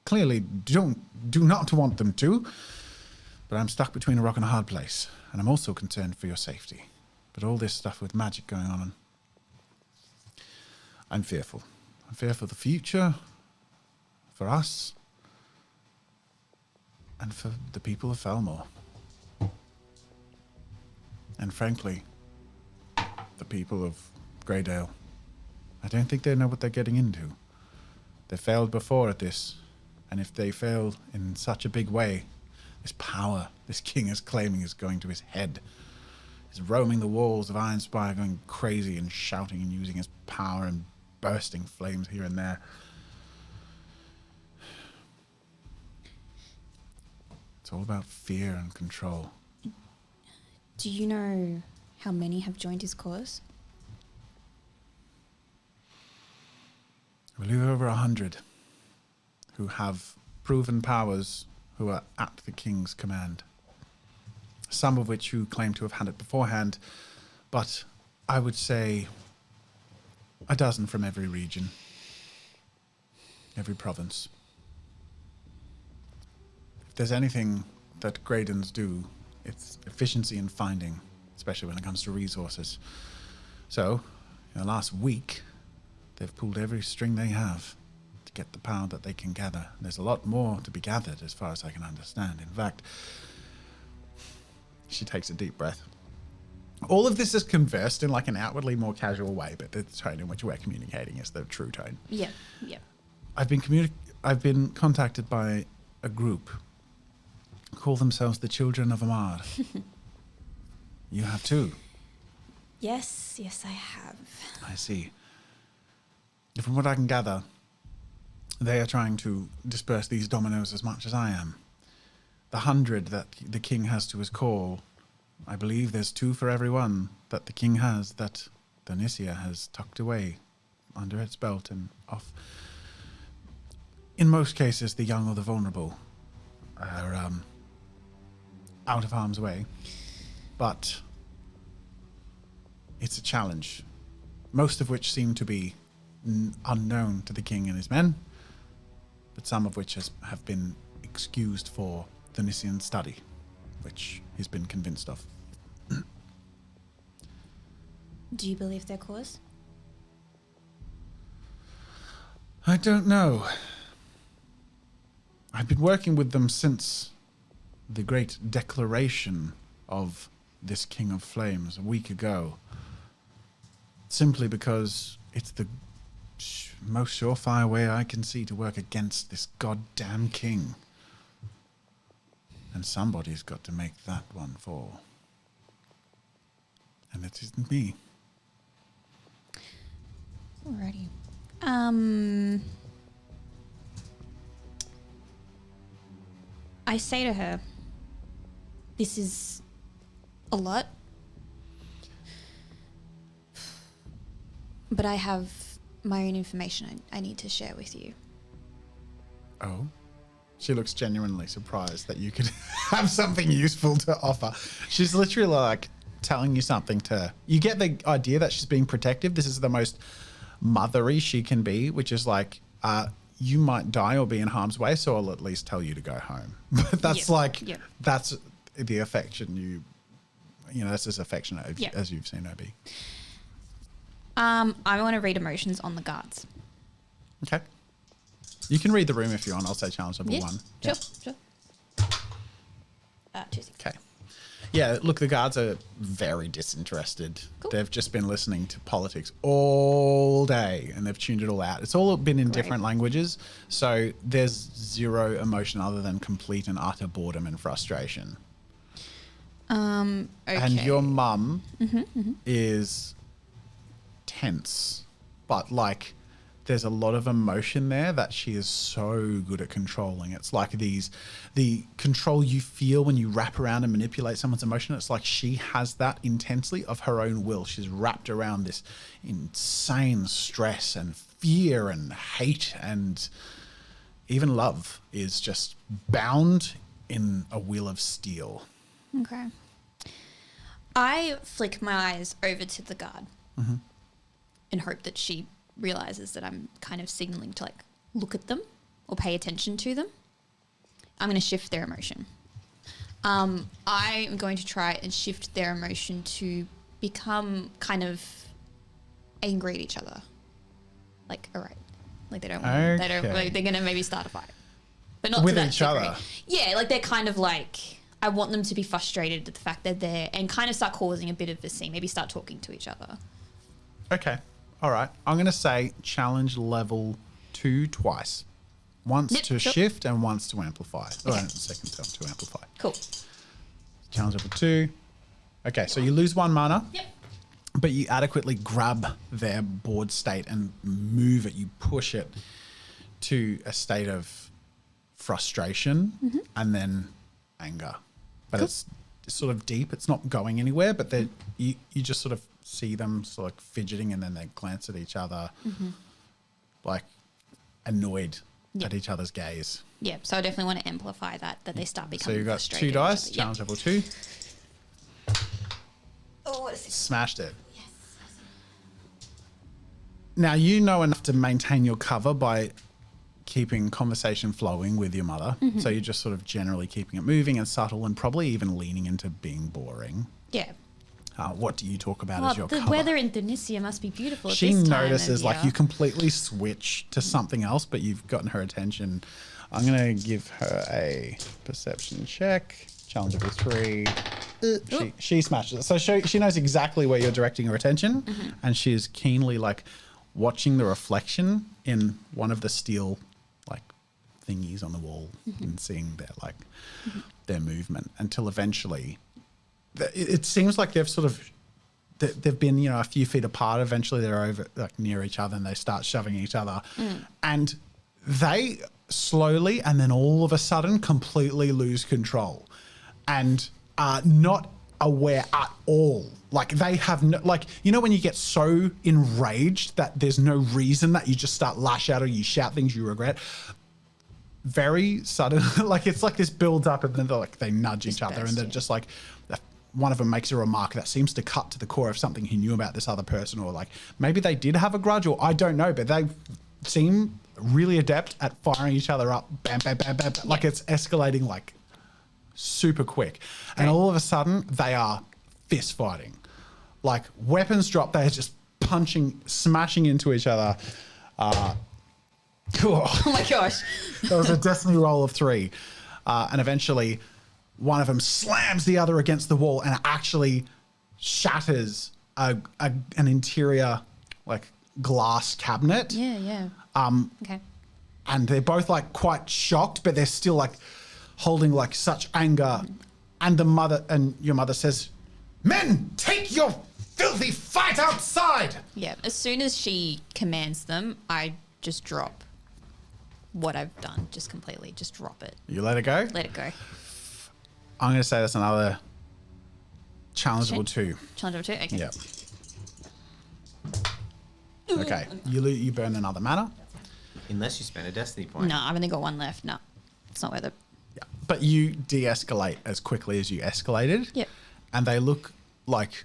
clearly do not want them to. But I'm stuck between a rock and a hard place, and I'm also concerned for your safety. But all this stuff with magic going on, and I'm fearful. I'm fearful for the future, for us, and for the people of Felmore. And frankly, the people of Greydale. I don't think they know what they're getting into. They failed before at this, and if they fail in such a big way, this power this king is claiming is going to his head. He's roaming the walls of IRONSPIRE, going crazy and shouting and using his power and bursting flames here and there. It's all about fear and control. Do you know how many have joined his cause? I believe over 100 who have proven powers, who are at the king's command. Some of which who claim to have had it beforehand, but I would say a dozen from every region, every province. If there's anything that Graydens do, it's efficiency in finding, especially when it comes to resources. So, in the last week, they've pulled every string they have to get the power that they can gather. There's a lot more to be gathered as far as I can understand. In fact, she takes a deep breath. All of this is conversed in like an outwardly more casual way, but the tone in which we're communicating is the true tone. Yeah, yeah. I've been contacted by a group who call themselves the Children of Amar. You have too. Yes, I have. I see. From what I can gather, they are trying to disperse these dominoes as much as I am. The 100 that the king has to his call, I believe there's 2 for every one that the king has that Thunisia has tucked away under its belt and off. In most cases, the young or the vulnerable are out of harm's way, but it's a challenge, most of which seem to be unknown to the king and his men, but some of which have been excused for Thunisian study, which he's been convinced of. Do you believe their cause? I don't know. I've been working with them since the great declaration of this King of Flames a week ago, simply because it's the most surefire way I can see to work against this goddamn king. And somebody's got to make that one fall. And it isn't me. Alrighty. I say to her, this is a lot, but I have my own information I need to share with you. Oh? She looks genuinely surprised that you could have something useful to offer. She's literally like telling you something to... You get the idea that she's being protective. This is the most mothery she can be, which is like, you might die or be in harm's way, so I'll at least tell you to go home. But that's that's the affection that's as affectionate as you've seen her be. I want to read emotions on the guards. Okay. You can read the room if you want. I'll say challenge level 1. Sure. 2 6. Okay. Yeah, look, the guards are very disinterested. Cool. They've just been listening to politics all day and they've tuned it all out. It's all been in different languages, so there's zero emotion other than complete and utter boredom and frustration. Okay. And your mum is tense, but like there's a lot of emotion there that she is so good at controlling. It's like the control you feel when you wrap around and manipulate someone's emotion. It's like she has that intensely of her own will. She's wrapped around this insane stress and fear and hate, and even love is just bound in a wheel of steel. Okay. I flick my eyes over to the guard and hope that she realizes that I'm kind of signaling to like look at them or pay attention to them. I'm going to shift their emotion. I'm going to try and shift their emotion to become kind of angry at each other. Like, all right, like they don't, like they're going to maybe start a fight, but not with to that each degree. other. Yeah, like they're kind of like, I want them to be frustrated at the fact that they're there and kind of start causing a bit of a scene. Maybe start talking to each other. Okay. All right. I'm going to say challenge level 2 twice. Once to shift and once to amplify. Okay. Oh, second time to amplify. Cool. Challenge level 2. Okay, so you lose 1 mana. Yep. But you adequately grab their board state and move it. You push it to a state of frustration and then anger. But it's sort of deep. It's not going anywhere, but you just sort of see them sort of fidgeting, and then they glance at each other like annoyed at each other's gaze. Yeah, so I definitely want to amplify that they start becoming So you've got frustrated 2 dice, at each challenge other. level 2. Oh, what is this? Smashed it. Yes. Now, you know enough to maintain your cover by keeping conversation flowing with your mother. So you're just sort of generally keeping it moving and subtle, and probably even leaning into being boring. Yeah. What do you talk about Well, as your the cover? weather in Tunisia must be beautiful. She at this time notices of like year. you completely switch to something else, but you've gotten her attention. I'm going to give her a perception check. Challenge level 3. She smashes it. So she knows exactly where you're directing her attention, and she is keenly like watching the reflection in one of the steel like thingies on the wall and seeing their like their movement until eventually it seems like they've sort of they've been, a few feet apart. Eventually they're over like near each other and they start shoving each other, and they slowly and then all of a sudden completely lose control and are not aware at all. Like they have no, like, when you get so enraged that there's no reason that you just start lash out or you shout things you regret. Very sudden, like it's like this builds up and then they nudge each other and they're just like, one of them makes a remark that seems to cut to the core of something he knew about this other person, or like maybe they did have a grudge, or I don't know, but they seem really adept at firing each other up. Bam, bam, bam, bam, bam. Like it's escalating like super quick. And all of a sudden they are fist fighting. Like weapons drop, they're just punching, smashing into each other. Cool. Oh my gosh. That was a destiny roll of 3. And eventually one of them slams the other against the wall and actually shatters an interior like glass cabinet. Yeah. Okay. And they're both like quite shocked, but they're still like holding like such anger. And your mother says, "Men, take your filthy fight outside." Yeah. As soon as she commands them, I just drop what I've done. Just completely. Just drop it. You let it go? Let it go. I'm going to say that's another challengeable 2. Challenge number 2? Okay. Yeah. Okay. You burn another mana. Unless you spend a destiny point. No, I've only got 1 left. No, it's not worth it. Yeah. But you de-escalate as quickly as you escalated. Yep. And they look like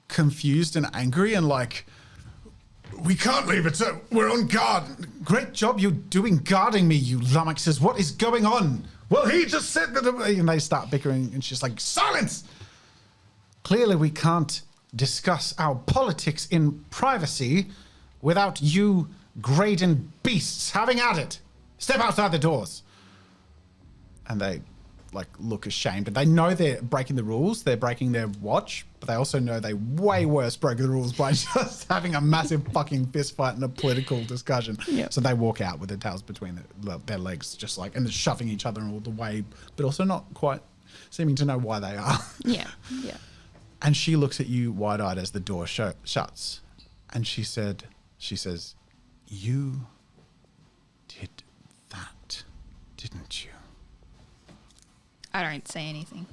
confused and angry and like, "We can't leave it. We're on guard. Great job you're doing guarding me, you lummoxes. What is going on?" "Well, he just said that." And they start bickering and she's like, "Silence! Clearly we can't discuss our politics in privacy without you Graydon beasts having at it. Step outside the doors." And they like look ashamed, and they know they're breaking the rules. They're breaking their watch, but they also know they way worse broke the rules by just having a massive fucking fist fight and a political discussion. Yep. So they walk out with their tails between their legs, just like, and they're shoving each other all the way, but also not quite seeming to know why they are. Yeah. And she looks at you wide-eyed as the door shuts, and she said, She says, "You did that, didn't you?" I don't say anything.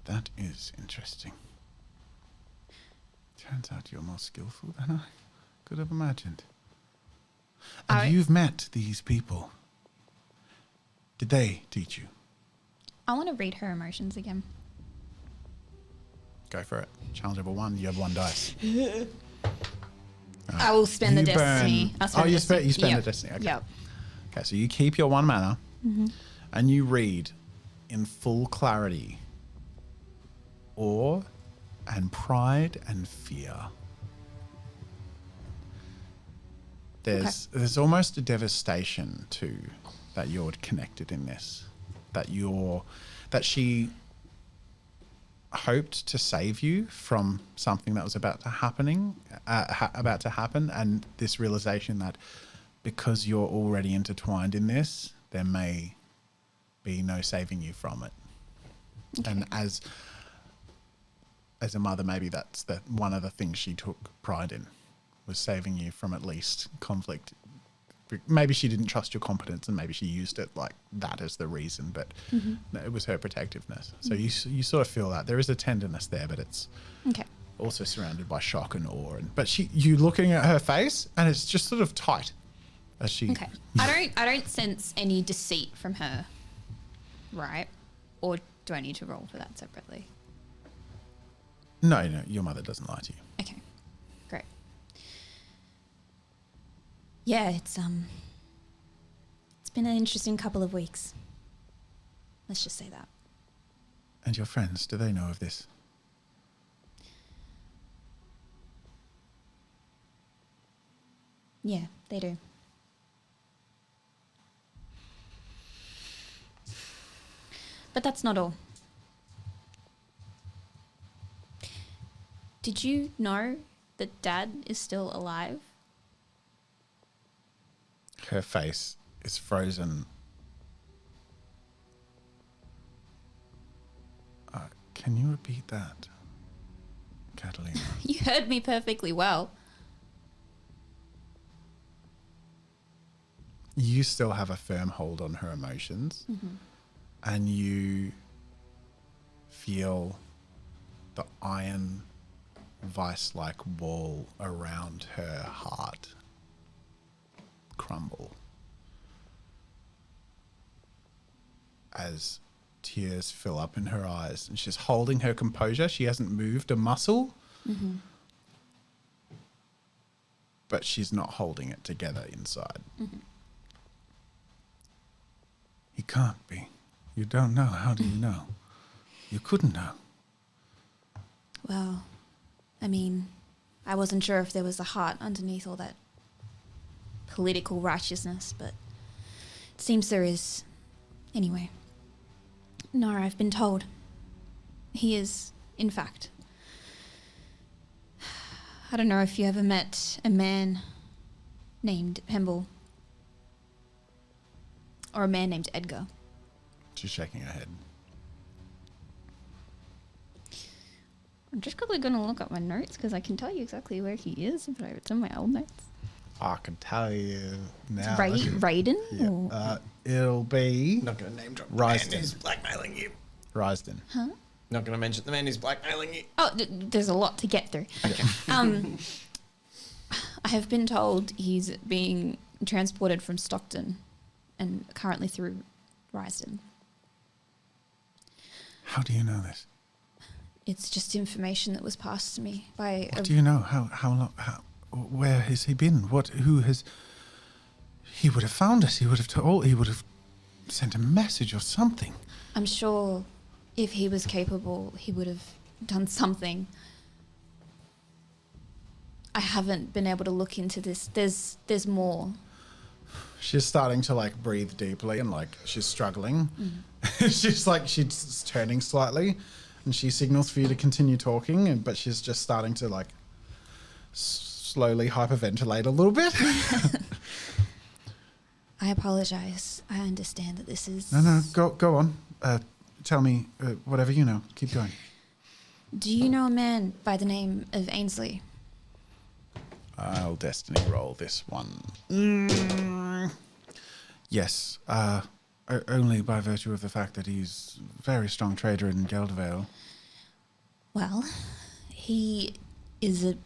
That is interesting. Turns out you're more skillful than I could have imagined. And you've met these people. Did they teach you? I want to read her emotions again. Go for it. Challenge level 1. You have 1 dice. I will spend the destiny. I'll spend you the spend destiny. the destiny. Okay. Yep. Okay, so you keep your 1 mana, and you read in full clarity awe and pride and fear. There's almost a devastation too that you're connected in this, that she hoped to save you from something that was about to happen, and this realization that because you're already intertwined in this, there may be no saving you from it. Okay. And as a mother, maybe that's one of the things she took pride in, was saving you from at least conflict. Maybe she didn't trust your competence, and maybe she used it like that as the reason, but it was her protectiveness. So you sort of feel that there is a tenderness there, but it's also surrounded by shock and awe. But you looking at her face, and it's just sort of tight as she. Okay, I don't sense any deceit from her, right? Or do I need to roll for that separately? No, your mother doesn't lie to you. Okay, great. Yeah, it's been an interesting couple of weeks. Let's just say that. And your friends, do they know of this? Yeah, they do. But that's not all. Did you know that Dad is still alive? Her face is frozen. Can you repeat that, Catalina? You heard me perfectly well. You still have a firm hold on her emotions, and you feel the iron vice-like wall around her heart crumble as tears fill up in her eyes, and she's holding her composure. She hasn't moved a muscle, but she's not holding it together inside. You can't be. You don't know. How do you know? You couldn't know. Well, I mean, I wasn't sure if there was a heart underneath all that political righteousness, but it seems there is. Anyway, no, I've been told. He is, in fact. I don't know if you ever met a man named Pemble. Or a man named Edgar. She's shaking her head. I'm just quickly going to look up my notes because I can tell you exactly where he is, but it's in my old notes. I can tell you now. Raiden? Yeah. It'll be Not going to name drop Ryston. the man who's blackmailing you. Ryston. Huh? Not going to mention the man who's blackmailing you. Oh, there's a lot to get through. Okay. I have been told he's being transported from Stockton and currently through Ryston. How do you know this? It's just information that was passed to me by. What do you know? How long? Where has he been? Who has? He would have found us. He would have told. He would have sent a message or something. I'm sure, if he was capable, he would have done something. I haven't been able to look into this. There's more. She's starting to breathe deeply and she's struggling. She's turning slightly, and she signals for you to continue talking, but she's just starting to slowly hyperventilate a little bit. I apologize. I understand that this is... No, go on. Tell me whatever you know. Keep going. Do you know a man by the name of Ainsley? I'll destiny roll this one. Yes, only by virtue of the fact that he's a very strong trader in Geldvale. Well, he is a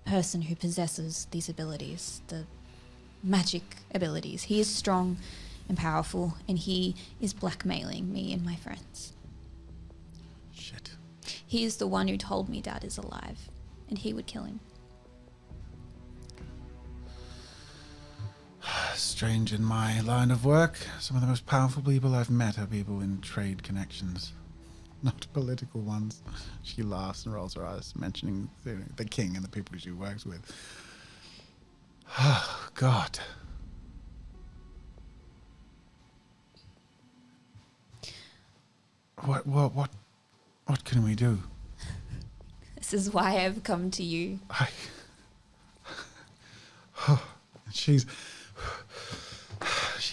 person who possesses these abilities, the magic abilities. He is strong and powerful, and he is blackmailing me and my friends. Shit. He is the one who told me Dad is alive, and he would kill him. Strange in my line of work. Some of the most powerful people I've met are people in trade connections, not political ones. She laughs and rolls her eyes, mentioning the king and the people she works with. Oh, God. What can we do? This is why I've come to you. She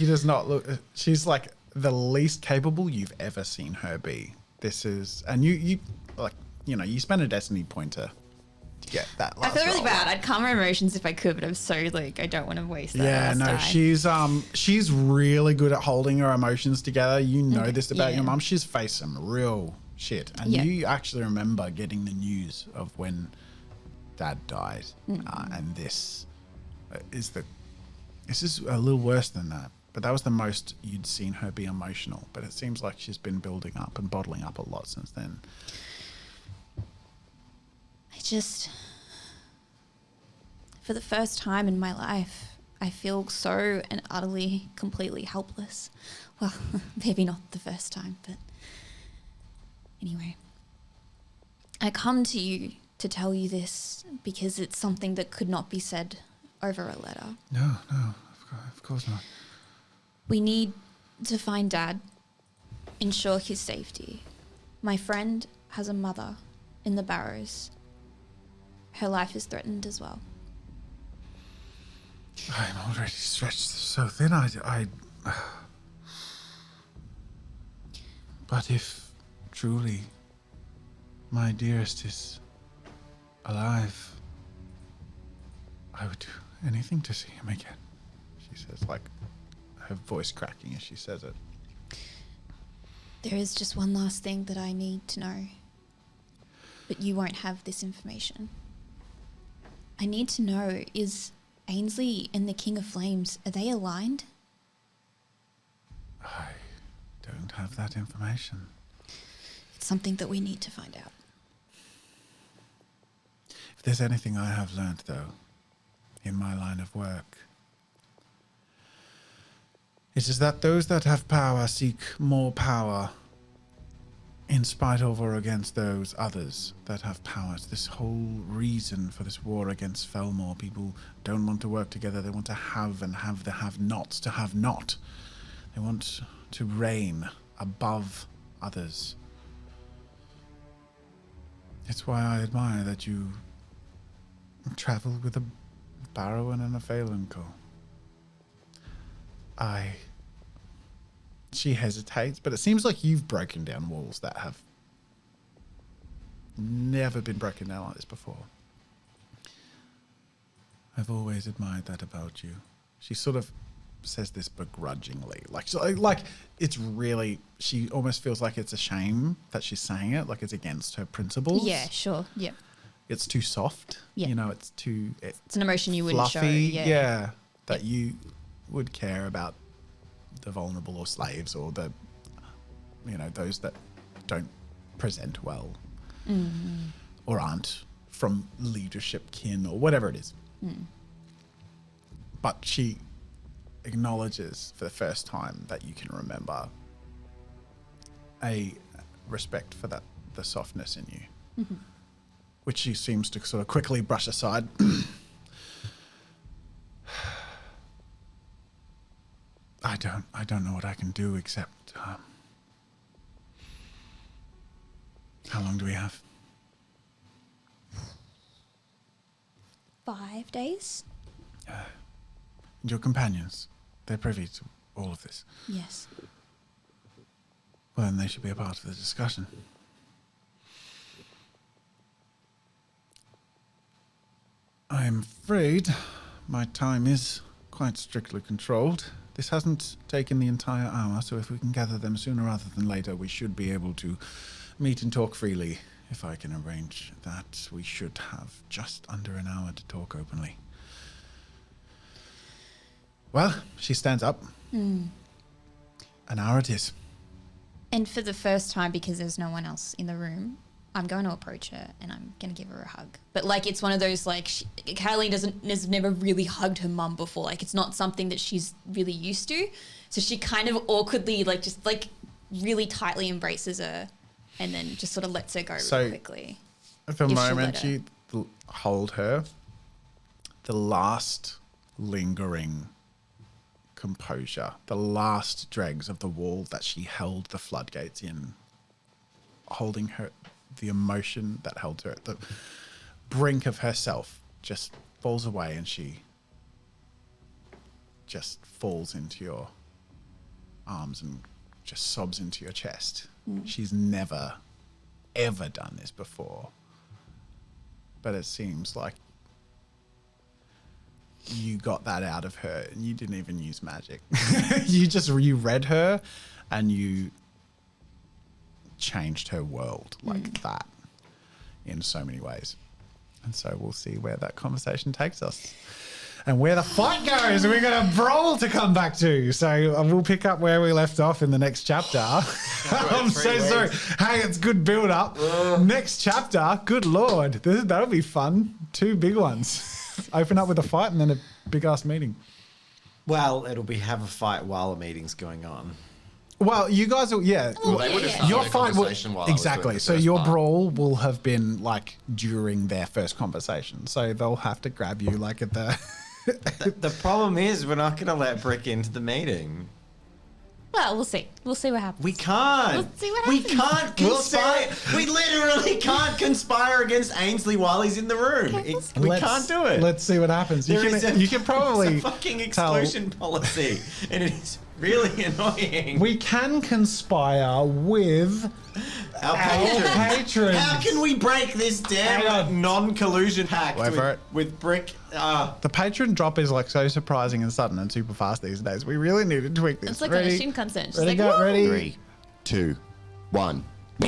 does not look. She's like the least capable you've ever seen her be. This is, and you spend a destiny pointer to get that last I feel really roll. bad. I'd calm my emotions if I could, but I'm so like I don't want to waste that. Yeah, last no, die. she's really good at holding her emotions together. You know Okay, this about yeah. your mum. She's faced some real shit, and Yeah. you actually remember getting the news of when Dad died, and this is a little worse than that. But that was the most you'd seen her be emotional. But it seems like she's been building up and bottling up a lot since then. For the first time in my life, I feel so and utterly, completely helpless. Well, maybe not the first time, but anyway. I come to you to tell you this because it's something that could not be said over a letter. No, of course not. We need to find Dad, ensure his safety. My friend has a mother in the Barrows. Her life is threatened as well. I'm already stretched so thin. But if truly my dearest is alive, I would do anything to see him again. She says, like her voice cracking as she says it. There is just one last thing that I need to know. But you won't have this information. I need to know, is Ainsley and the King of Flames, are they aligned? I don't have that information. It's something that we need to find out. If there's anything I have learned, though, in my line of work, it is that those that have power seek more power in spite of or against those others that have power. It's this whole reason for this war against Felmore. People don't want to work together. They want to have and have the have-nots to have not. They want to reign above others. It's why I admire that you travel with a Barrow and an Phalanco. She hesitates, but it seems like you've broken down walls that have never been broken down like this before. I've always admired that about you. She sort of says this begrudgingly. Like it's really, she almost feels like it's a shame that she's saying it, like it's against her principles. Yeah, sure. Yeah. It's too soft. Yeah. You know, it's too... It's an emotion you wouldn't fluffy, show. Yeah. that you would care about the vulnerable or slaves or the, those that don't present well or aren't from leadership kin or whatever it is. But she acknowledges for the first time that you can remember a respect for the softness in you, which she seems to sort of quickly brush aside. I don't know what I can do except. How long do we have? 5 days? And your companions, they're privy to all of this. Yes. Well, then they should be a part of the discussion. I'm afraid my time is quite strictly controlled. This hasn't taken the entire hour, so if we can gather them sooner rather than later, we should be able to meet and talk freely. If I can arrange that, we should have just under an hour to talk openly. Well, she stands up. An hour it is. And for the first time, because there's no one else in the room, I'm going to approach her and I'm going to give her a hug. But like, it's one of those, like, Caroline has never really hugged her mum before. Like, it's not something that she's really used to. So she kind of awkwardly, like, just like really tightly embraces her and then just sort of lets her go really quickly. At the If she'll moment let you hold her, the last lingering composure, the last dregs of the wall that she held the floodgates in, holding her, the emotion that held her at the brink of herself just falls away, and she just falls into your arms and just sobs into your chest. She's never, ever done this before. But it seems like you got that out of her and you didn't even use magic. You read her and you changed her world like that in so many ways. And so we'll see where that conversation takes us and where the fight goes. We're going to brawl to come back to. So we'll pick up where we left off in the next chapter. I'm so sorry. Hey, it's good build up. Next chapter, good Lord. That'll be fun. 2 big ones. Open up with a fight and then a big ass meeting. Well, it'll be have a fight while a meeting's going on. Well, you guys will, yeah. Well, they would have started Your their fight will, conversation while I was doing exactly. the So first your part. brawl will have been like during their first conversation. So they'll have to grab you like at the. The problem is we're not going to let Brick into the meeting. Well, we'll see. We'll see what happens. We can't. We'll see what We happens. can't conspire. We literally can't conspire against Ainsley while he's in the room. Okay, We can't do it. Let's see what happens. There is You can probably it's a fucking tell- exclusion policy, and it is really annoying. We can conspire with Our patrons. How can we break this Hang damn on. non-collusion pact Wait for it. with Brick? The patron drop is like so surprising and sudden and super fast these days. We really need to tweak this. It's like ready? on a Shin concert. She's Ready, like, go, "Woo!" ready. 3, 2, 1. No,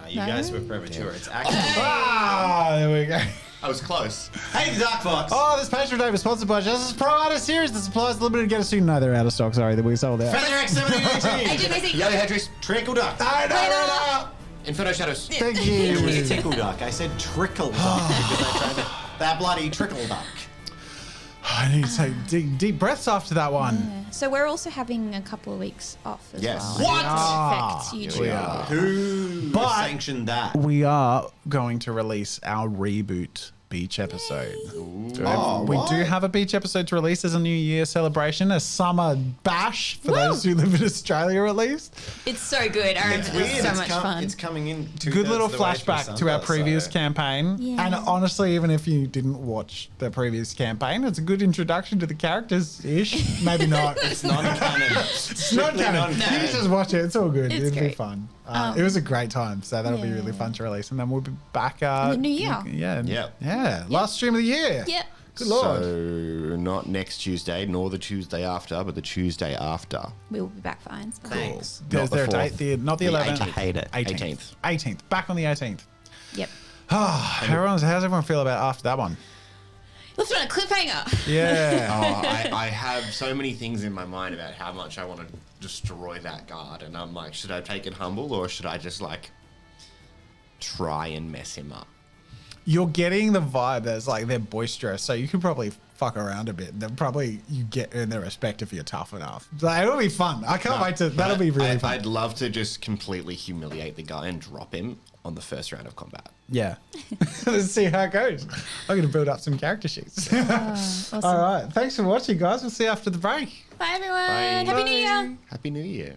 you No. guys were premature. It's actually. Ah, there we go. I was close. Hey, the Dark Fox. Oh, this patron name is sponsored by Justice Pro Artist Series that supplies limited to get a student. No, they're out of stock. Sorry, that we sold out. Feather X 1718. Agent Maisie. Yellow Hedris. Trickle Duck. Inferno Shadows. Thank It was you. Tickle Duck. I said Trickle Duck because I tried to. That bloody Trickle Duck. I need to take deep breaths after that one. So we're also having a couple of weeks off as Yes. well. What? Affects YouTube. we are. Who But- sanctioned that? We are going to release our reboot beach episode. We do have a beach episode to release as a New Year celebration, a summer bash for those who live in Australia at least. It's so good. Aaron, it's Weird. so much fun. It's coming in. Good little flashback to our previous campaign. Yeah. And honestly, even if you didn't watch the previous campaign, it's a good introduction to the characters-ish. Maybe not. It's non-canon. It's not canon. You can just watch it. It's all good. It's It'll be great. fun. It was a great time, so that'll be really Yeah. fun to release. And then we'll be back In the new year. Yeah. Last stream of the year. Yep. Good Lord. So not next Tuesday, nor the Tuesday after, but the Tuesday after. We will be back for Irons. Thanks. Is Not the there a fourth. date? Not the The 11th. 18th. Hate it. 18th. 18th. Back on the 18th. Yep. How's everyone feel about after that one? Let's run a cliffhanger. Yeah. I have so many things in my mind about how much I want to destroy that guard, and I'm like, should I take it humble or should I just like try and mess him up? You're getting the vibe that's like they're boisterous, so you can probably fuck around a bit. They'll probably earn their respect if you're tough enough. So it'll be fun. I can't wait to. That'll be really fun. I'd love to just completely humiliate the guy and drop him on the first round of combat. Yeah. Let's see how it goes. I'm going to build up some character sheets. Awesome. All right. Thanks for watching, guys. We'll see you after the break. Bye, everyone. Bye. Happy New Year. Happy New Year.